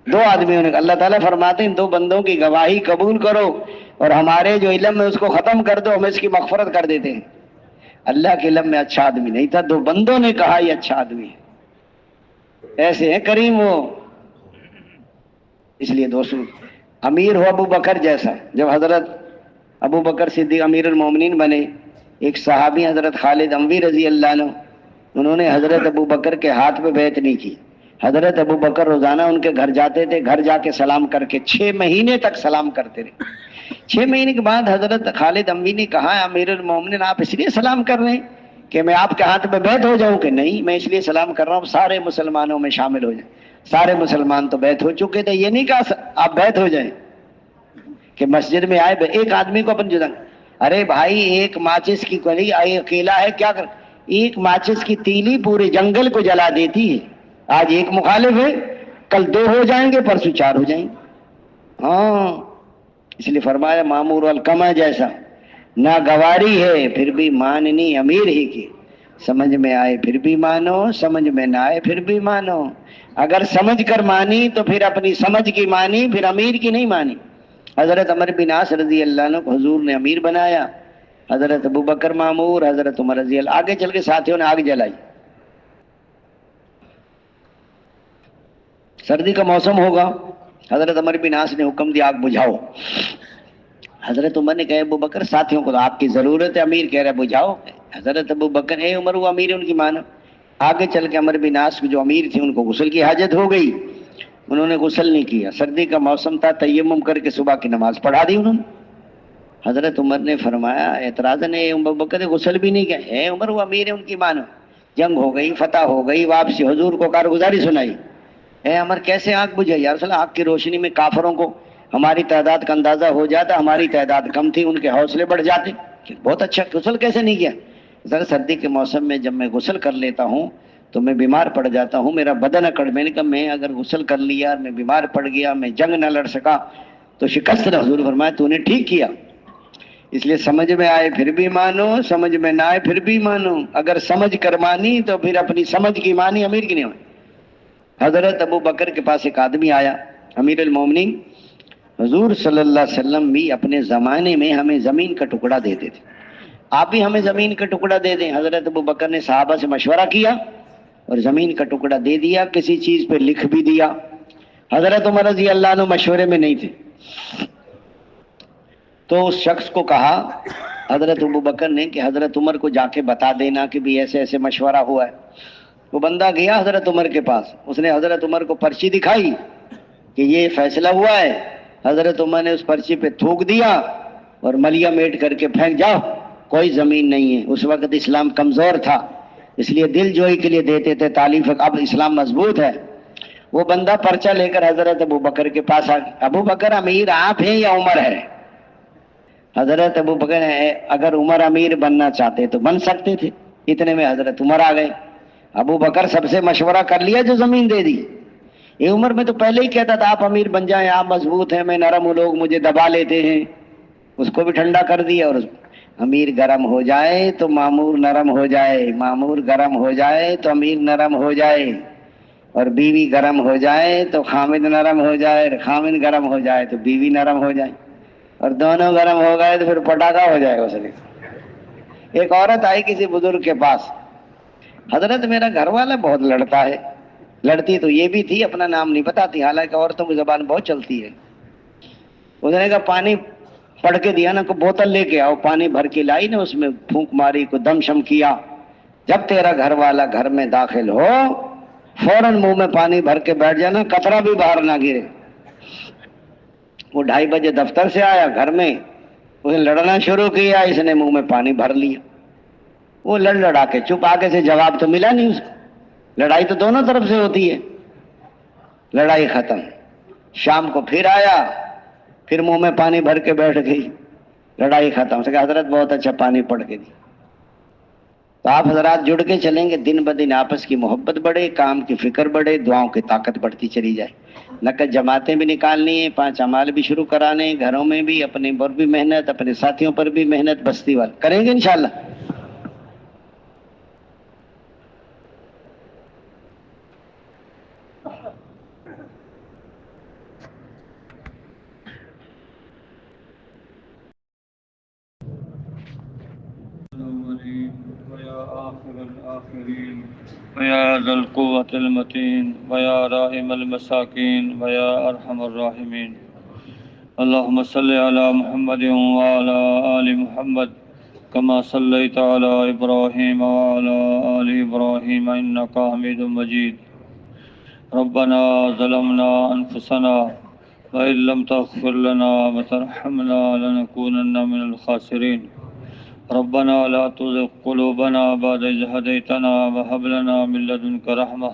دو آدمیوں نے، اللہ تعالیٰ فرماتے ہیں دو بندوں کی گواہی قبول کرو اور ہمارے جو علم ہے اس کو ختم کر دو، ہم اس کی مغفرت کر دیتے ہیں۔ اللہ کے علم میں اچھا آدمی نہیں تھا، دو بندوں نے کہا یہ اچھا آدمی ہے، ایسے ہیں کریم وہ۔ اس لیے دوستو، امیر ہو ابو بکر جیسا، جب حضرت ابو بکر صدیق امیر المومنین بنے، ایک صحابی حضرت خالد اموی رضی اللہ عنہ انہوں نے حضرت ابو بکر کے ہاتھ پہ بیعت نہیں کی. حضرت ابو بکر روزانہ ان کے گھر جاتے تھے, گھر جا کے سلام کر کے 6 مہینے تک سلام کرتے رہے. 6 مہینے کے بعد حضرت خالد اموی نے کہا, امیر المومنین آپ اس لیے سلام کر رہے ہیں کہ میں آپ کے ہاتھ پہ بیعت ہو جاؤں؟ کہ نہیں, میں اس لیے سلام کر رہا ہوں سارے مسلمانوں میں شامل ہو جائیں. سارے مسلمان تو بیعت ہو چکے تھے, یہ نہیں کہا آپ بیعت ہو جائیں کہ مسجد میں آئے ایک آدمی کو اپن جدا. ارے بھائی, ایک ماچس کی کلی اکیلا ہے کیا کر, ایک ماچس کی تیلی پورے جنگل کو جلا دیتی ہے. آج ایک مخالف ہے, کل 2 ہو جائیں گے, پرسوں 4 ہو جائیں گے. ہاں, اس لیے فرمایا مامور الکما جیسا ناگواری ہے پھر بھی ماننی امیر ہی کی. سمجھ میں آئے پھر بھی مانو, سمجھ میں نہ آئے پھر بھی مانو. اگر سمجھ کر مانی تو پھر اپنی سمجھ کی مانی, پھر امیر کی نہیں مانی. حضرت عمر بن عاص رضی اللہ عنہ کو حضور نے امیر بنایا, حضرت ابو بکر مامور, حضرت عمر رضی اللہ. آگے چل کے ساتھیوں نے آگ جلائی. سردی کا موسم ہوگا, حضرت عمر بن عاص نے حکم دیا آگ بجھاؤ. حضرت عمر نے کہا ابو بکر ساتھیوں کو تو آپ کی ضرورت ہے, امیر کہہ رہا ہے بجھاؤ. حضرت ابو بکر, اے عمر وہ امیر ہے ان کی مانو. آگے چل کے عمر بن عاص جو امیر تھے ان کو غسل کی حاجت ہو گئی, انہوں نے غسل نہیں کیا. سردی کا موسم تھا, تیمم کر کے صبح کی نماز پڑھا دی انہوں نے. حضرت عمر نے فرمایا اعتراض نے, ابو بکر غسل بھی نہیں کیا. اے عمر وہ امیر ہے ان کی مانو. جنگ ہو گئی, فتح ہو گئی, واپسی, حضور کو کارگزاری سنائی. اے عمر کیسے آگ بجھائی؟ یا رسول اللہ آگ کی روشنی میں کافروں کو ہماری تعداد کا اندازہ ہو جاتا, ہماری تعداد کم تھی, ان کے حوصلے بڑھ جاتے. بہت اچھا, غسل کیسے نہیں کیا؟ ذرا سردی کے موسم میں جب میں غسل کر لیتا ہوں تو میں بیمار پڑ جاتا ہوں, میرا بدن اکڑ. میں نے کہا میں اگر غسل کر لیا, میں بیمار پڑ گیا, میں جنگ نہ لڑ سکا تو شکست نہ. حضور فرمایا تو نے ٹھیک کیا. اس لیے سمجھ میں آئے پھر بھی مانو, سمجھ میں نہ آئے پھر بھی مانو. اگر سمجھ کر مانی تو پھر اپنی سمجھ کی مانی, امیر کی نہیں ہوئی. حضرت ابو بکر کے پاس ایک آدمی آیا, امیر المومنین حضور صلی اللہ علیہ وسلم بھی اپنے زمانے میں ہمیں زمین کا ٹکڑا دیتے تھے, آپ بھی ہمیں زمین کا ٹکڑا دے دیں. حضرت ابو بکر نے صحابہ سے مشورہ کیا اور زمین کا ٹکڑا دے دیا, کسی چیز پہ لکھ بھی دیا. حضرت عمر رضی اللہ عنہ مشورے میں نہیں تھے, تو اس شخص کو کہا حضرت ابو بکر نے کہ حضرت عمر کو جا کے بتا دینا کہ بھی ایسے ایسے مشورہ ہوا ہے. وہ بندہ گیا حضرت عمر کے پاس, اس نے حضرت عمر کو پرچی دکھائی کہ یہ فیصلہ ہوا ہے. حضرت عمر نے اس پرچی پہ تھوک دیا اور ملیا میٹ کر کے پھینک, جاؤ کوئی زمین نہیں ہے. اس وقت اسلام کمزور تھا, اس لیے دل جوئی کے لیے دیتے تھے تعلیف, اب اسلام مضبوط ہے. وہ بندہ پرچہ لے کر حضرت ابو بکر کے پاس آ گیا. ابو بکر امیر آپ ہیں یا عمر ہے؟ حضرت ابو بکر اگر عمر امیر بننا چاہتے تو بن سکتے تھے. اتنے میں حضرت عمر آ گئے. ابو بکر سب سے مشورہ کر لیا جو زمین دے دی. یہ عمر میں تو پہلے ہی کہتا تھا آپ امیر بن جائیں, آپ مضبوط ہیں, میں نرم ہوں, لوگ مجھے دبا لیتے ہیں. اس کو بھی ٹھنڈا کر دیا. اور امیر گرم ہو جائے تو مامور نرم ہو جائے, مامور گرم ہو جائے تو امیر نرم ہو جائے, اور بیوی گرم ہو جائے تو خامد نرم ہو جائے, خامد گرم ہو جائے تو بیوی نرم ہو جائے, اور دونوں گرم ہو گئے تو پھر پٹاخہ ہو جائے گا. اس نے ایک عورت آئی کسی بزرگ کے پاس, حضرت میرا گھر والا بہت لڑتا ہے. لڑتی تو یہ بھی تھی, اپنا نام نہیں بتاتی, حالانکہ عورتوں کی زبان بہت چلتی ہے. اس نے کہا پانی پڑھ کے دیا نا, کو بوتل لے کے آؤ. پانی بھر کے لائی نا, اس میں پھونک ماری, کو دم شم کیا. جب تیرا گھر والا گھر میں داخل ہو فوراً منہ میں پانی بھر کے بیٹھ جانا, قطرہ بھی باہر نہ گرے. وہ 2:30 بجے دفتر سے آیا, گھر میں اس نے لڑنا شروع کیا, اس نے منہ میں پانی بھر لیا. وہ لڑا کے چپ, آگے سے جواب تو ملا نہیں اس کو. لڑائی تو دونوں طرف سے ہوتی ہے. لڑائی ختم. شام کو پھر آیا, پھر منہ میں پانی بھر کے بیٹھ گئی. لڑائی ختم. اس نے کہا حضرت بہت اچھا پانی پڑھ کے دی. تو آپ حضرات جڑ کے چلیں گے, دن بدن آپس کی محبت بڑھے, کام کی فکر بڑھے, دعاؤں کی طاقت بڑھتی چلی جائے. نقد جماعتیں بھی نکالنی ہیں, 5 اعمال بھی شروع کرانے ہیں, گھروں میں بھی, اپنے پر بھی محنت, اپنے ساتھیوں پر بھی محنت, بستی والے کریں گے انشاءاللہ. ويا آخر الآخرين ويا ذا القوة المتين ويا راحم المساكين ويا أرحم الراحمين. اللهم صل على محمد وعلى آل محمد كما صليت على إبراهيم وعلى آل إبراهيم إنك حميد مجيد. ربنا ظلمنا أنفسنا وإن لم تغفر لنا وترحمنا لنكونن من الخاسرين. ربنا لا تزغ قلوبنا بعد إذ هديتنا وهب لنا من لدنك رحمة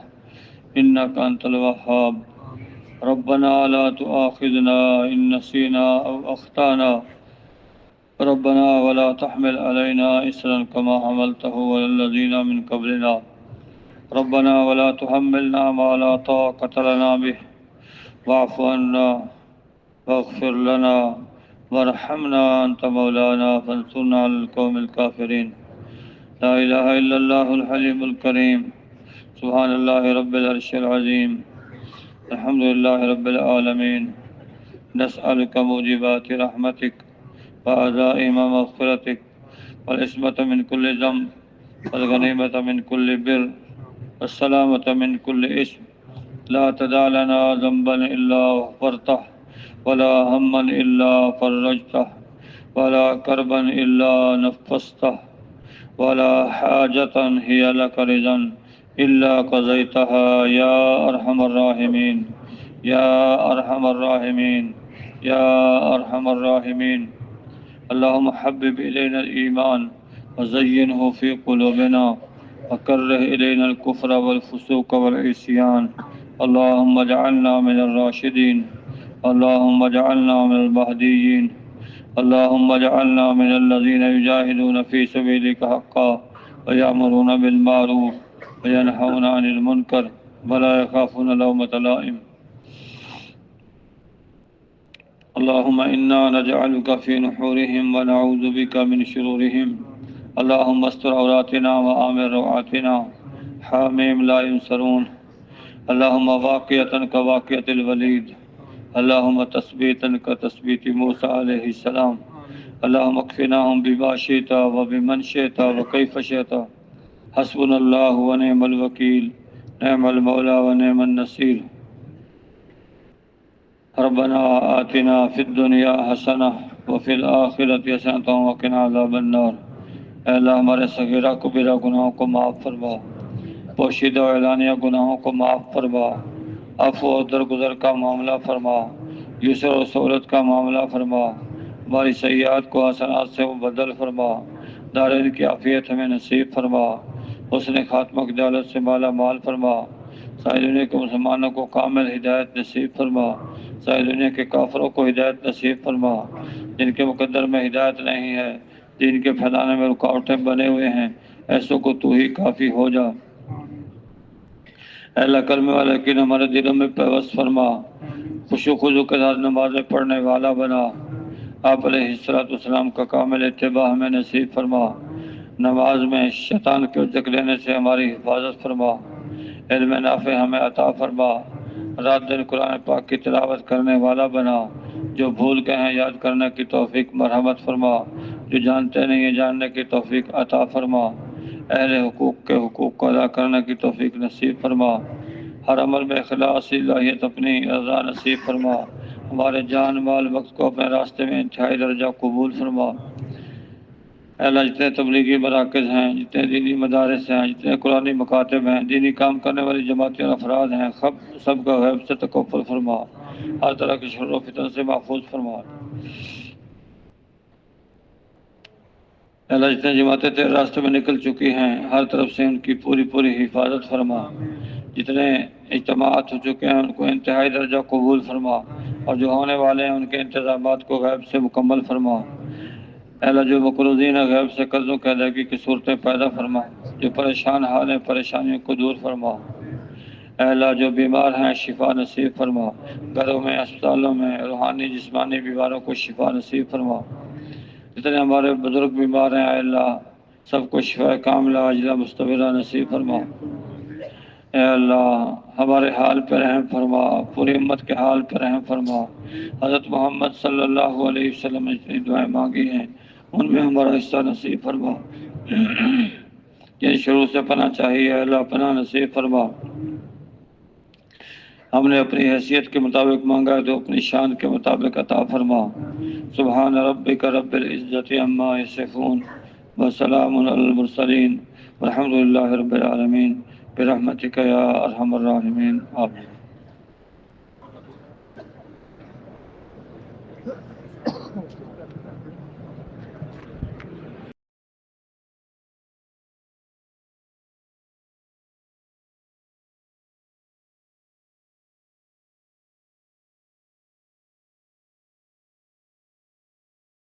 إنك أنت الوهاب. ربنا لا تؤاخذنا إن نسينا أو أخطأنا ربنا ولا تحمل علينا إصرا كما حملته على الذين من قبلنا. ربنا ولا تحملنا ما لا طاقة لنا به واعف عنا واغفر لنا وارحمنا أنت مولانا فانصرنا على القوم الكافرين. لا إله إلا الله الحليم الكريم. سبحان الله رب العرش العظيم. الحمد لله رب العالمين. نسألك موجبات رحمتك وعزائم مغفرتك والعصمة من كل ذنب والغنيمة من كل بر والسلامة من كل إثم. لا تدع لنا ذنبا إلا غفرته ولا هما إلا فرجته ولا كربا إلا نفسته ولا حاجة هي لك رضا إلا قضيتها يا أرحم الراحمين يا أرحم الراحمين يا أرحم الراحمين. اللهم حبب إلينا الإيمان وزينه في قلوبنا وكره إلينا الكفر والفسوق والعصيان. اللهم اجعلنا من الراشدين. اللهم اجعلنا من المهديين. اللهم اجعلنا من الذين يجاهدون في سبيلك حقا ويأمرون بالمعروف وينهون عن المنكر ولا يخافون لومة لائم. اللهم إنا نجعلك في نحورهم ونعوذ بك من شرورهم. اللهم استر عوراتنا وآمن روعاتنا حاميم لا ينصرون. اللهم واقية كواقية الوليد. اللهم تثبيتا كتثبيت موسى عليه السلام. اللهم اكفناهم بما شئت وبمن شئت وكيف شئت. حسبنا الله ونعم الوكيل نعم المولى ونعم النصير. ربنا آتنا في الدنیا حسنہ وفی الآخرۃ حسنۃ وقنا عذاب النار. اے اللہ ہمارے صغیرہ کبیرہ گناہوں کو معاف فرما، پوشیدہ و اعلانیہ گناہوں کو معاف فرما، عفو و درگزر کا معاملہ فرما، یسر و سہولت کا معاملہ فرما، ہماری سیئات کو حسنات سے مبدل فرما، دارین کی عافیت ہمیں نصیب فرما، حسن خاتمہ کی دولت سے مالا مال فرما، ساری دنیا کے مسلمانوں کو کامل ہدایت نصیب فرما، ساری دنیا کے کافروں کو ہدایت نصیب فرما، جن کے مقدر میں ہدایت نہیں ہے، دین کے پھیلانے میں رکاوٹیں بنے ہوئے ہیں، ایسوں کو تو ہی کافی ہو جا۔ اے اللہ کلمے والے یقین ہمارے دلوں میں پیوست فرما، خشوع و خضوع کے ساتھ نمازیں پڑھنے والا بنا، آپ علیہ السلام کا کامل اتباع ہمیں نصیب فرما، نماز میں شیطان کے اجک لینے سے ہماری حفاظت فرما، علم نافع ہمیں عطا فرما، رات دن قرآن پاک کی تلاوت کرنے والا بنا، جو بھول گئے ہیں یاد کرنے کی توفیق مرحمت فرما، جو جانتے نہیں ہیں جاننے کی توفیق عطا فرما، اہل حقوق کے حقوق کو ادا کرنے کی توفیق نصیب فرما، ہر عمل میں اخلاص الہیت اپنی رضا نصیب فرما، ہمارے جان مال وقت کو اپنے راستے میں انتہائی درجہ قبول فرما۔ اے اللہ جتنے تبلیغی مراکز ہیں، جتنے دینی مدارس ہیں، جتنے قرآنی مکاتب ہیں، دینی کام کرنے والی جماعتیں اور افراد ہیں، سب کا غیب سے تکفل فرما، ہر طرح کے شر و فتن سے محفوظ فرما۔ اے اللہ جتنے جماعتیں تیرے راستے میں نکل چکی ہیں، ہر طرف سے ان کی پوری پوری حفاظت فرما، جتنے اجتماعات ہو چکے ہیں ان کو انتہائی درجہ قبول فرما، اور جو ہونے والے ہیں ان کے انتظامات کو غیب سے مکمل فرما۔ اے اللہ جو مقروضین غیب سے قرضوں کی ادائیگی کی صورتیں پیدا فرما، جو پریشان حال ہیں پریشانیوں کو دور فرما۔ اے اللہ جو بیمار ہیں شفا نصیب فرما، گھروں میں اسپتالوں میں روحانی جسمانی بیماروں کو شفا نصیب فرما، جتنے ہمارے بزرگ بیمار ہیں اے اللہ سب کو شفا کاملہ عاجلہ مستمرہ نصیب فرما۔ اے اللہ ہمارے حال پہ رحم فرما، پوری امت کے حال پہ رحم فرما، حضرت محمد صلی اللہ علیہ وسلم نے جتنی دعائیں مانگی ہیں ان میں ہمارا حصہ نصیب فرما، جن شروع سے پناہ چاہیے اے اللہ پناہ نصیب فرما۔ ہم نے اپنی حیثیت کے مطابق مانگا ہے تو اپنی شان کے مطابق عطا فرما۔ سبحان ربک رب العزت عما یصفون وسلام علی المرسلین والحمد للہ رب العالمین برحمتک یا ارحم الراحمین آمین.